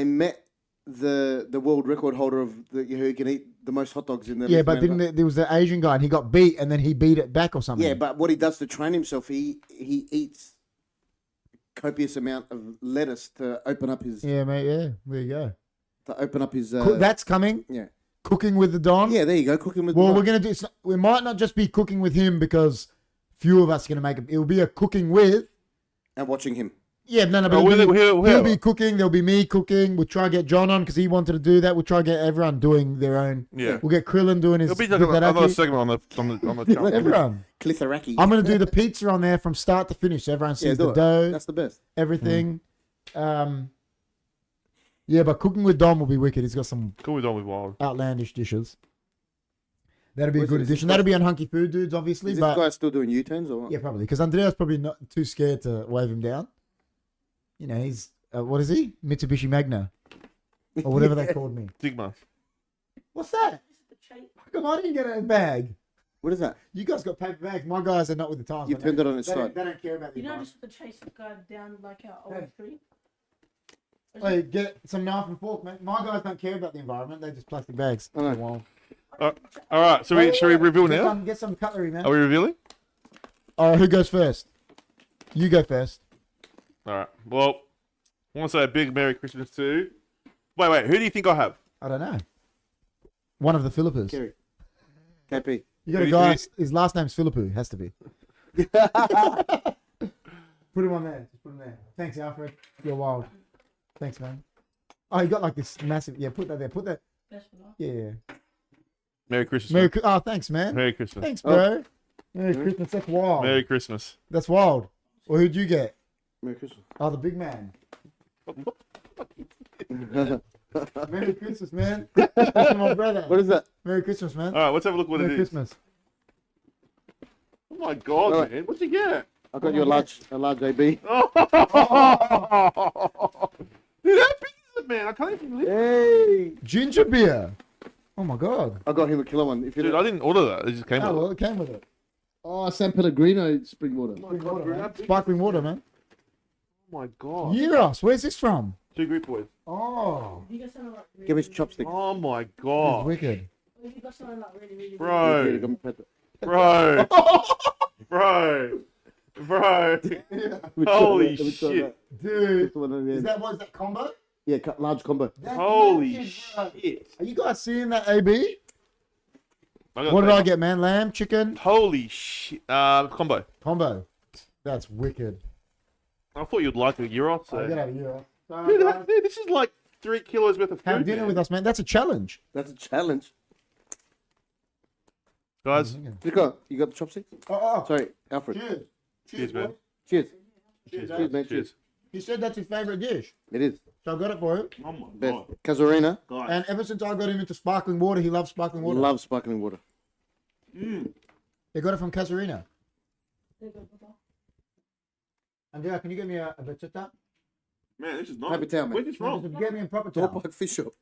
met the world record holder of who can eat the most hot dogs in the Yeah, but there was the Asian guy and he got beat and then he beat it back or something. Yeah, but what he does to train himself, he eats copious amount of lettuce to open up his Yeah, mate. Yeah, there you go. That's coming. yeah. Cooking with the Don. Yeah, there you go. Cooking with Well, the we're gonna do. We might not just be cooking with him because few of us are gonna make it. It'll be a cooking with. and watching him. Yeah, no, but Oh, he'll be cooking. There'll be me cooking. We'll try and get John on because he wanted to do that. We'll try and get everyone doing their own. Yeah. We'll get Krillin doing his. It'll be like another Glutaraki. segment on the channel. Everyone. Clitharaki. I'm gonna do the pizza on there from start to finish. So everyone sees do the it. dough, That's the best. everything. Yeah, but cooking with Dom will be wicked. He's got some Cool, we're done with wild. outlandish dishes. That'll be a Where's good this addition. guy? That'll be on Hunkyfooddudes, obviously. Is this But guy still doing U-turns or what? yeah, probably because Andrea's probably not too scared to wave him down. You know, he's what is he? Mitsubishi Magna or whatever they called me. Sigma. What's that? How come I didn't get a bag? What is that? You guys got paper bags. My guys are not with the times. You but turned it on its they side. don't care about the You know, environment. just the chase the guy down like our old Hey. three. Hey, get some knife and fork, mate. My guys don't care about the environment. They're just plastic bags. I know. Well, All right, so should we reveal now? Get some cutlery, man. Are we revealing? All right, who goes first? You go first. All right. Well, I want to say a big Merry Christmas to. Wait. Who do you think I have? I don't know. One of the Philippines. Kerry. KP. You got a Who- guy. who- His last name's Philippou. Has to be. Put him on there. Just put him there. Thanks, Alfred. You're wild. Thanks, man. Oh, you got like this massive. Yeah, put that there. Put that. Best for life. Yeah. Merry Christmas. Merry. man. Oh, thanks, man. Merry Christmas. Thanks, bro. Merry Christmas. That's wild. Merry Christmas. That's wild. Well, who'd you get? Merry Christmas. Oh, the big man. Merry Christmas, man. That's my brother. What is that? Merry Christmas, man. All right, let's have a look what Merry it is. Christmas. Oh my God, All right. man! What'd you get? I got you a large AB. Oh. Dude, how big is it, man? I can't even lift. Hey! Ginger beer. Oh my god. I got him a killer one. If you Dude, I didn't order that. It just came Oh with well, it came with it. Oh, San Pellegrino spring water. Sparkling water, man. Sparkling water, man. Oh my God. Euros. Where's this from? Two Greek boys. Oh, You got something like really, Give me really chopstick. Oh my it's God. wicked. good. You got something like really, really good. Bro. Yeah, got me pet- Bro. Bro. Bro. Holy Let me try shit. that. Dude, This one on the is end. that what is that combo? Yeah, large combo. That's Holy massive, bro. shit. Are you guys seeing that, AB? got What did that. I get, man? Lamb, chicken, Holy shit. Combo. combo. That's wicked. I thought you'd like a Euro. So. I get out of Euro. Dude, this is like 3 kilos worth of food. Have dinner man. with us, man. That's a challenge. That's a challenge. Guys, You got the chopsticks? Oh, Sorry, Alfred. cheers. Cheers, man. boys. Cheers. Cheers, Cheers, man. Cheers. cheers. He said that's his favorite dish. It is. So I got it for him. Oh my Best. God. Casuarina. Guys. And ever since I got him into sparkling water, he loves sparkling water. Love sparkling water. They got it from Casuarina. There you go, Papa. Andrea, can you get me a batata? Man, this is nice. Happy towel, man. Where's this from? Get me a proper Door towel. Park Fish Shop.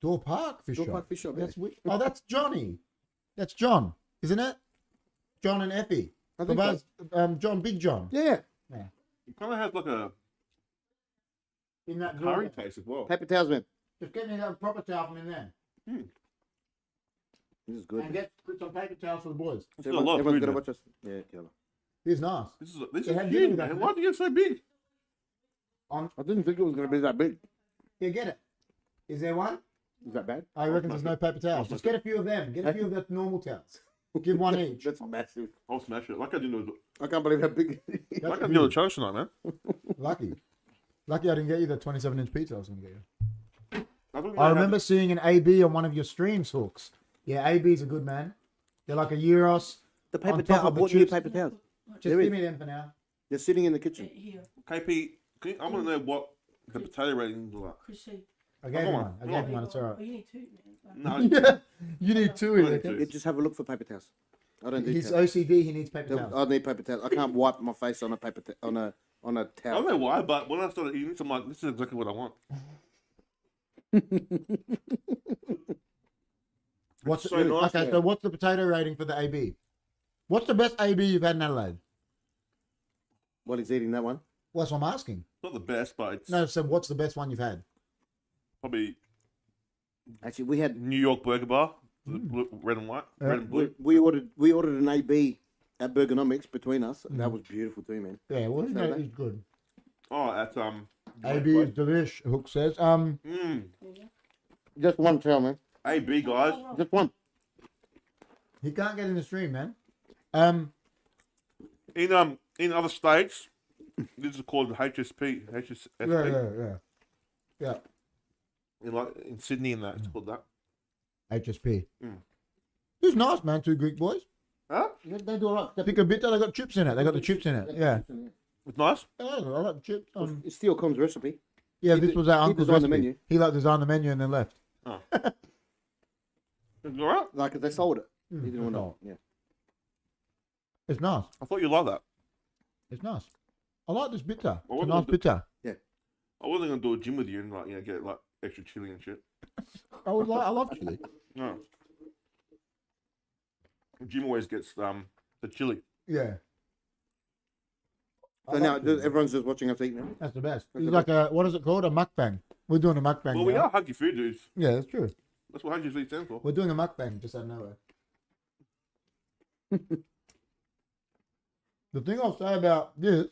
Door Park Fish Door Shop. Park Fish Shop. That's oh, that's Johnny. That's John, isn't it? John and Effie. I think so. John, Big John. Yeah. It kind of has like a In that curry drawer. taste as well. Paper towels, man. Just get me a proper towel from in there. This is good. And put some paper towels for the boys. This is a lot of Everyone's food, gonna man. watch us. Yeah, killer. He's nice. This They is had dinner huge, with us, man. man. Why'd you get so big? I didn't think it was gonna be that big. Here, get it. Is there one? Is that bad? I reckon there's no paper towels. Just get a few of them. Get a few of the normal towels. Give one each. That's massive. I'll smash it. Like I didn't do I can't believe how big it is. like I did on the challenge tonight, man. Lucky. Lucky I didn't get you the 27-inch pizza I was going to get you. thought I remember seeing an AB on one of your streams, Hooks. Yeah, ABs are good, man. They're like a Euros. The On paper top towel. I of the bought you a chips. paper towel. Just There is. give me them for now. They're sitting in the kitchen. Here, KP, I want to know what the potato ratings are like. Chris C. I gave come him on. one. I gave him one. It's all Oh, right. you need two, man. No, Yeah, you need two. I you need reckon? two. Yeah, just have a look for paper towels. I don't need He's towels. OCD. He needs paper towels. I need paper towels. I can't wipe my face on a paper on a I don't towel. know why, but when I started eating, I'm like, this is exactly what I want. What's so nice, okay? yeah. So what's the potato rating for the AB? What's the best AB you've had in Adelaide? While he's eating that one. Well, that's what I'm asking. Not the best, but it's No, so what's the best one you've had? probably Actually, we had New York Burger Bar, the blue, red and white, red and blue. we ordered an AB at Burgonomics between us. That was beautiful too, man. Yeah, well, you know, that? he's good. Oh, at AB is delish. Hook says. Just one towel, man. AB guys. Just one. He can't get in the stream, man. In other states, this is called HSP, HSP. Yeah. In Sydney and that, it's called that. HSP. It's nice, man. Two Greek boys. Huh? They do all right. They pick a bit. They got chips in it. They got the chips in it. Yeah. It's nice. Oh, I like the chips. It's Steel Com's recipe. Yeah, He this did- was our he uncle's designed the recipe. menu. He like designed the menu and then left. Oh. It's all right. Like they sold it. He didn't want Oh. to. Yeah. It's nice. I thought you'd like that. It's nice. I like this bitter. Well, It's a what nice was bitter. I wasn't gonna do a gym with you and get like extra chili and shit. I love chili. No. Jim always gets the chili. Yeah. So now everyone's just watching us eat now. That's the best. That's It's the like a, what is it called? A mukbang. We're doing a mukbang. Well, we now. are Hunkyfooddudes. Yeah, that's true. That's what HFD stands for. We're doing a mukbang just out of nowhere. The thing I'll say about this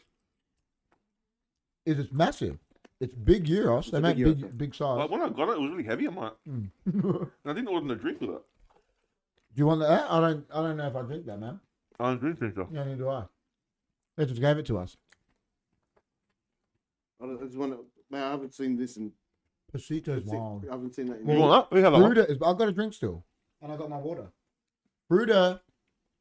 is it's massive. It's big gyros. They a make big big, gyros, yeah. big size. Like when I got it, it was really heavy. I'm like, Do and I didn't order the drink with it. you want that? I don't know if I drink that, man. I don't drink ginger. Yeah, neither do I. They just gave it to us. I just want to. Man, I haven't seen this in. Pasito's wild. I haven't seen that. In You want that? We have that one. Fruta is. I've got a drink still, and I got my water. Fruta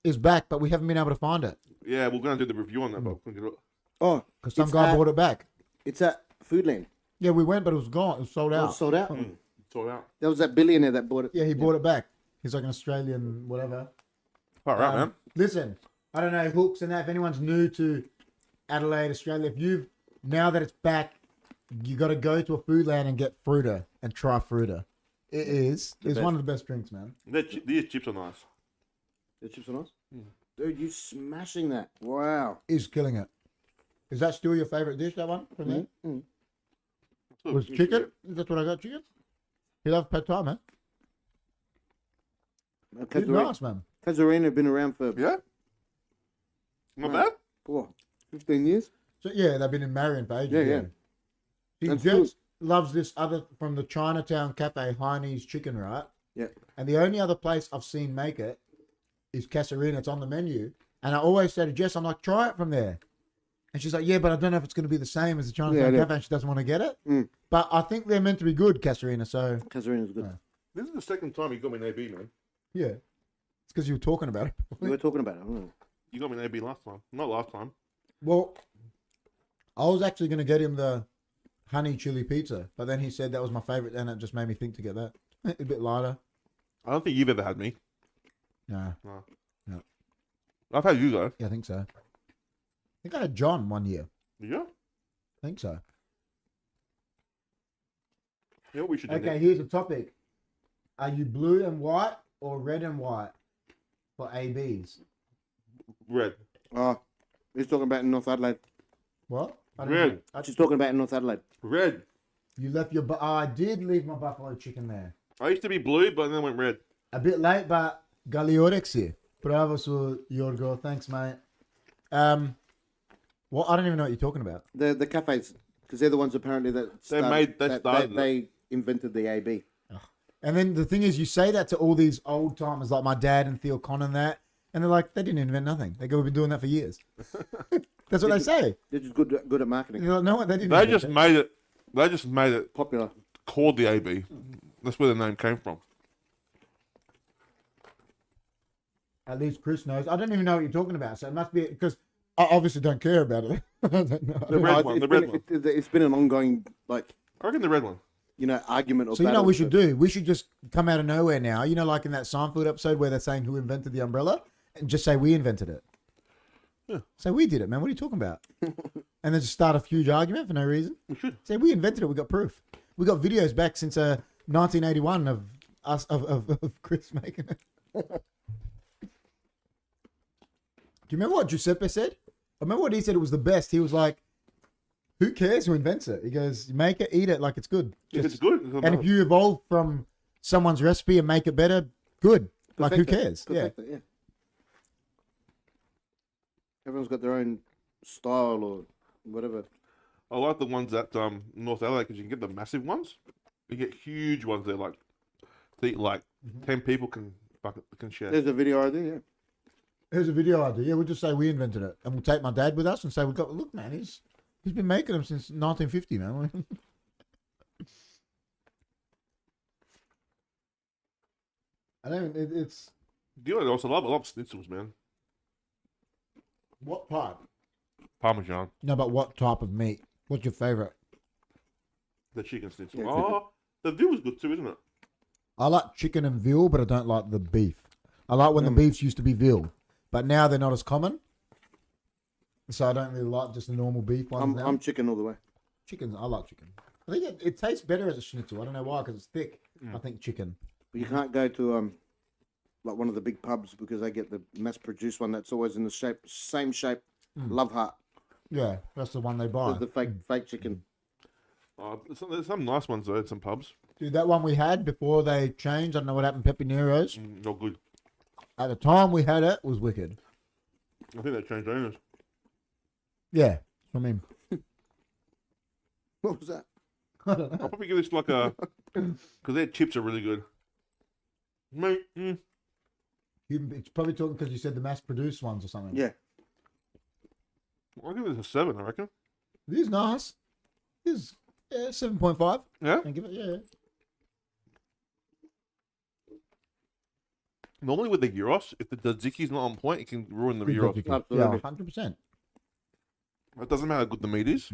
is back, but we haven't been able to find it Yeah, we're going to do the review on that, but we can do it. Oh, because some It's guy at- bought it back. it's at Foodland. Yeah, we went, but it was gone. It was sold Oh, out. it's sold out. It's all out. There was that billionaire that bought it. Yeah, he bought it back. He's like an Australian, whatever. All right, man. Listen, I don't know hooks and that. If anyone's new to Adelaide, Australia, if you've now that it's back, you got to go to a Foodland and get Fruta and try Fruta. It is. It's best. one of the best drinks, man. These chips are nice. The chips are nice. Dude, you smashing that. Wow. Is killing it. Is that still your favorite dish? That one from there Mm. was chicken. That's what I got. Chicken. He loves pad thai, man. He's nice, man. Casuarina been around for Yeah? Not bad? 15 years. So yeah, they've been in Marion for ages. Yeah. He And just loves this other from the Chinatown Cafe, Heine's chicken, right? Yeah. And the only other place I've seen make it is Casuarina. It's on the menu. And I always say to Jess, I'm like, try it from there. And she's like, yeah, but I don't know if it's going to be the same as the Chinatown Yeah. Cafe. And she doesn't want to get it. Mm. But I think they're meant to be good, Casuarina. So Casuarina's good. Yeah. This is the second time you got me an AB, man. yeah, it's because you were talking about it. We were talking about it. You got me an AB last time. Not last time. Well, I was actually going to get him the honey chili pizza, but then he said that was my favorite, and it just made me think to get that. A bit lighter. I don't think you've ever had me. Nah, I've had you, though. yeah, I think so. I think I had John one year. Yeah? I think so. Yeah, we should do Okay, that. here's the topic. Are you blue and white or red and white for ABs? Red. Oh, he's talking about in North Adelaide. What? I don't Red. know. She's talking about in North Adelaide. Red. You left your... I did leave my buffalo chicken there. I used to be blue, but then went red. A bit late, but Galiorexi. Bravo, Yorgo. Thanks, mate. Well, I don't even know what you're talking about. The cafes, because they're the ones apparently that they invented the AB. And then the thing is, you say that to all these old timers like my dad and Theo Con and that, and they're like, they didn't invent nothing. They go, we've been doing that for years. That's what they say. They're just good at marketing. You're like, no, they didn't. They invent just it. made it. They just made it Popular. called the AB. That's where the name came from. At least Chris knows. I don't even know what you're talking about, so it must be because I obviously don't care about it. I don't know. The red one. The red one. It's been an ongoing, I reckon the red one. argument. Or So you know battle. what we should do? We should just come out of nowhere now. You know, like in that Seinfeld episode where they're saying who invented the umbrella, and just say we invented it. Yeah. Say we did it, man. What are you talking about? And then just start a huge argument for no reason. We should. Say we invented it. We got proof. We got videos back since 1981 of us of Chris making it. Do you remember what Giuseppe said? I remember what he said. It was the best. He was like, "Who cares who invents it?" He goes, "You make it, eat it like it's good." If Just- it's good. and if you evolve from someone's recipe and make it better, good. Like who cares? Perfect it, yeah. Everyone's got their own style or whatever. I like the ones at North Adelaide because you can get the massive ones. You get huge ones there, like to eat like 10 people can share. There's a video idea, yeah. Here's a video idea. Yeah, we'll just say we invented it, and we'll take my dad with us and say we got. Look, man, he's been making them since 1950, man. I don't. It's Do you know what else I love? I love schnitzels, man. what type? Parmesan, No, but what type of meat? What's your favorite? the chicken schnitzel. Yeah, Oh, the veal is good too, isn't it? I like chicken and veal, but I don't like the beef. I like when the beefs used to be veal, but now they're not as common. So I don't really like just the normal beef ones now. I'm chicken all the way. Chicken, I like chicken. I think it tastes better as a schnitzel. I don't know why, because it's thick. I think chicken. But you can't go to like one of the big pubs because they get the mass-produced one that's always in the same shape, Love Heart, Yeah, that's the one they buy. the fake chicken. There's some nice ones though at some pubs. Dude, that one we had before they changed, I don't know what happened, Pepinero's. Not good. At the time we had it, was wicked. I think they changed owners. Yeah, I mean, What was that? I don't know. I'll probably give this like a because their chips are really good. Mate, It's probably talking because you said the mass-produced ones or something. Yeah. I'll give this a 7. I reckon. It is nice. It's 7.5. Yeah. And give it, yeah. Normally with the gyros, if the tzatziki's not on point, it can ruin the Good gyros. tzatziki. Absolutely. Yeah, 100%. It doesn't matter how good the meat is.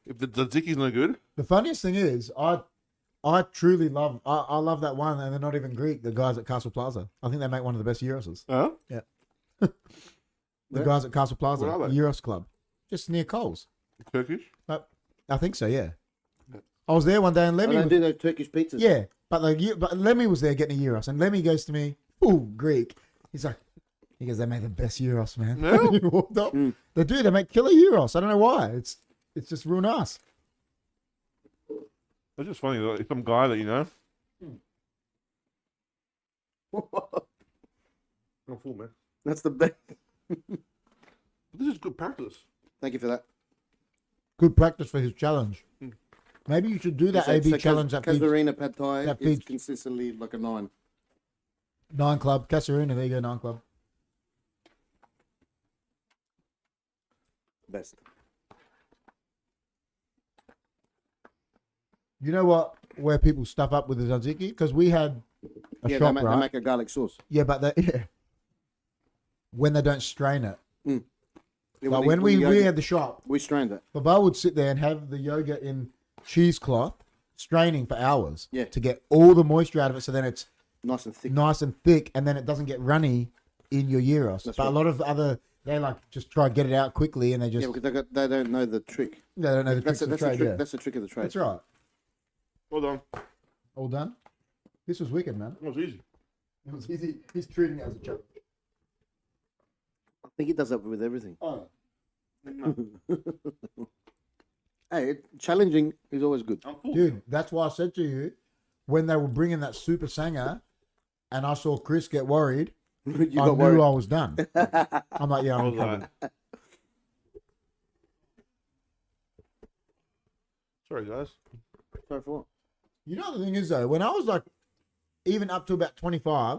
If the tzatziki's no good, The funniest thing is, I truly love, I love that one, and they're not even Greek, the guys at Castle Plaza. I think they make one of the best gyros. The Where? guys at Castle Plaza, Where are they? Gyros Club. Just near Coles. Turkish. I think so, yeah. I was there one day and I Lemmy don't was, do those Turkish pizzas. yeah, but Lemmy was there getting a gyros, and Lemmy goes to me, "Ooh, Greek." He goes, "They make the best gyros, man." Yeah? He walked up. Mm. They do. They make killer gyros. I don't know why. It's just real nice. It's just funny. Like, some guy that you know. I'm full, man. That's the best. This is good practice. Thank you for that. Good practice for his challenge. Maybe you should do that AB challenge at Casuarina Pad Thai that is feeds- consistently like a 9. 9 Club. Casarina, there you go, 9 Club. Best. You know what? Where people stuff up with the tzatziki? Because we had a Yeah, shop, they right? make a garlic sauce. Yeah, but when they don't strain it. Yeah, Like the- when the we yogurt- had the shop, we strained it. Baba would sit there and have the yogurt in cheesecloth, straining for hours Yeah. to get all the moisture out of it, so then it's Nice and thick. nice and thick, and then it doesn't get runny in your gyros. That's But right. a lot of other, they like just try to get it out quickly, and they just Yeah, because they don't know the trick. they don't know the That's tricks a, of the that's, the trade. trick, Yeah. that's the trick of the trade. That's right. Well done. All done. This was wicked, man. That was easy. It was easy. He's treating it as a joke. I think he does that with everything. Oh, Hey, challenging is always good. I'm full. dude, that's why I said to you when they were bringing that super sanger, and I saw Chris get worried. You I got knew worried. I was done. I'm like, yeah, I I'm was covered. like, sorry, guys. Sorry for what? You know the thing is though, when I was like, even up to about 25,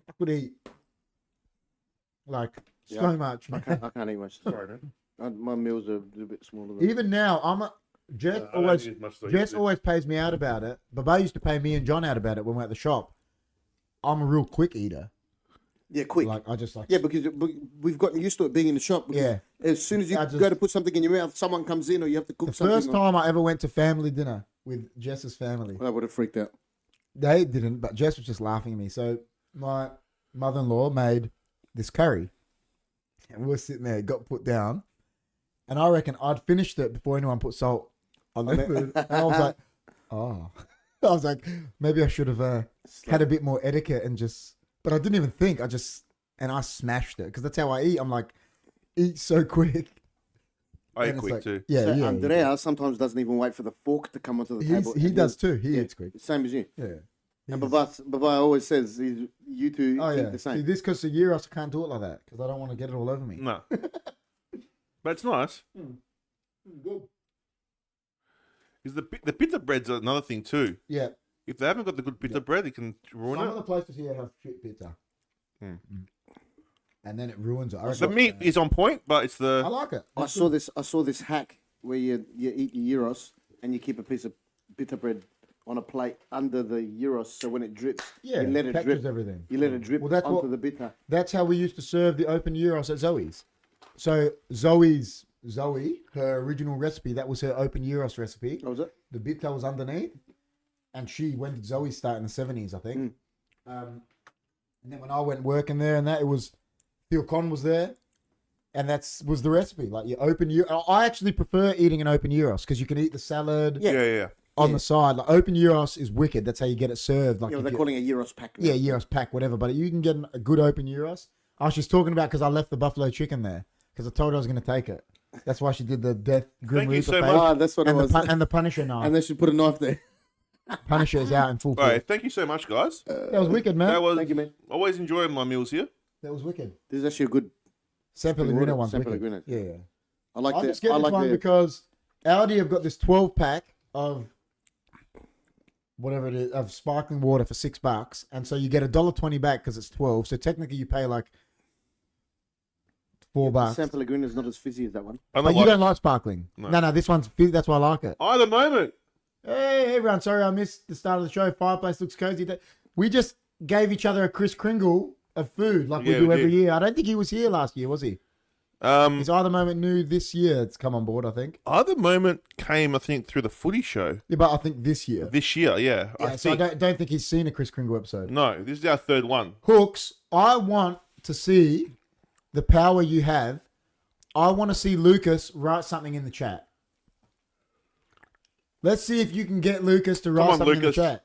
I could eat like so Yeah. much, I man. can't eat much. Sorry, man. My meals are a little bit smaller. Than Even now, Jess I don't always eat as much as I Jess used to. always pays me out about it. Baba used to pay me and John out about it when we're at the shop. I'm a real quick eater. yeah, quick. Like I just like Yeah, because we've gotten used to it being in the shop. Because Yeah. As soon as you I just- go to put something in your mouth, someone comes in or you have to cook the something. first time I ever went to family dinner with Jess's family. I would have freaked out. They didn't, but Jess was just laughing at me. So my mother-in-law made this curry, and we were sitting there, it got put down, and I reckon I'd finished it before anyone put salt on the food. And I was like, oh, I was like, maybe I should have had a bit more etiquette and just. But I didn't even think. I smashed it because that's how I eat. I'm like, eat so quick. I eat And it's quick like- too. Yeah, So yeah. Andrea sometimes doesn't even wait for the fork to come onto the table. He and does too. He yeah, eats quick. Same as you. Yeah. And He's- Baba always says you two Oh eat yeah. the See, same. this because a year I can't do it like that because I don't want to get it all over me. No. But it's nice. Good. Is the pita bread's another thing too. Yeah. If they haven't got the good pita bread, it can ruin Some it. of the places here have shit pizza. Hmm. And then it ruins it. I The reckon- meat is on point, but it's I the like it. I saw this hack where you eat your gyros and you keep a piece of pita bread on a plate under the gyros, so when it drips, Yeah, you let it captures drip. everything. You let it drip Well, that's onto what- the pita. That's how we used to serve the open gyros at Zoe's. So Zoe, her original recipe, that was her open gyros recipe. What was it? The pita was underneath, and when did Zoe start in the 70s, I think. And then when I went working there, and that it was Phil Con was there, and was the recipe. Like you open I actually prefer eating an open gyros because you can eat the salad yeah. on Yeah. the side. Like open gyros is wicked. That's how you get it served. Like Yeah, if they're you- calling it a gyros pack. now. yeah, gyros pack, whatever. But you can get a good open gyros. I was just talking about because I left the buffalo chicken there because I told her I was going to take it. That's why she did the death grim Thank you reaper so face. much. Ah, that's what it And was. and the Punisher knife. And they should put a knife there. Punisher is out in full All force. right, thank you so much, guys. That was wicked, man. That was Thank you, man. always enjoying my meals here. That was wicked. This is actually a good. San Pellegrino one's San wicked. Pellegrino. Yeah. I like I'll the. just get I this like one the. because Audi have got this 12 pack of whatever it is of sparkling water for $6, and so you get $1.20 back because it's 12. So technically you pay like $4. San Pellegrino is not as fizzy as that one. I But don't you like don't like sparkling. No, this one's that's why I like it. at the moment. Hey, everyone. Sorry I missed the start of the show. Fireplace looks cozy. We just gave each other a KRIS Kringle of food like we Yeah, do we every did. year. I don't think he was here last year, was he? Is Either Moment new this year? It's come on board, I think. Other moment came, I think, through the footy show Yeah, but I think this year. this year. Yeah, Yeah, I so I think. don't think he's seen a KRIS Kringle episode. No, this is our third one. Hooks, I want to see the power you have. I want to see Lucas write something in the chat. Let's see if you can get Lucas to write on, something in Lucas. the chat.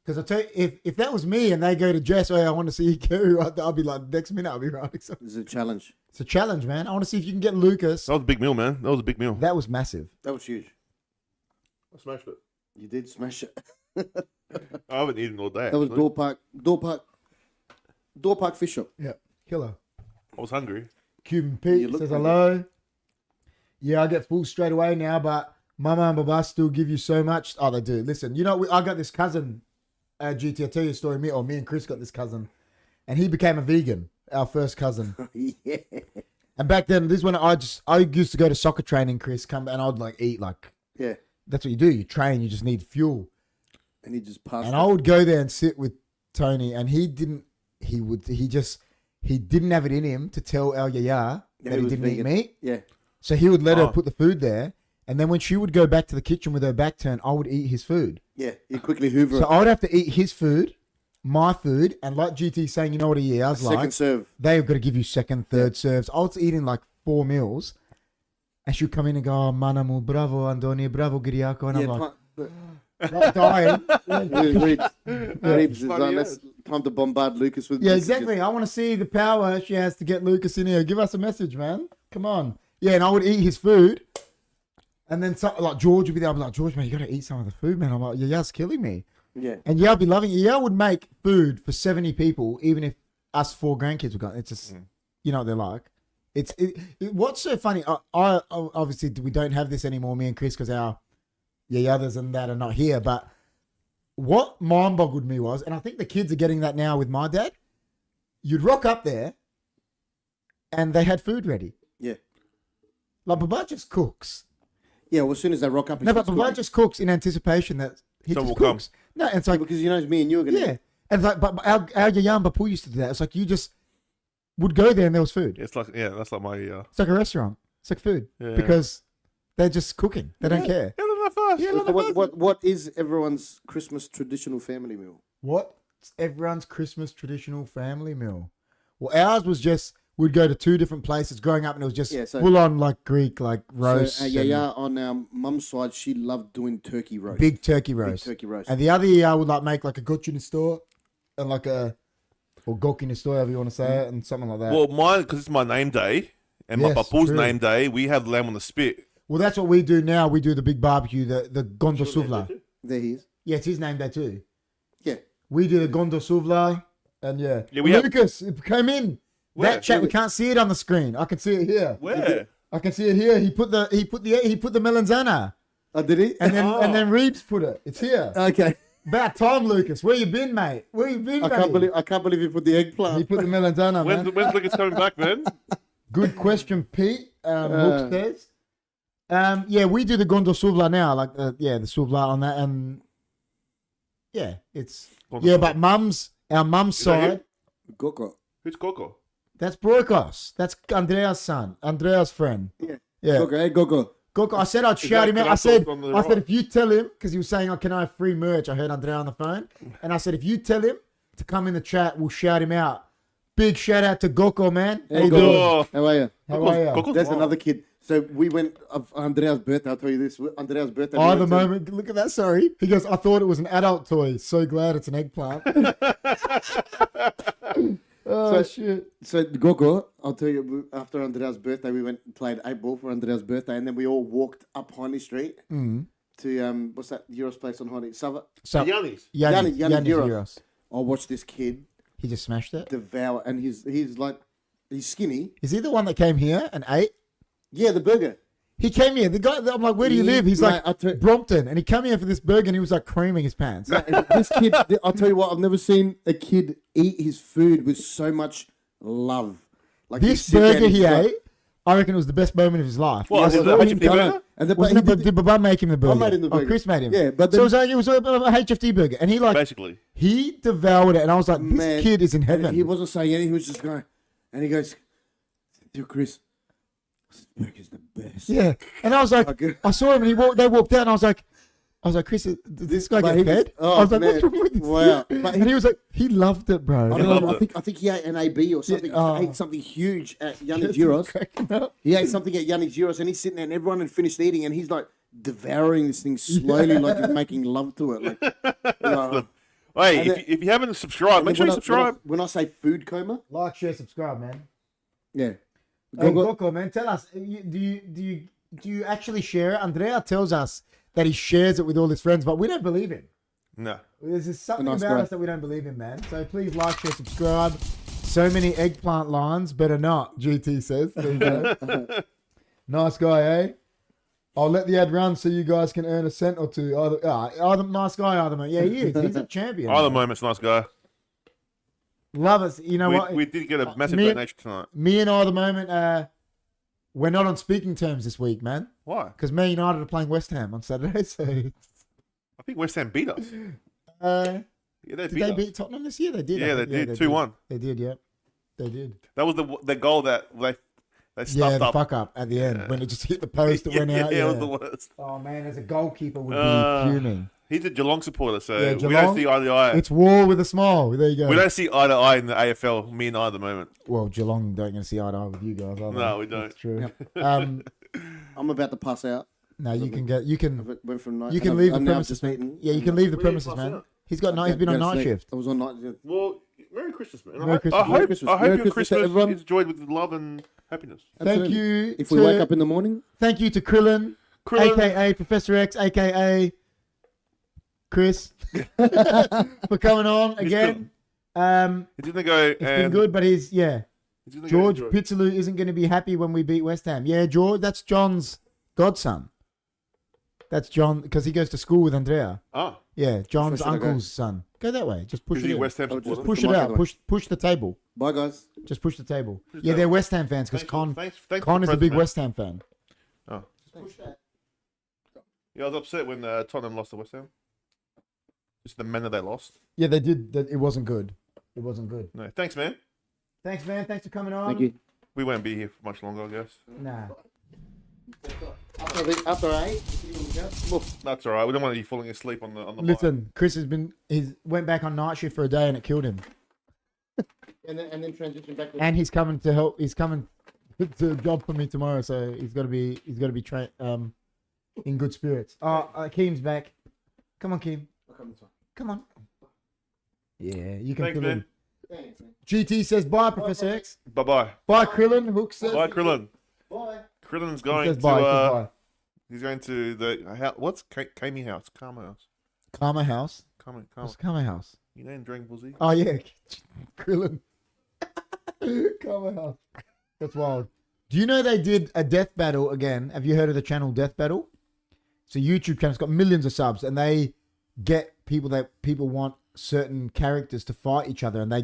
Because I tell you, if that was me and they go to Jess, I want to see Kerry, I'll be like, next minute I'll be writing something. This is a challenge. It's a challenge, man. I want to see if you can get Lucas. That was a big meal, man. That was a big meal. That was massive. That was huge. I smashed it. You did smash it. I haven't eaten all day. That was actually. Door Park Fish Shop. Yeah, killer. I was hungry. Cuban You Pete look says like hello. Yeah, I get full straight away now, but Mama and Baba still give you so much. Oh, they do. Listen, you know, I got this cousin at GT. I'll tell you a story. Me and Chris got this cousin, and he became a vegan. Our first cousin. Yeah. And back then, this is when I used to go to soccer training, Chris, and I'd like eat like, Yeah. that's what you do. You train, you just need fuel. And he just passed. And I would go there and sit with Tony, and he didn't have it in him to tell our yaya Yeah, that he was didn't eat vegan. meat. Yeah. So he would let her Oh. put the food there, and then when she would go back to the kitchen with her back turned, I would eat his food. Yeah. He quickly hoover So it. I would have to eat his food, my food, and like GT saying, you know what a year I was Second like, serve. they've got to give you second, third serves. I was eating like 4 meals, and she'd come in and go, oh, manamu, bravo, Andoni, bravo, Giriako, and Yeah. I'm like, dying. Reeves is Bloody on. That's time to bombard Lucas with Yeah, messages. exactly. I want to see the power she has to get Lucas in here. Give us a message, man. Come on. Yeah, and I would eat his food. And then like George would be there. I'd be like, George, man, you got to eat some of the food, man. I'm like, yeah, killing me. Yeah. And yeah, I'd be loving it. Yeah, I would make food for 70 people, even if us 4 grandkids were gone. It's just, you know what they're like. What's so funny, I obviously we don't have this anymore, me and Chris, because our others and that are not here. But what mind boggled me was, and I think the kids are getting that now with my dad, you'd rock up there and they had food ready. Yeah. Like Baba just cooks. Yeah. Well, as soon as they rock up, No, but Baba just cooks in anticipation that he Someone just will come. cooks. No, and it's like, because you know me and you are gonna. yeah. And it's like, but our Yayan Bapu used to do that. It's like you just would go there and there was food. It's like, yeah, that's like my. It's like a restaurant. It's like food. Yeah. Because they're just cooking. They don't care. Yeah, not fast. Yeah, So what is everyone's Christmas traditional family meal? What's everyone's Christmas traditional family meal? Well, ours was just, we'd go to 2 different places growing up, and it was just Yeah, so- full on like Greek, like roast. So, Yaya on our mum's side, she loved doing turkey roast. Big turkey Big roast. turkey roast. And the other year I would like make like a gochu in the store and like or goki in the store, however you want to say it, and something like that. Well, mine, because it's my name day and my Yes, papu's true. name day, we have lamb on the spit. Well, that's what we do now. We do the big barbecue, the gondo suvla. There he is. Yeah, it's his name day too. Yeah. We do the gondo suvla, and yeah. Yeah, we have- Lucas, it came in. Where? That chat, we can't see it on the screen. I can see it here. Where? I can see it here. He put the melanzana, Oh, did he? and then Oh. and then Reeves put it. It's here. Okay. About time, Lucas. Where you been, mate? Where you been, I mate? can't believe you put the He eggplant. put the melanzana, man. When's Lucas coming back, man? Good question, Pete. Hook says. Yeah, we do the gondo suvla now, like the suvla on that, and yeah, it's but our mum's Is that side. Goko. Who's Coco? That's Broikos. That's Andrea's son, Andrea's friend. Yeah. Yeah. Goko, hey, Goko. Goko, I said I'd shout that him out. I said, Kratos on the right? if you tell him, because he was saying, oh, can I have free merch? I heard Andrea on the phone. And I said, if you tell him to come in the chat, we'll shout him out. Big shout out to Goko, man. How Hey, you Goko. doing? Oh, How are you? How are you? Coco's That's mom. another kid. So we went of Andrea's birthday. I'll tell you this. Andrea's birthday. we Oh, the went to- moment. Look at that. Sorry. He goes, I thought it was an adult toy. So glad it's an eggplant. Oh, shit. So Goko, I'll tell you. After Andrea's birthday, we went and played 8-ball for Andrea's birthday, and then we all walked up Hiney Street to what's that Euros place on Hiney? Sava. So, Yanni's. Yanni Yanni's Euros. Euros. I watched this kid He just smashed it. devour, and he's skinny. Is he the one that came here and ate? Yeah, the burger. He came here. The guy, I'm like, where do you live? He's Mate, like, Brompton. And he came here for this burger and he was like creaming his pants. This kid, I'll tell you what, I've never seen a kid eat his food with so much love. Like you This sit there burger and he he's like- ait, I reckon it was the best moment of his life. What, It is it was the all HFD him burger? done. And the, but Wasn't he it, but did, did Babam make him the burger? made him the Oh, burger. Chris made him. Yeah, but So then- it was a HFD burger, and he Basically. he devoured it, and I was like, this Man, kid is in and heaven. he wasn't saying anything. He was just going, and he goes, "Dear Chris, this burger's the best." Yeah, and I was like, Okay. I saw him, and they walked out, and I was like, Chris, did this guy But get he was- fed? oh, I was like, man. what's wrong with this Wow. kid? But And he was like, he loved it, bro. I, He don't know, loved it. I think he ate an AB or something. oh. He ate something huge at Yannick Giros. Cracking up. He ate something at Yannick Giros, and he's sitting there, and everyone had finished eating, and he's like devouring this thing slowly, like he's making love to it. Like, Hey, And if you haven't subscribed, make sure you subscribe. When I say food coma, Like, share, subscribe, man. yeah. Hey, Go- Goko, man, tell us, do you actually share it? Andrea tells us that he shares it with all his friends, but we don't believe him. No. There's just something Nice about guy. us that we don't believe in, man. So please like, share, subscribe. So many eggplant lines, better not, GT says. There you go. Nice guy, eh? I'll let the ad run so you guys can earn a cent or two. Either nice guy, either man. Yeah, he is. He's a champion. Either moment's nice guy. Love us. You know what? We did get a massive me- donation tonight. Me and I, the moment, we're not on speaking terms this week, man. Why? Because Man United are playing West Ham on Saturday. So, I think West Ham beat us. uh, Yeah, they did beat they us. beat Tottenham this year? They did. Yeah, I they think. did. 2-1. They did. Yeah, they did. That was the goal that they Yeah, stuffed the up. fuck up at the end Yeah. when it just hit the post. It went out. Yeah, Yeah, it was the worst. Oh man, as a goalkeeper would be Uh, fuming. He's a Geelong supporter, so Yeah, we Geelong, don't see eye to eye. It's war with a smile. There you go. We don't see eye to eye in the AFL, me and I at the moment. Well, Geelong don't going to see eye to eye with you guys. Are they? No, we don't. That's true. Um, I'm about to pass out. no, you can get. You can. I went from night. You can and leave the I've now premises, just man. eaten. Yeah, you can leave the Where are you premises, passing man. out? He's got. He's been on night shift. I was on night. Yeah. Well, Merry Christmas, man. Merry Christmas. I hope, Merry Christmas. I hope Merry your Christmas to Christmas everyone. is enjoyed with love and happiness. Thank Absolutely. you. If we wake up in the morning, Thank you to Krillin, aka Professor X, aka Chris, for coming on again. He's gonna go It's been good, but he's George Pitts. Pizzaloo isn't going to be happy when we beat West Ham. Yeah, George, that's John's godson. That's John because he goes to school with Andrea. Ah, Yeah, John's should I go? uncle's son. Go that way. Just push is it. he in. West Ham Oh, just supporter? Push the it mic out. other way. Push the table. bye guys. Just push the table. Push the Yeah, they're table. West Ham fans because Thanks Con for is the a big present, West Ham fan. man. Oh. Yeah, I was upset when Tottenham lost to West Ham. Just the manner they lost. Yeah, they did. It wasn't good. It wasn't good. No, thanks, man. Thanks, man. Thanks for coming on. Thank you. We won't be here for much longer, I guess. Nah. After 8, Well, that's all right. We don't want you falling asleep on the mic. Listen, Chris he's went back on night shift for a day and it killed him. and then transition back. To And he's coming to help. He's coming to a job for me tomorrow, so he's got to be in good spirits. Oh, Keem's back. Come on, Keem. Come on. Yeah, you can Thanks, fill man. in. GT says bye, Professor X. Bye bye. Bye, Krillin. Hook says Bye, Krillin. Bye. Krillin's He going says to bye. He says bye. he's going to the what's Kami House? Karma House. Karma House. Karma. What's Karma House? You know, in Dragon Ball Z. Oh yeah, Krillin. Karma House. That's wild. Do you know they did a death battle again? Have you heard of the channel Death Battle? It's a YouTube channel. It's got millions of subs, and they get people want certain characters to fight each other, and they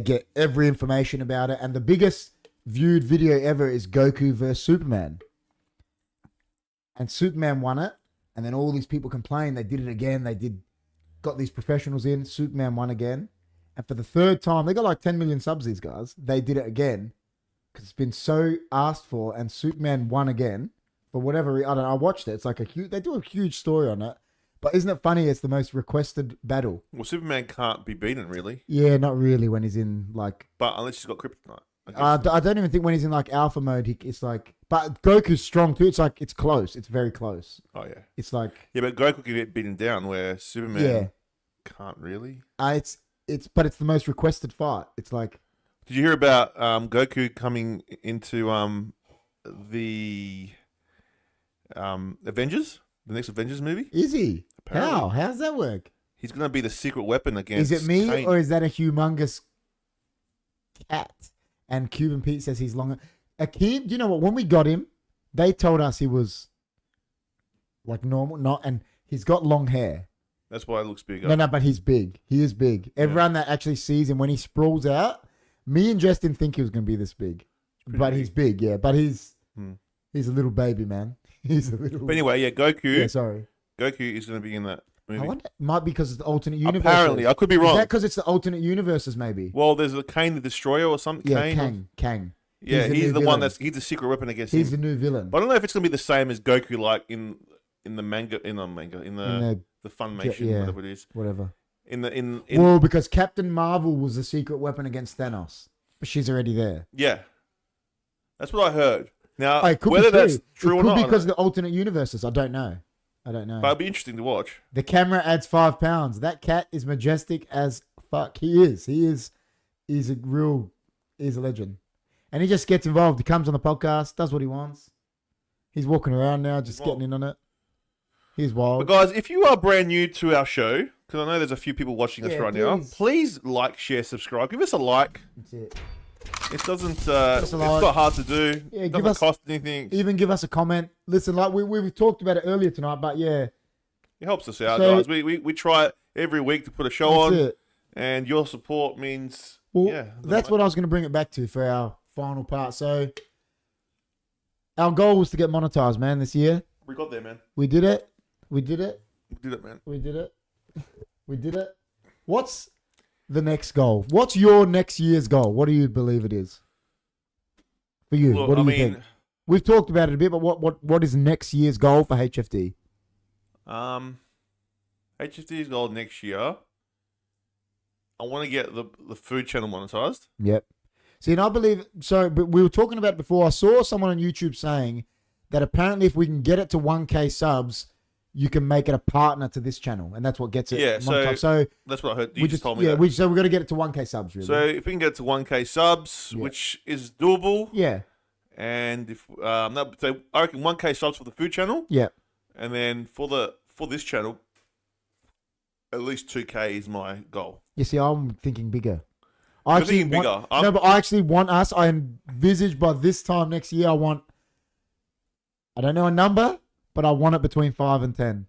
get every information about it. And the biggest viewed video ever is Goku versus Superman, and Superman won it. And then all these people complained. They did it again. Got these professionals in. Superman won again, and for the third time, they got like 10 million subs. These guys, they did it again because it's been so asked for, and Superman won again for whatever reason. I don't know. I watched it. It's like they do a huge story on it. But isn't it funny? It's the most requested battle. Well, Superman can't be beaten really, Yeah, not really when he's in like. but unless he's got kryptonite. I guess. I don't even think when he's in like alpha mode, it's like. But Goku's strong too. It's like it's close. It's very close. Oh yeah. It's like Yeah, but Goku can get beaten down where Superman yeah. can't really. It's but it's the most requested fight. It's like Did you hear about Goku coming into the Avengers, the next Avengers movie? is he? Apparently. How? How does that work? He's going to be the secret weapon against. Is it me Kane. or is that a humongous cat? And Cuban Pete says he's longer. Akeem, do you know what? When we got him, they told us he was like normal, and he's got long hair. That's why it looks bigger. No, but he's big. He is big. Everyone that actually sees him when he sprawls out, Me and Jess didn't think he was going to be this big, but he's big. Yeah, but he's a little baby, man. He's a little. But anyway, yeah, Goku. Yeah, sorry. Goku is going to be in that movie. I wonder. Might be because it's the alternate universe. Apparently, I could be Is wrong. that because it's the alternate universes? Maybe. Well, there's a Kane the Destroyer or something. Yeah, Kane. Kang. Yeah, He's the he's new the one villain. that's he's the secret weapon against He's him. the new villain. But I don't know if it's going to be the same as Goku, like in the manga, in the Funimation, yeah. whatever it is. Whatever. In Well, because Captain Marvel was the secret weapon against Thanos, but she's already there. yeah, that's what I heard. Now, Oh, it could whether be that's it true or could not, be I because of don't the alternate universes. I don't know. know. But it'll be interesting to watch. The camera adds 5 pounds. That cat is majestic as fuck. He's a legend. And he just gets involved. He comes on the podcast, does what he wants. He's walking around now, just getting in on it. He's wild. But guys, if you are brand new to our show, because I know there's a few people watching us right now, please like, share, subscribe. Give us a like. That's it. It doesn't. It's It's not hard to do. Yeah, It give doesn't us- cost anything. Even give us a comment. Listen, like we talked about it earlier tonight, but yeah, It helps us out, So- guys. We try every week to put a show that's on, it. and your support means. Well, yeah, that's what I was going to bring it back to for our final part. So, our goal was to get monetized, man, this year. we got there, man. We did it. We did it. We did it, man. We did it. We did it. What's the next goal? What's your next year's goal? What do you believe it is? For you, Look, what do I you mean, think? We've talked about it a bit, but what is next year's goal for HFD? HFD's goal next year. I want to get the food channel monetized. Yep. See, and I believe so. But we were talking about it before. I saw someone on YouTube saying that apparently, if we can get it to 1K subs, you can make it a partner to this channel, and that's what gets it. Yeah, monetized. So That's what I heard. You we just told me yeah, that. we got to get it to 1K subs, really. So if we can get to 1K subs, Yeah. which is doable, yeah, and if no, so I reckon 1K subs for the food channel, yeah. and then for this channel, at least 2K is my goal. You see, I'm thinking bigger. You're thinking bigger. No, but I actually want us. I envisage by this time next year, I don't know a number, but I want it between 5 and 10.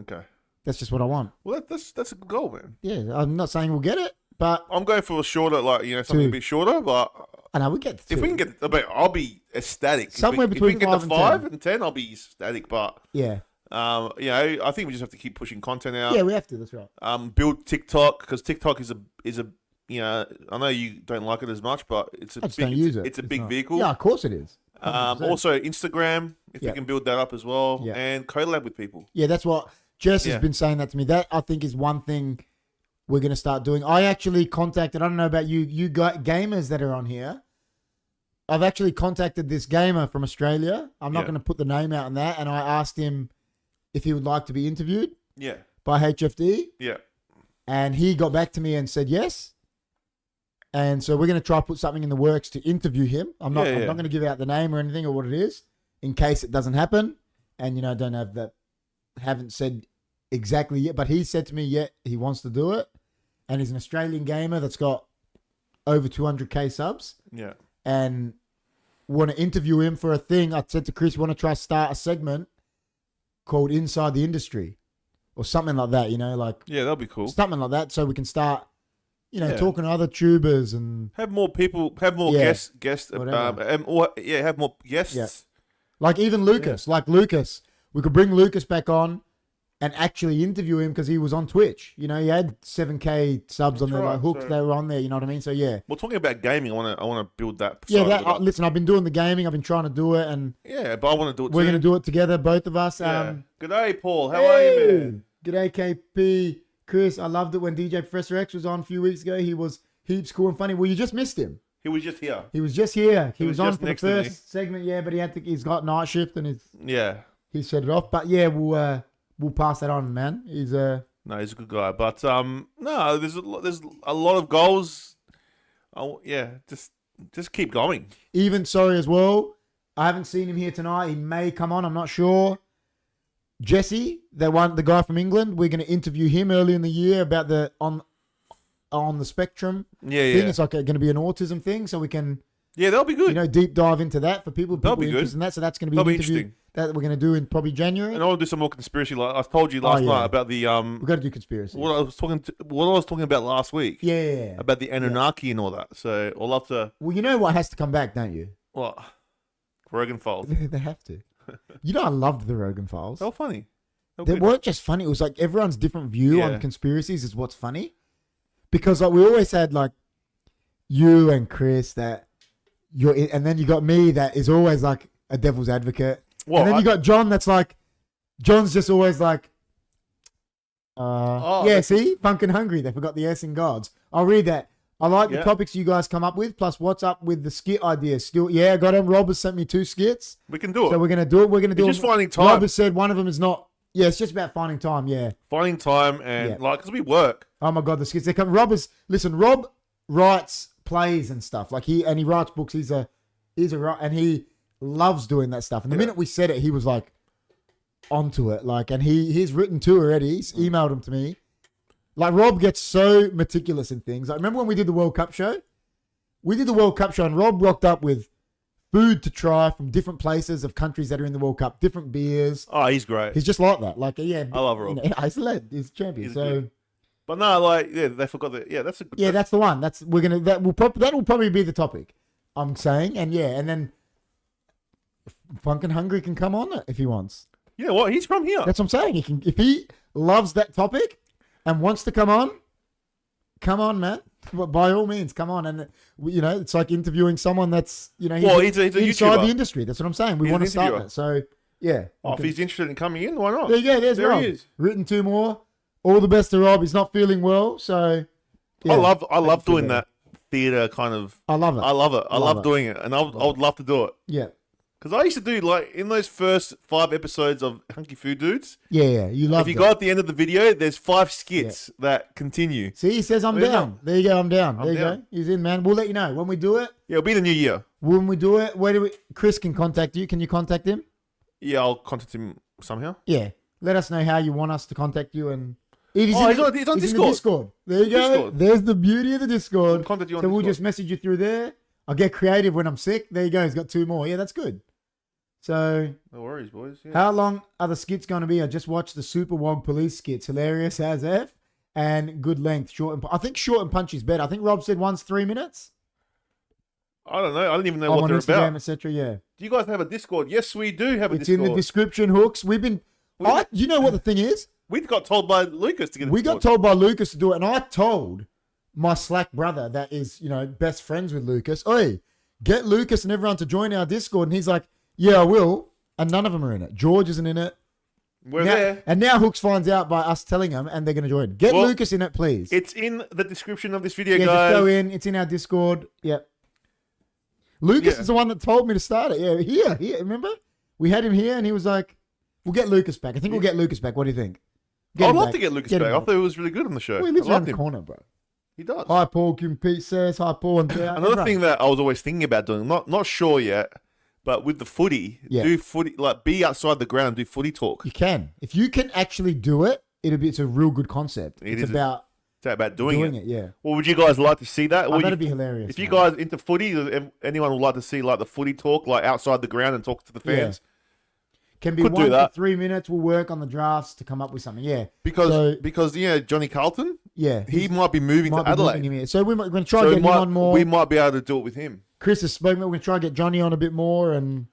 Okay. That's just what I want. Well, that's a good goal, man. Yeah, I'm not saying we'll get it, but I'm going for a shorter, like something 2. a bit shorter, but I know we get to 2. if we can get, I'll be ecstatic. Somewhere if between we can 5 get and to 10. 5 and 10, I'll be ecstatic. But Yeah, I think we just have to keep pushing content out. yeah, we have to. That's right. Build TikTok, because TikTok is a I know you don't like it as much, but it's a I just big, don't use it. It's a It's big not. vehicle. Yeah, of course it is. 100%. Also Instagram, if Yeah. we can build that up as well, Yeah. and collab with people. Yeah, that's what Jess has Yeah. been saying that to me. That I think is one thing we're going to start doing. I actually contacted, I don't know about you got gamers that are on here. I've actually contacted this gamer from Australia. I'm not Yeah. going to put the name out on that. And I asked him if he would like to be interviewed Yeah, by HFD. yeah, And he got back to me and said yes. And so we're going to try to put something in the works to interview him. I'm not Yeah. going to give out the name or anything or what it is in case it doesn't happen. And, haven't said exactly yet. But he said to me, yeah, he wants to do it. And he's an Australian gamer that's got over 200K subs. yeah. And want to interview him for a thing. I said to Chris, want to try to start a segment called Inside the Industry or something like that, like Yeah, that'll be cool. something like that, so we can start, Yeah. talking to other tubers and Have more people. Have more Yeah. guests. Whatever. Have more guests. Yeah. like even Lucas. Like Lucas, we could bring Lucas back on and actually interview him because he was on Twitch. He had 7K subs on That's there, like right, hooks. so- They were on there. You know what I mean? So yeah, Well, talking about gaming, I want to build that. yeah. side of it up. Listen, I've been doing the gaming. I've been trying to do it, and Yeah, but I want to do it. we're too. going to do it together, both of us. Yeah. G'day, Paul. How are you, man? G'day, KP. Chris, I loved it when DJ Professor X was on a few weeks ago. He was heaps cool and funny. Well, you just missed him. He was just here. He was just here. He He was was on just for the next to me. first segment, yeah, but he's got night shift and Yeah. he set it off. But yeah, we'll pass that on, man. He's No, he's a good guy. But no, there's a lot of goals. Oh yeah, just keep going. even sorry as well. I haven't seen him here tonight. He may come on. I'm not sure. Jesse, the guy from England, we're going to interview him early in the year about the on the spectrum Yeah, thing. yeah. It's like going to be an autism thing, so we can Yeah, that'll be good. You know, deep dive into that for people. That'll People be good. interested in that. So that's going to be That'll an be interview interesting. that we're going to do in probably January. And I want to do some more conspiracy. Like I told you last yeah. night about the We've got to do conspiracy. what I was talking about last week. Yeah. About the Anunnaki and all that. So I'll love to. Well, you know what has to come back, don't you? What? Rogan Files. They have to. You know, I loved the Rogan Files. They were funny. They weren't just funny. It was like everyone's different view Yeah. on conspiracies is what's funny. Because like we always had like you and Chris that you're in, and then you got me that is always like a devil's advocate. Well, and then you got John that's like, John's just always like, see, Funk and Hungry. They forgot the S in Gods. I'll read that. I like the topics you guys come up with, plus what's up with the skit ideas. Still, I got him. Rob has sent me 2 skits. we can do it. So we're going to do it. We're going to do it. It's just finding time. Rob has said one of them is not. Yeah, it's just about finding time. Yeah. Finding time and Yeah. like, because we work. Oh my God, the skits. They come. Rob writes plays and stuff. Like he writes books. He's a and he loves doing that stuff. And the minute we said it, he was like onto it. Like, and he's written 2 already. He's emailed them to me. Like Rob gets so meticulous in things. Like remember when we did the World Cup show? We did the World Cup show and Rob rocked up with food to try from different places of countries that are in the World Cup, different beers. Oh, he's great. He's just like that. Like, yeah. I love Rob. You know, he's a lad. He's a champion. He's so good. But no, like, yeah, they forgot that. Yeah, that's a good. yeah, that's the one. That will probably be the topic. I'm saying, and then Funk and Hungry can come on it if he wants. You know what? He's from here. That's what I'm saying. He can if he loves that topic and wants to come on, man. By all means, come on. And you know, it's like interviewing someone that's he's he's a inside YouTuber. the industry. That's what I'm saying. We He's want an to start interviewer. that. So yeah. Oh, if he's interested in coming in, why not? There you go. There's There Rob. he is. Written 2 more. All the best to Rob. He's not feeling well, so yeah. I love doing that theater kind of. I love it. I love it. I Love love it. doing it, and I would love to do it Yeah. because I used to do like in those first 5 episodes of Hunkyfooddudes. Yeah. You love If you it. go at the end of the video, there's 5 skits that continue. See, he says I'm There you down. go. There you go. I'm down. I'm There you down. go. He's in, man. We'll let you know when we do it. Yeah, it'll be the new year. When we do it, where do we? Chris can contact you. Can you contact him? Yeah, I'll contact him somehow. Yeah. Let us know how you want us to contact you and. If He's in on he's in Discord. the Discord. There you go. Discord. There's the beauty of the Discord. I'll contact you on So we'll Discord. just message you through there. I'll get creative when I'm sick. There you go. He's got 2 more. Yeah, that's good. So No worries, boys. Yeah. how long are the skits going to be? I just watched the Super Wog Police skits. Hilarious as F. And good length. I think short and punchy is better. I think Rob said one's 3 minutes. I don't know. I don't even know I'm what on they're Instagram, about. etc. Yeah. Do you guys have a Discord? Yes, we do have a It's Discord. in the description, Hooks. We've been. You know what the thing is? We got told by Lucas to get a We Discord. got told by Lucas to do it, and I told my Slack brother that is, best friends with Lucas. Oi, get Lucas and everyone to join our Discord, and he's like, "Yeah, I will." And none of them are in it. George isn't in it. We're Now- there. And now Hooks finds out by us telling him, and they're going to join. Get Well, Lucas in it, please. It's in the description of this video, Yeah, guys. just go in. It's in our Discord. Yep. Lucas Yeah. is the one that told me to start it. Yeah, here. Remember? We had him here, and he was like, "We'll get Lucas back." I think we'll get Lucas back. What do you think? Get I'd him love back. to get Lucas Get him back. I thought he was really good on the show. Well, he I lives around loved the him. corner, bro. He does. Hi, Paul. Kim Pete says hi, Paul. And Another thing that I was always thinking about doing, not sure yet, but with the footy, Yeah. do footy, like be outside the ground, do footy talk. you can. If you can actually do it, it's a real good concept. It It's is about It's about doing it. Yeah. Well, would you guys like to see that? Oh, Or that'd be hilarious. If you man. guys into footy, does anyone would like to see like the footy talk, like outside the ground and talk to the fans? Can be could do 1 to that. 3 minutes. We'll work on the drafts to come up with something. Yeah. Because Johnny Carlton, Yeah. he might be moving might to be moving Adelaide. him here. So we're going to try So to get him on more. we might be able to do it with him. Chris has spoken. We're going to try to get Johnny on a bit more. And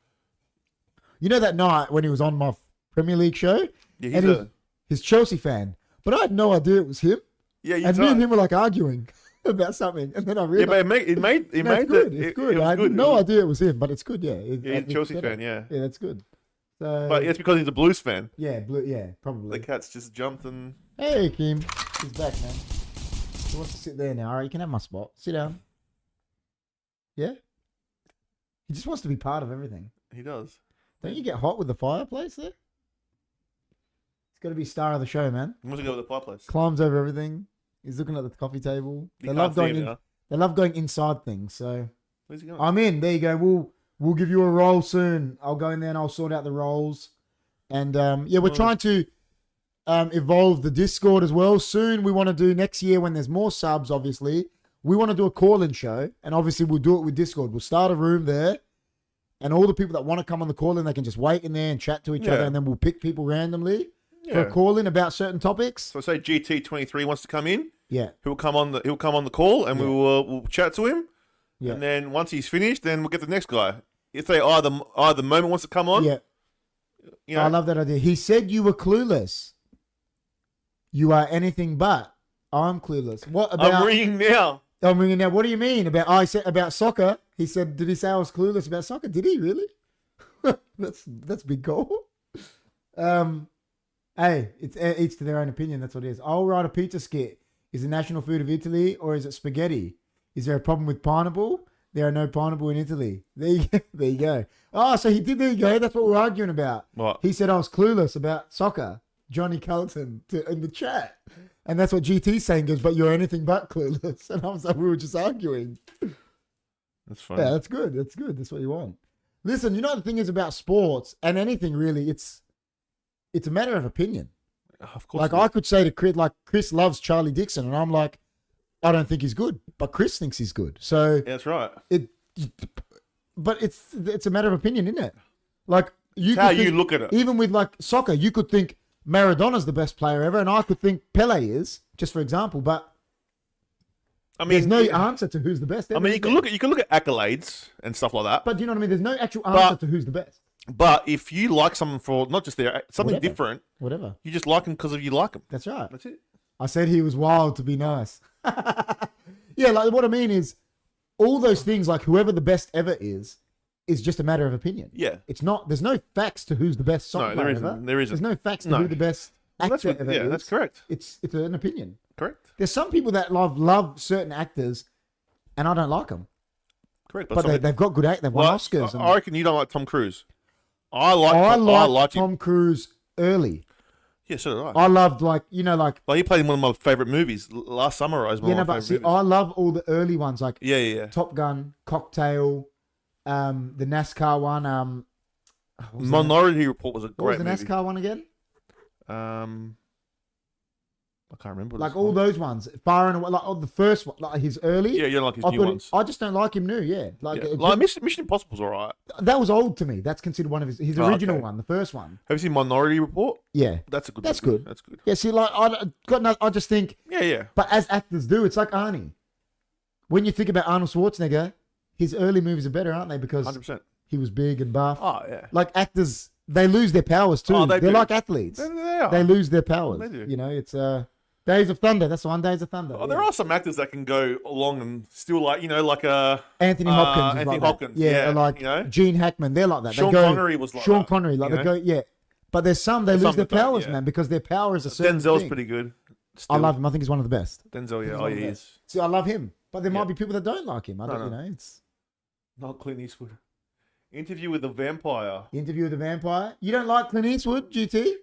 you know that night when he was on my Premier League show, Yeah, and he's Chelsea fan, but I had no idea it was him. yeah, And me and him were like arguing about something, and then I yeah, realized. but it made No, it's good. it, It's it good. was I had good. no idea it was him, but it's good. Yeah, Yeah, he's a it's Chelsea better. fan, yeah. Yeah, that's good. So, But it's because he's a Blues fan. yeah, The probably. cat's just jumped and Hey, Kim, he's back, man. He wants to sit there now. All right, you can have my spot. Sit down. Yeah. He just wants to be part of everything. he does. Don't you get hot with the fireplace there? He's got to be star of the show, man. He wants to go with the fireplace. Climbs over everything. He's looking at the coffee table. You can't see him now. They love going inside things. So Where's he going? I'm in. There you go. We'll give you a role soon. I'll go in there and I'll sort out the roles. And yeah, we're trying to evolve the Discord as well. Soon we want to do next year when there's more subs. Obviously, we want to do a call-in show, and obviously we'll do it with Discord. We'll start a room there, and all the people that want to come on the call-in, they can just wait in there and chat to each other, and then we'll pick people randomly for a call-in about certain topics. So say GT23 wants to come in. Yeah. He'll come on the call, and we'll chat to him. Yeah. And then once he's finished, then we'll get the next guy. If they either moment wants to come on. Yeah. You know, I love that idea. He said you were clueless. You are anything but. I'm clueless. What about? I'm ringing now. I'm ringing now. What do you mean about? I said about soccer. He said, did he say I was clueless about soccer? Did he really? that's big goal. Hey, it's each to their own opinion. That's what it is. I'll write a pizza skit. Is the national food of Italy or is it spaghetti? Is there a problem with pineapple? There are no pineapple in Italy. There you go. Oh, so he did. There you go. That's what we're arguing about. What? He said I was clueless about soccer. Johnny Carlton in the chat. And that's what GT's saying goes, but you're anything but clueless. And I was like, we were just arguing. That's fine. Yeah, that's good. That's good. That's what you want. Listen, you know the thing is about sports and anything really, it's a matter of opinion. Of course. Like I could say to Chris, like Chris loves Charlie Dixon, and I'm like, I don't think he's good, but Chris thinks he's good. So Yeah, that's right. But it's a matter of opinion, isn't it? Like you It's how could you think, look at it. even with like soccer, you could think Maradona's the best player ever, and I could think Pele is, just for example. But I mean, there's no answer to who's the best. I mean, you can look at accolades and stuff like that. But do you know what I mean? There's no actual answer to who's the best. But if you like someone for not just their something Whatever. different, Whatever. you just like them because of you like them. That's right. That's it. I said he was wild to be nice. Yeah, like what I mean is all those things, like whoever the best ever is just a matter of opinion. Yeah. It's not, there's no facts to who's the best soccer No, there player isn't. ever. There isn't. There's no facts to No. who the best Well, actor ever is. that's correct. It's an opinion. Correct. There's some people that love certain actors and I don't like them. Correct. But they've got good act. They've won Oscars. I reckon you don't like Tom Cruise. I like him. Tom Cruise early. Yeah, so did I. I loved like he played in one of my favorite movies. Last Summer, I was one of my favorite movies. I love all the early ones like Yeah. Top Gun, Cocktail, the NASCAR one. What was Minority Report was a what was great the movie. NASCAR one again? I can't remember. What Like it's all called. those ones, far and away, like the first one, like his early. Yeah, you don't like his I new thought ones. I just don't like him new. Yeah, like, Yeah. it Like just- Mission Impossible's alright. that was old to me. That's considered one of his Oh, original okay. one, the first one. Have you seen Minority Report? Yeah, That's a good. That's movie. good. That's good. yeah. See, like I just think, Yeah. but as actors do, it's like Arnie. When you think about Arnold Schwarzenegger, his early movies are better, aren't they? Because 100%. he was big and buff. Oh yeah. Like actors, they lose their powers too. Oh, they They're do. like athletes. They are. They lose their powers. They do. You know, it's Days of Thunder. That's the one. Days of Thunder. Oh, there are some actors that can go along and still like Anthony Hopkins. is Anthony like that. Hopkins, Yeah, yeah, or like you know? Gene Hackman. They're like that. Sean they go, Connery was like Sean that, Connery. Like you they know? go, yeah. But there's some they There's lose some their that don't, powers, yeah. man, because their power is a certain Denzel's thing. pretty good. I Still. love him. I think he's one of the best. Denzel. Yeah, He's oh one of he the is. best. See, I love him, but there Yeah. might be people that don't like him. I don't, No. It's Not Clint Eastwood. Interview with the Vampire. Interview with the Vampire. You don't like Clint Eastwood, GT?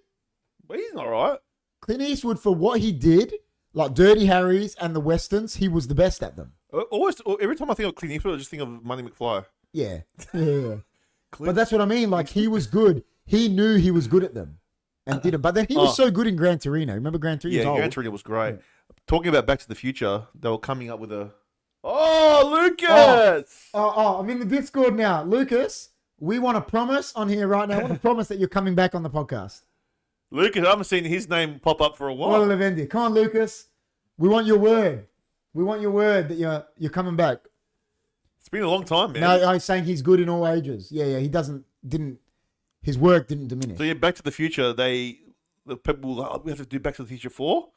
But he's not right. Clint Eastwood, for what he did, like Dirty Harry's and the Westerns, he was the best at them. Always, every time I think of Clint Eastwood, I just think of Money McFly. Yeah. Yeah. Clint, But that's what I mean. Like, he was good. He knew he was good at them and didn't. But then he was so good in Gran Torino. Remember Gran Torino? yeah, Gran Torino was great. Talking about Back to the Future, they were coming up with a. Oh, Lucas! I'm in the Discord now. Lucas, we want to promise on here right now. I want to promise that you're coming back on the podcast. Lucas, I haven't seen his name pop up for a while. What a Levendi. Come on, Lucas. We want your word. We want your word that you're coming back. It's been a long time, man. No, I was saying he's good in all ages. Yeah. He his work didn't diminish. So yeah, Back to the Future, the people we have to do Back to the Future 4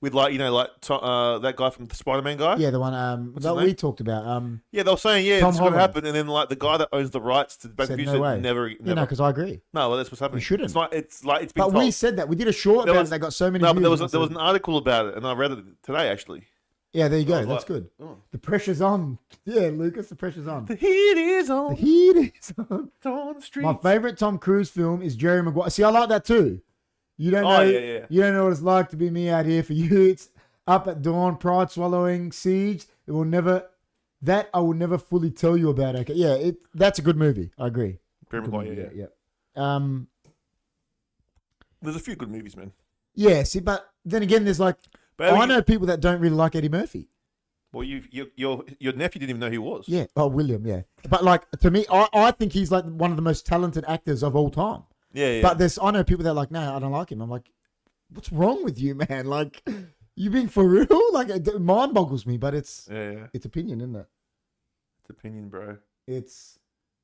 with that guy from the Spider-Man guy. Yeah, the one What's that his we name? talked about. Yeah, they were saying Tom this is going to Holland. happen, and then like the guy that owns the rights to Back to Said the no Future way. never. Because I agree. No, well, that's what's happening. You shouldn't. It's been But told. we said that. We did a short There about was- it. They got so many No, but views. there was an article about it, and I read it today actually. Yeah, there you I go. was That's like, good. oh. The pressure's on. Yeah, Lucas, the pressure's on. The heat is The on, heat is on. on the streets. My favorite Tom Cruise film is Jerry Maguire. See, I like that too. You don't Oh, know. yeah. You don't know what it's like to be me out here for you. It's Up at Dawn, Pride Swallowing, Siege. I will never fully tell you about. Okay, yeah, that's a good movie. I agree. Jerry Good Maguire, movie, yeah. yeah. There's a few good movies, man. Yeah. See, but then again, there's like But I know people that don't really like Eddie Murphy. Well, your nephew didn't even know who he was. Yeah. Oh, William. Yeah. But like to me, I think he's like one of the most talented actors of all time. Yeah. But I know people that are like, no, I don't like him. I'm like, what's wrong with you, man? Like, you being for real? Like, it mind boggles me. But it's opinion, isn't it? It's opinion, bro. It's.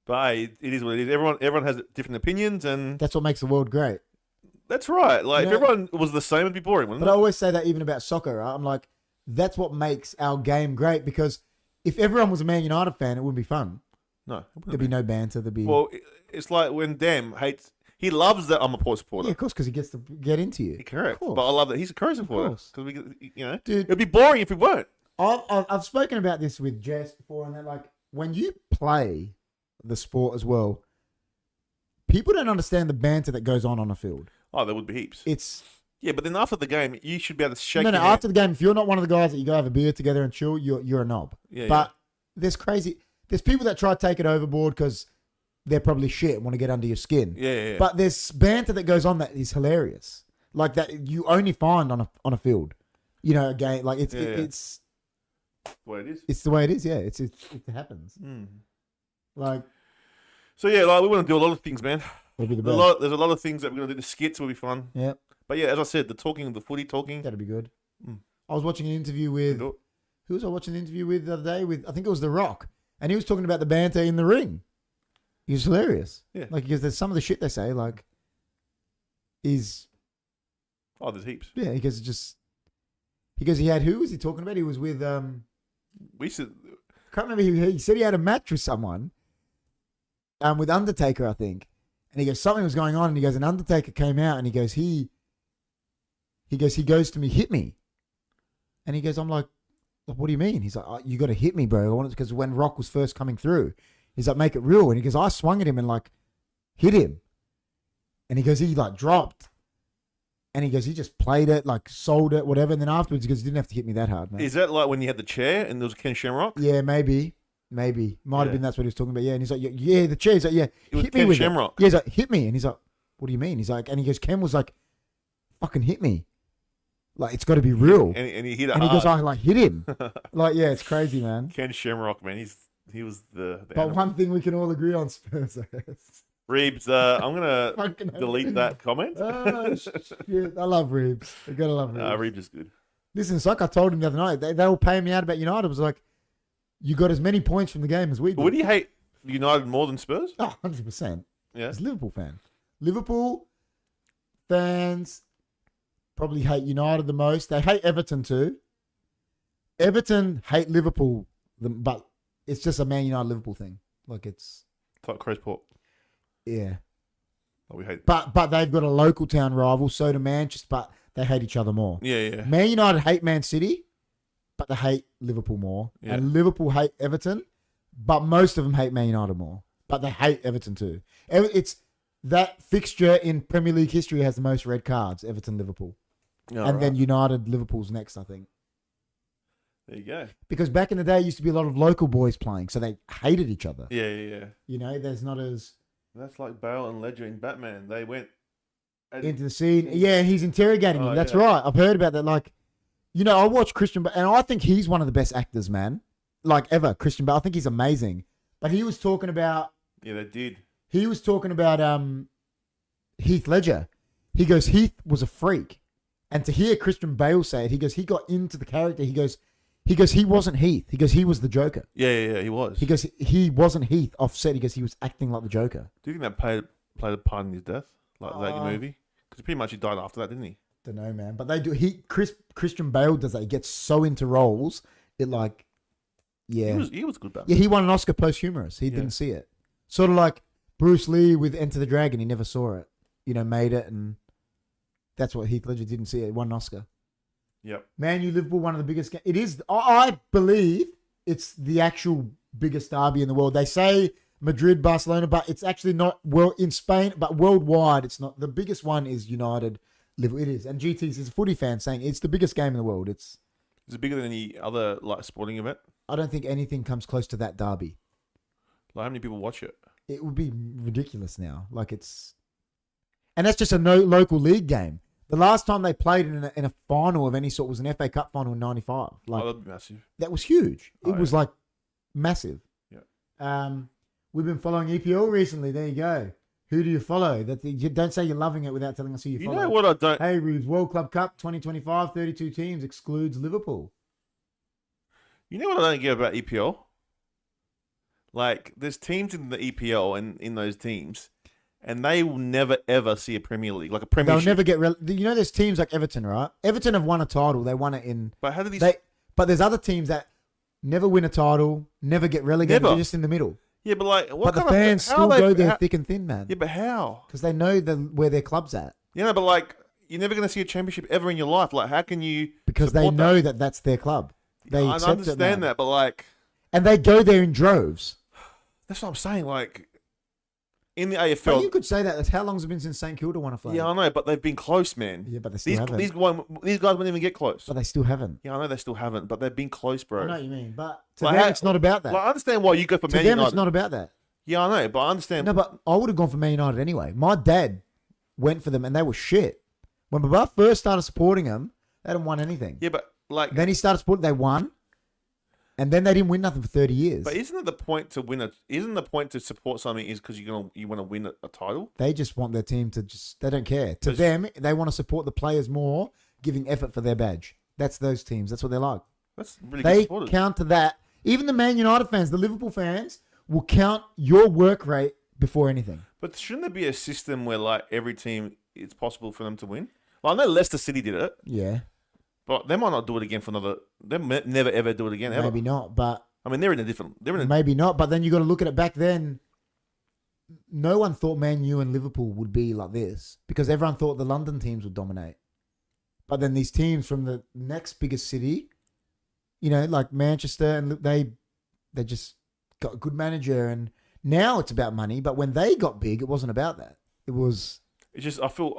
But it is what it is. Everyone has different opinions, and That's what makes the world great. that's right. Like Yeah. if everyone was the same, it'd be boring, wouldn't But I it? always say that even about soccer. Right? I'm like, that's what makes our game great, because if everyone was a Man United fan, it wouldn't be fun. No, it wouldn't There'd be no banter. There'd be Well, it's like when Dam hates. He loves that I'm a Port supporter. yeah, of course, because he gets to get into you. Correct. Of course. But I love that he's a Crow supporter course. because Dude. it'd be boring if we weren't. I've spoken about this with Jess before, and that like when you play the sport as well, people don't understand the banter that goes on a field. Oh, there would be heaps. It's Yeah, but then after the game, you should be able to shake. no. your hand. After the game, if you're not one of the guys that you go have a beer together and chill, you're a knob. Yeah, But there's people that try to take it overboard because they're probably shit and want to get under your skin. Yeah. But there's banter that goes on that is hilarious, like that you only find on a field. You know, a game like it's That's what it is. it's the way it is. Yeah, it happens. Like So yeah, like we want to do a lot of things, man. it'll be the There's best. a lot of things that we're gonna do. The skits will be fun. Yeah, But yeah, as I said, the footy talking. that'd be good. Mm. I was watching an interview with Do it. who was I watching an interview with the other day? With I think it was The Rock, and he was talking about the banter in the ring. He was hilarious. Yeah. Like because there's some of the shit they say like is Oh, there's heaps. yeah. He goes he had who was he talking about? He was with We said can't remember. He said he had a match with someone, with Undertaker, I think. And he goes, something was going on, and he goes, an Undertaker came out, and he goes, he goes to me, hit me, and he goes, I'm like, what do you mean? He's like, oh, you got to hit me, bro. Because when Rock was first coming through, he's like, make it real, and he goes, I swung at him and like hit him, and he goes, he like dropped. And he goes, he just played it, like sold it, whatever. And then afterwards, he goes, you didn't have to hit me that hard, man. is that like when you had the chair and there was Ken Shamrock? Yeah, maybe. Might have Yeah. been that's what he was talking about. Yeah, and he's like, yeah, the chair. He's like, yeah, It was hit me Ken with Shamrock. it. Yeah, he's like, hit me. And he's like, what do you mean? He's like, and he goes, Ken was like, fucking hit me. Like, it's got to be real. And he hit it And he hard. goes, I like hit him. Like, yeah, it's crazy, man. Ken Shamrock, man, he was the But animal. one thing we can all agree on, Spurs. Reeves, I'm gonna Fucking delete that comment. Oh, shit. I love Reeves. I gotta love Reeves. Reeves is good. Listen, it's like I told him the other night. They were paying me out about United. It was like, you got as many points from the game as we But did. would you hate United more than Spurs? Oh, 100%. Yeah. He's a Liverpool fan. Liverpool fans probably hate United the most. They hate Everton too. Everton hate Liverpool, but it's just a Man United Liverpool thing. Like it's It's like Crowsport. yeah. Like we hate. But they've got a local town rival, so do Manchester. But they hate each other more. Yeah. Man United hate Man City, but they hate Liverpool more. Yeah. And Liverpool hate Everton, but most of them hate Man United more. But they hate Everton too. It's that fixture in Premier League history has the most red cards, Everton, Liverpool. And then United, Liverpool's next, I think. There you go. Because back in the day, it used to be a lot of local boys playing, so they hated each other. Yeah. You know, there's not as That's like Bale and Ledger in Batman. They went into the scene. Yeah, he's interrogating Oh, him. That's yeah. right. I've heard about that. Like, you know, I watch Christian Bale, and I think he's one of the best actors, man. Like, ever. Christian Bale. I think he's amazing. But he was talking about... Yeah, they did. He was talking about Heath Ledger. He goes, Heath was a freak. And to hear Christian Bale say it, he goes, he got into the character. He goes, he wasn't Heath. He goes, he was the Joker. Yeah, he was. He goes, he wasn't Heath offset. He goes, he was acting like the Joker. Do you think that played a part in his death? Like that in the movie? Because pretty much he died after that, didn't he? Don't know, man. But they do. Christian Bale does that. He gets so into roles. It like, yeah. He was good Batman. Yeah, he won an Oscar posthumous. He didn't see it. Sort of like Bruce Lee with Enter the Dragon. He never saw it. You know, made it, and that's what Heath Ledger didn't see it. He won an Oscar. Yep. Man U Liverpool, one of the biggest. It is. I believe it's the actual biggest derby in the world. They say Madrid, Barcelona, but it's actually not. Well, in Spain, but worldwide, it's not. The biggest one is United. Liverpool. It is, and GT's is a footy fan saying it's the biggest game in the world. Is it bigger than any other like sporting event? I don't think anything comes close to that derby. Like how many people watch it? It would be ridiculous now. Like it's, and that's just a no local league game. The last time they played in a final of any sort was an FA Cup final in '95. Like that'd be massive. that was huge. It Oh, was yeah. like massive. Yeah. We've been following EPL recently. There you go. Who do you follow? You don't say you're loving it without telling us who you You follow. know what I don't? Hey, Reeves, World Club Cup 2025, 32 teams, excludes Liverpool. You know what I don't get about EPL? Like, there's teams in the EPL and in those teams, and they will never ever see a Premier League, like a Premiership. They'll never get... You know there's teams like Everton, right? Everton have won a title. They won it in... But how do these? But there's other teams that never win a title, never get relegated. Never. They're just in the middle. Yeah, but like, what But the kind of fans how still they- go there how- thick and thin, man. Yeah, but how? Because they know where their club's at. You know, but like, you're never going to see a championship ever in your life. Like, how can you? Because they support know that that's their club. They I accept understand it, man. that, but like, And they go there in droves. that's what I'm saying. Like, in the But AFL, you could say that. That's how long has it been since St Kilda won a flag? yeah, I know, but they've been close, man. Yeah, but they still haven't. These guys won't even get close. But they still haven't. Yeah, I know they still haven't, but they've been close, bro. I know what you mean. But to Like, them, how- it's not about that. Like, I understand why you go for to Man them, United. it's not about that. Yeah, I know, but I understand. No, but I would have gone for Man United anyway. My dad went for them, and they were shit. When Baba first started supporting them, they hadn't won anything. Yeah, but like, Then he started supporting. They won, and then they didn't win nothing for 30 years. but isn't it the point to win? Isn't the point to support something is because you want to win a title? They just want their team to just. They don't care. To Because- them, they want to support the players more, giving effort for their badge. That's those teams. That's what they're like. That's really good They supporters. counter that. Even the Man United fans, the Liverpool fans, will count your work rate before anything. But shouldn't there be a system where like every team it's possible for them to win? Well, I know Leicester City did it, Yeah, but they might not do it again for another. They never ever do it again ever. maybe not, but I mean, they're in a different. They're in a. maybe not. But then you got to look at it back then. No one thought Man U and Liverpool would be like this because everyone thought the London teams would dominate. But then these teams from the next biggest city, you know, like Manchester, and they just got a good manager. And now it's about money. But when they got big, it wasn't about that. It was. It's just I feel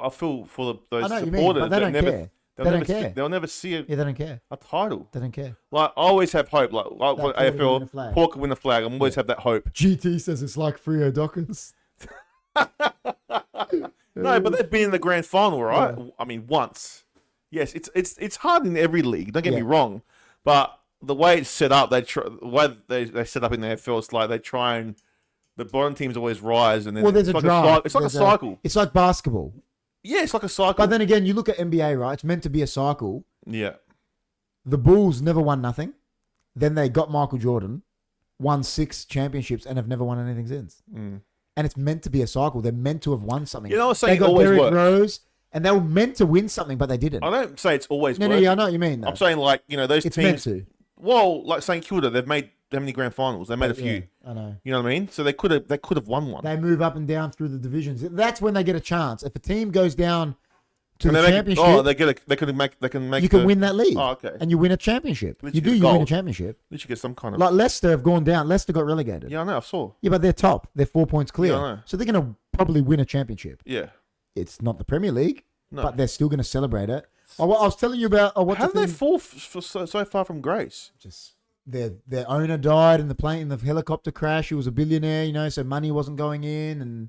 for I those know what you mean, supporters but they that don't never. care. They'll They never don't care. They'll never see Yeah, they don't care. a title. They don't care. Like I always have hope. Like Paul can win a AFL, flag. Paul can win a flag. I always have that hope. GT says it's like Freo Dockers. No, but they've been in the grand final, right? Yeah. I mean, once. Yes, it's hard in every league. Don't get me Yeah. wrong, but the way it's set up, the way they set up in the AFL, it's like they try and the bottom teams always rise, and then Well, there's it's a like draft. It's like There's a cycle. It's like basketball. Yeah, it's like a cycle. But then again, you look at NBA, right? It's meant to be a cycle. Yeah, The Bulls never won nothing. Then they got Michael Jordan, won 6 championships, and have never won anything since. Mm. And it's meant to be a cycle. They're meant to have won something. You know, I'm they saying got always Derrick work. Rose, and they were meant to win something, but they didn't. I don't say it's always. No, worked. yeah, I know what you mean. Though. I'm saying like those it's teams. meant to. Well, like St Kilda, they've made how many grand finals? They made a few. Yeah, I know. You know what I mean? So they could have won one. They move up and down through the divisions. That's when they get a chance. If a team goes down to And the they make it- championship, oh, they can make. you can win that league. Oh, okay. And you win a championship. At least You you do. get You win a gold. championship. At least you get some kind of. Like Leicester have gone down. Leicester got relegated. Yeah, I know. I saw. Yeah, but they're top. They're 4 points clear. Yeah, I know. So they're going to probably win a championship. Yeah. It's not the Premier League, No. but they're still going to celebrate it. Oh, what I was telling you about. Oh, what How the did they thing- fall so far from grace? Just their owner died in the helicopter crash. He was a billionaire, you know, so money wasn't going in, and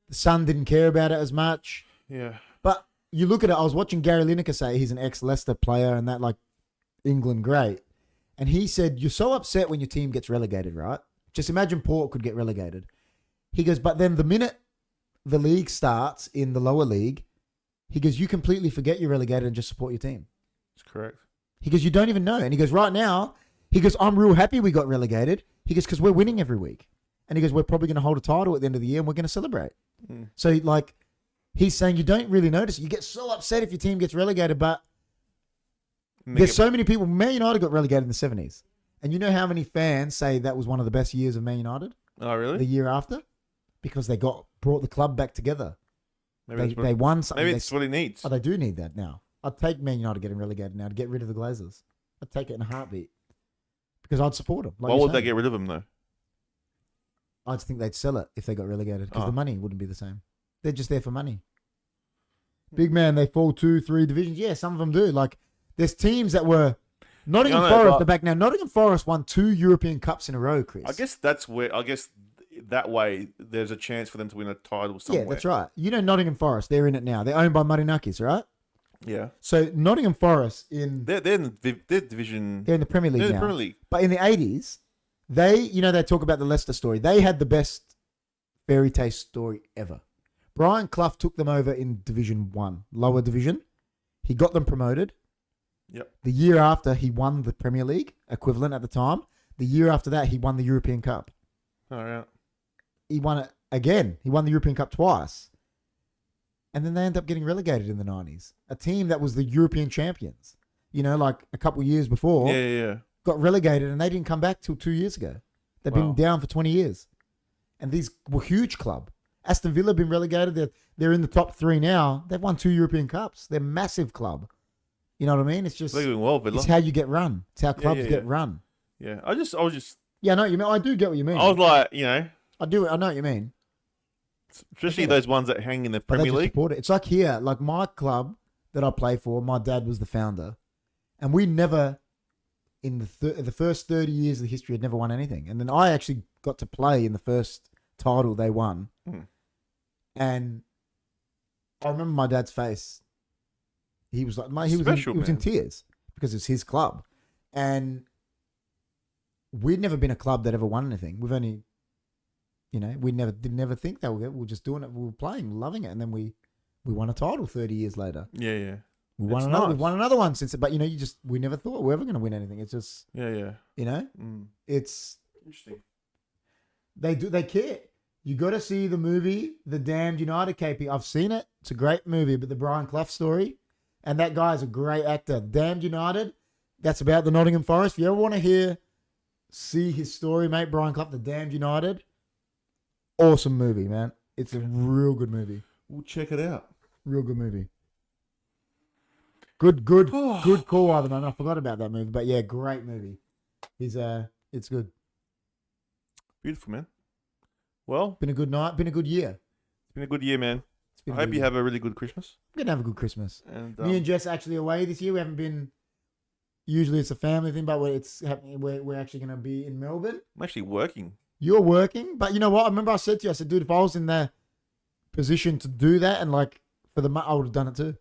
the son didn't care about it as much. Yeah. But you look at it. I was watching Gary Lineker say he's an ex-Leicester player and that, like, England great, and he said you're so upset when your team gets relegated, right? Just imagine Port could get relegated. He goes, but then the minute the league starts in the lower league, he goes, you completely forget you're relegated and just support your team. That's correct. He goes, you don't even know. And he goes, right now, he goes, I'm real happy we got relegated. He goes, because we're winning every week. And he goes, we're probably going to hold a title at the end of the year and we're going to celebrate. Mm. So, like, he's saying you don't really notice it. You get so upset if your team gets relegated, but there's so many people. Man United got relegated in the 70s. And you know how many fans say that was one of the best years of Man United? Oh, really? The year after? Because they brought the club back together. Maybe They won something. maybe it's what he needs. Oh, they do need that now. I'd take Man United getting relegated now to get rid of the Glazers. I'd take it in a heartbeat because I'd support them. Why would they get rid of him though? I just think they'd sell it if they got relegated because Oh. the money wouldn't be the same. They're just there for money. Big man, they fall 2-3 divisions. Yeah, some of them do. Like, there's teams that were Nottingham Yeah, I know, Forest but- are back now. Nottingham Forest won 2 European Cups in a row, Chris. I guess that's where that way, there's a chance for them to win a title somewhere. Yeah, that's right. You know Nottingham Forest, they're in it now. They're owned by Muddy right? Yeah. So Nottingham Forest They're in the division. they're in the Premier League They're in now. the Premier League. But in the 80s, they talk about the Leicester story. They had the best fairy tale story ever. Brian Clough took them over in Division 1, lower division. He got them promoted. Yep. The year after, he won the Premier League, equivalent at the time. The year after that, he won the European Cup. All right. He won it again. He won the European Cup twice. And then they end up getting relegated in the 90s. A team that was the European champions, like a couple of years before, Yeah. got relegated and they didn't come back till 2 years ago. They've Wow. been down for 20 years. And these were huge club. Aston Villa have been relegated. They're in the top 3 now. They've won 2 European Cups. They're a massive club. You know what I mean? It's just They're doing well, Villa. it's how you get run. It's how clubs yeah. get run. Yeah. I was just. Yeah, I know what you mean. I do get what you mean. I was like, I do. I know what you mean. especially I get it. those ones that hang in the But they Premier just League. support it. It's like here, like my club that I play for. My dad was the founder, and we never, in the first 30 years of the history, had never won anything. And then I actually got to play in the first title they won, and I remember my dad's face. He was like, he was Special, in man. tears because it's his club, and we'd never been a club that ever won anything. We've only, we never think that we were just doing it. We were playing, loving it, and then we won a title 30 years later. Yeah. We won It's another. nice. We won another one since. But we never thought we were ever going to win anything. It's just, Yeah. it's Interesting. they care. You got to see the movie, The Damned United, KP. I've seen it. It's a great movie, but the Brian Clough story, and that guy is a great actor. Damned United. That's about the Nottingham Forest. If you ever want to see his story, mate, Brian Clough, The Damned United. Awesome movie, man. It's a real good movie. We'll check it out. Real good movie. Good call, Ivan. I forgot about that movie, but yeah, great movie. It's good. Beautiful, man. Well, Been a good night. Been a good year. it's been a good year, man. It's been I a hope good you year. have a really good Christmas. We're gonna have a good Christmas. And Me and Jess actually away this year. We haven't been. Usually it's a family thing, but it's happening. We're actually gonna be in Melbourne. I'm actually working. You're working, but you know what? I remember I said to you, I said, dude, if I was in the position to do that and for the month, I would have done it too.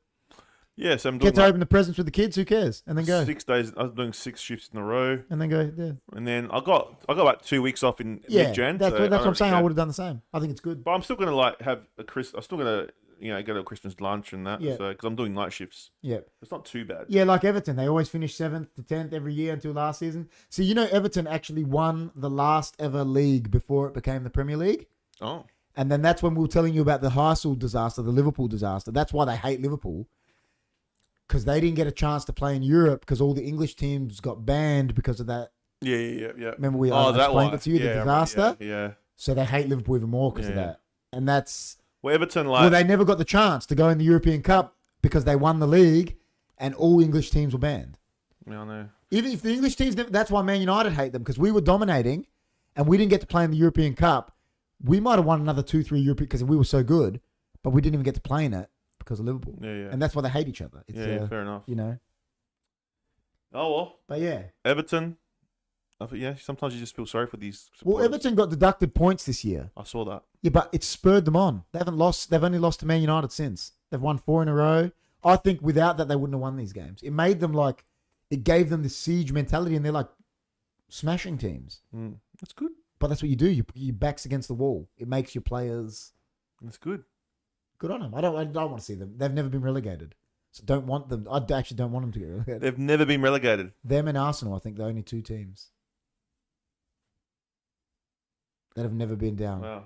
Yeah, so I'm doing Get to open the presents with the kids. Who cares? And then go. 6 days. I was doing 6 shifts in a row, And then go. Yeah. and then I got like 2 weeks off in Yeah. mid-Jan. That's so what I'm don't saying. really I care. would have done the same. I think it's good. But I'm still gonna have a I'm still gonna go to a Christmas lunch and that. Yeah. So because I'm doing night shifts, Yeah. it's not too bad. Yeah, like Everton. They always finish 7th to 10th every year until last season. So, Everton actually won the last ever league before it became the Premier League. Oh, And then that's when we were telling you about the Heysel disaster, the Liverpool disaster. That's why they hate Liverpool. Because they didn't get a chance to play in Europe because all the English teams got banned because of that. yeah. Remember I that explained one. it to you, the Yeah, right, disaster? Yeah. So they hate Liverpool even more because of Yeah. that. And that's... Well, Everton well, they never got the chance to go in the European Cup because they won the league and all English teams were banned. I know. Even if the English teams, that's why Man United hate them because we were dominating and we didn't get to play in the European Cup. We might have won another 2-3 European because we were so good, but we didn't even get to play in it because of Liverpool. Yeah. And that's why they hate each other. It's, yeah, fair enough. Oh well, But yeah. Everton. Sometimes you just feel sorry for these. Well, supporters. Everton got deducted points this year. I saw that. Yeah, but it spurred them on. They haven't lost. They've only lost to Man United since. They've won 4 in a row. I think without that, they wouldn't have won these games. It made them it gave them the siege mentality and they're smashing teams. That's good. But that's what you do. You put your backs against the wall. It makes your players That's good. good on them. I don't want to see them. They've never been relegated. So don't want them. I actually don't want them to get relegated. They've never been relegated. Them and Arsenal, I think, the only 2 teams that have never been down. Wow.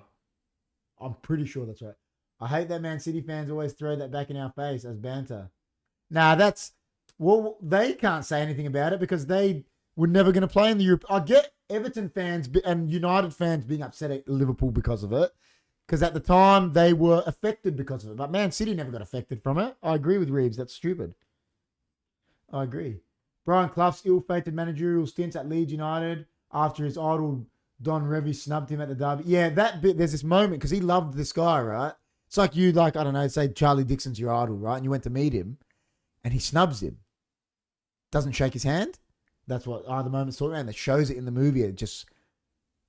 I'm pretty sure that's right. I hate that Man City fans always throw that back in our face as banter. Nah, they can't say anything about it because they were never going to play in the Europe. I get Everton fans and United fans being upset at Liverpool because of it. Because at the time, they were affected because of it. But Man City never got affected from it. I agree with Reeves. That's stupid. I agree. Brian Clough's ill-fated managerial stints at Leeds United after his idol Don Revie snubbed him at the derby. Yeah, that bit, there's this moment because he loved this guy, right? It's like you, I don't know, say Charlie Dixon's your idol, right? And you went to meet him and he snubs him. Doesn't shake his hand. That's what the moment's talking about. And it shows it in the movie. It just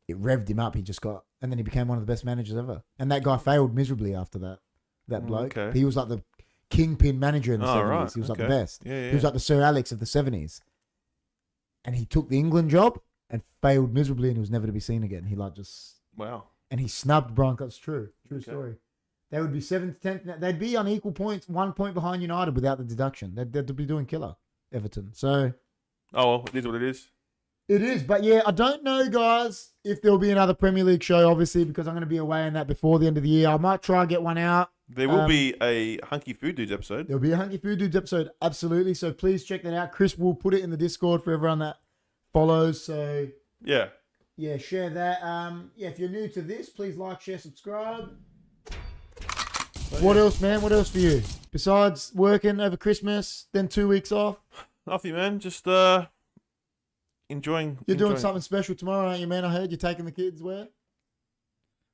it revved him up. He just got, and then he became one of the best managers ever. And that guy failed miserably after that. That bloke. Okay. He was like the kingpin manager in the 70s. Right. He was like the Okay. best. Yeah, He was like the Sir Alex of the 70s. And he took the England job and failed miserably, and he was never to be seen again. He like just, Wow. and he snubbed Broncos. True Okay. story. They would be 7th, 10th. They'd be on equal points, 1 point behind United without the deduction. They'd be doing killer, Everton. So Oh, well, it is what it is. it is, but yeah, I don't know, guys, if there'll be another Premier League show, obviously, because I'm going to be away in that before the end of the year. I might try and get one out. There will be a Hunkyfooddudes episode. There'll be a Hunkyfooddudes episode, absolutely. So please check that out. Chris will put it in the Discord for everyone that follows. So Yeah. yeah, share that. Yeah, if you're new to this, please like, share, subscribe. What else, man? What else for you? Besides working over Christmas, then 2 weeks off? Nothing, man. Just enjoying. You're doing enjoying. something special tomorrow, aren't you, man? I heard you're taking the kids where?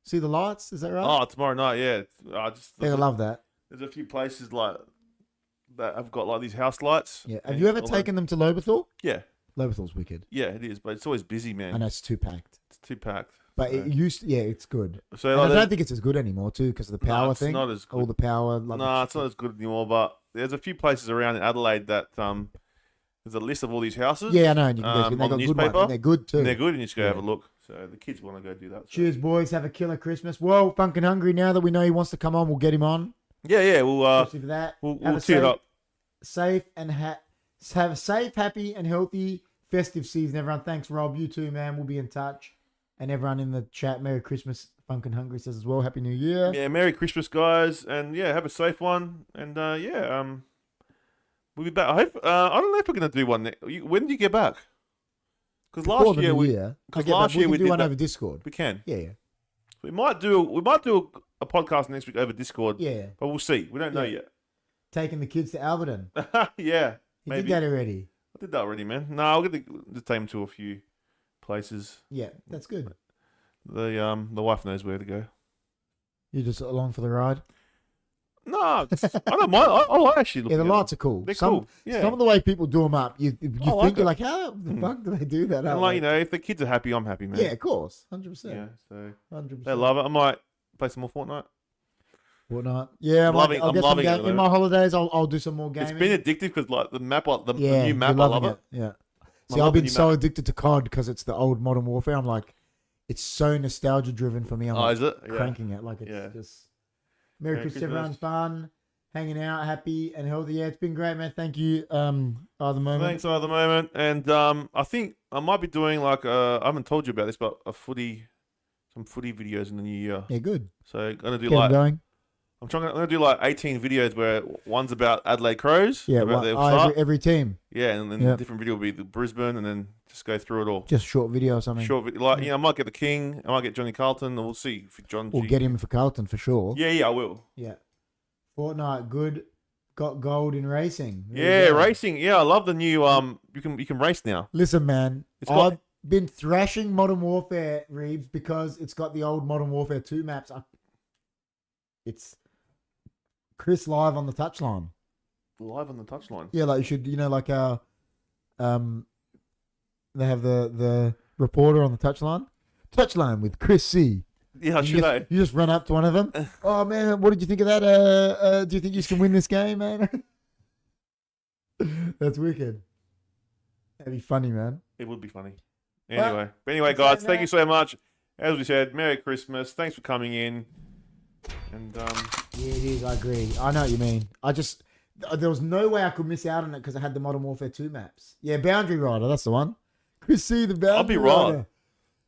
See the lights? Is that right? Oh, tomorrow night, yeah. I just They love that. there's a few places like that have got like these house lights. Yeah. Have you ever taken them to Lobethal? Yeah, Lobethal's wicked. yeah, it is, but it's always busy, man. I know it's too packed. It's too packed. But so. it used yeah, it's good. So And like, I don't think it's as good anymore, too, because of the power it's thing. not as All good. the power. Like No, it's not as good anymore. But there's a few places around in Adelaide that there's a list of all these houses. Yeah, I know. And you can go, on and the they got good newspaper, ones. And they're good, too. and they're good, and you just go have a Yeah. look. So the kids want to go do that. So. Cheers, boys. Have a killer Christmas. Well, Funkin' Hungry, now that we know he wants to come on, we'll get him on. Yeah, yeah. We'll Especially for that. we'll Have a tee it up. Safe and have a safe, happy, and healthy festive season, everyone. Thanks, Rob. You too, man. We'll be in touch. And everyone in the chat, Merry Christmas. Funkin' Hungry says as well, Happy New Year. Yeah, Merry Christmas, guys, and yeah, have a safe one. And we'll be back. I hope. I don't know if we're gonna do one. When do you get back? Because Before last the year new we year, because I get last that. year we we can do did one that. over Discord. We can. Yeah, We might do a podcast next week over Discord. yeah. But we'll see. We don't know Yeah. yet. Taking the kids to Alberton. Yeah, You maybe. did that already. I did that already, man. No, I'll get to take them to a few places. Yeah, that's good. The wife knows where to go. You're just along for the ride. No, I don't mind. I like actually looking Yeah, the at them. lights are cool. They're some, cool. Yeah. Some of the way people do them up, you I like think you're it. like, how the fuck do they do that? And like, you know, if the kids are happy, I'm happy, man. Yeah, of course, 100%. Yeah, so 100%. they love it. I might play some more Fortnite. Whatnot. Yeah, I'm loving- I'll I'm get some loving it, in though. my holidays. I'll do some more gaming. It's been addictive because like the map, the yeah, new map, you're I love loving it. Yeah. I See, love I've the been new so map. addicted to COD because it's the old Modern Warfare. I'm like, it's so nostalgia driven for me. I'm Oh, like is it? Yeah. cranking it. Like it's Yeah. just Merry Merry Christmas, everyone. Christmas. Fun, hanging out, happy and healthy. Yeah, it's been great, man. Thank you. At the moment. Thanks at the moment, and I think I might be doing like I haven't told you about this, but some footy videos in the new year. Yeah, good. So gonna do Get 'em like going. I'm gonna do like 18 videos where one's about Adelaide Crows. Yeah, about their well, start. every team. Yeah, and then Yeah. a different video will be the Brisbane, and then just go through it all. Just short video or something. Short video, like I might get the King, I might get Johnny Carlton, and we'll see if John. We'll G. get him for Carlton for sure. Yeah, I will. Yeah. Fortnite, good. Got gold in racing. There you Yeah, go. racing. Yeah, I love the new you can race now. Listen, man, It's got- I've been thrashing Modern Warfare, Reeves, because it's got the old Modern Warfare 2 maps. It's Chris live on the touchline. Live on the touchline. Yeah, like you should, like how they have the reporter on the touchline. Touchline with Chris C. Yeah, You should I? just, you just run up to one of them. Oh man, what did you think of that? Do you think you can win this game, man? That's wicked. That'd be funny, man. It would be funny. Well, Anyway, that's guys, it, thank man. you so much. As we said, Merry Christmas. Thanks for coming in. And Yeah, it is. I agree. I know what you mean. There was no way I could miss out on it because I had the Modern Warfare 2 maps. Yeah, Boundary Rider. That's the one. Chris C, the Boundary I'll be Rider. right.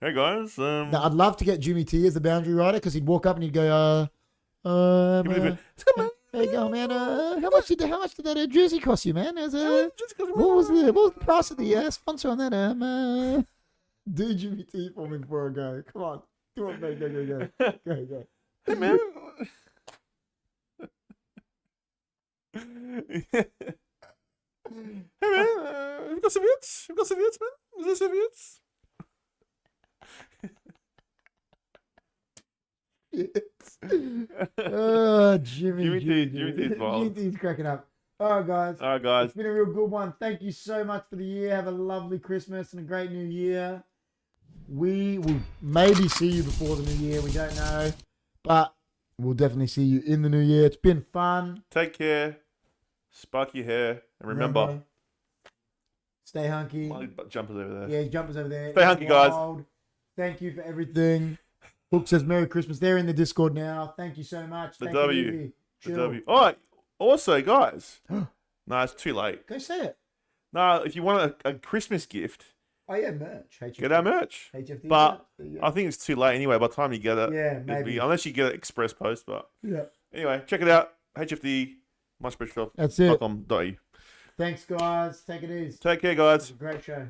Hey guys, Now, I'd love to get Jimmy T as the Boundary Rider because he'd walk up and he'd go, give me a bit- there you go, man. How much did that jersey cost you, man? What was the price of the sponsor on that? Do Jimmy T for me before I go. Come on, do it, mate. Go. Hey man. Hey man, we've got serviettes. We've got serviettes, man. Is there serviettes? Oh, Jimmy Jimmy T, Jimmy T's wild. Jimmy T's cracking up. All right, guys. All right, guys. It's been a real good one. Thank you so much for the year. Have a lovely Christmas and a great new year. We will maybe see you before the new year. We don't know. But we'll definitely see you in the new year. It's been fun. Take care. Spark your hair. And remember, stay hunky. my jumper's over there. Yeah, his jumper's over there. Stay hunky, guys. Wild. Thank you for everything. Hook says Merry Christmas. They're in the Discord now. Thank you so much. The Thank W. You, The Chill. W. All right. Also, guys. No, it's too late. Go say it. No, if you want a Christmas gift, Oh, yeah, merch. HFD. get our merch. HFD. But merch. I think it's too late anyway. By the time you get it, Yeah, it'll maybe. be, unless you get it express post. But Yeah. anyway, check it out. HFD, myspreadshop.com.au. That's it. Thanks, guys. Take it easy. Take care, guys. Great show.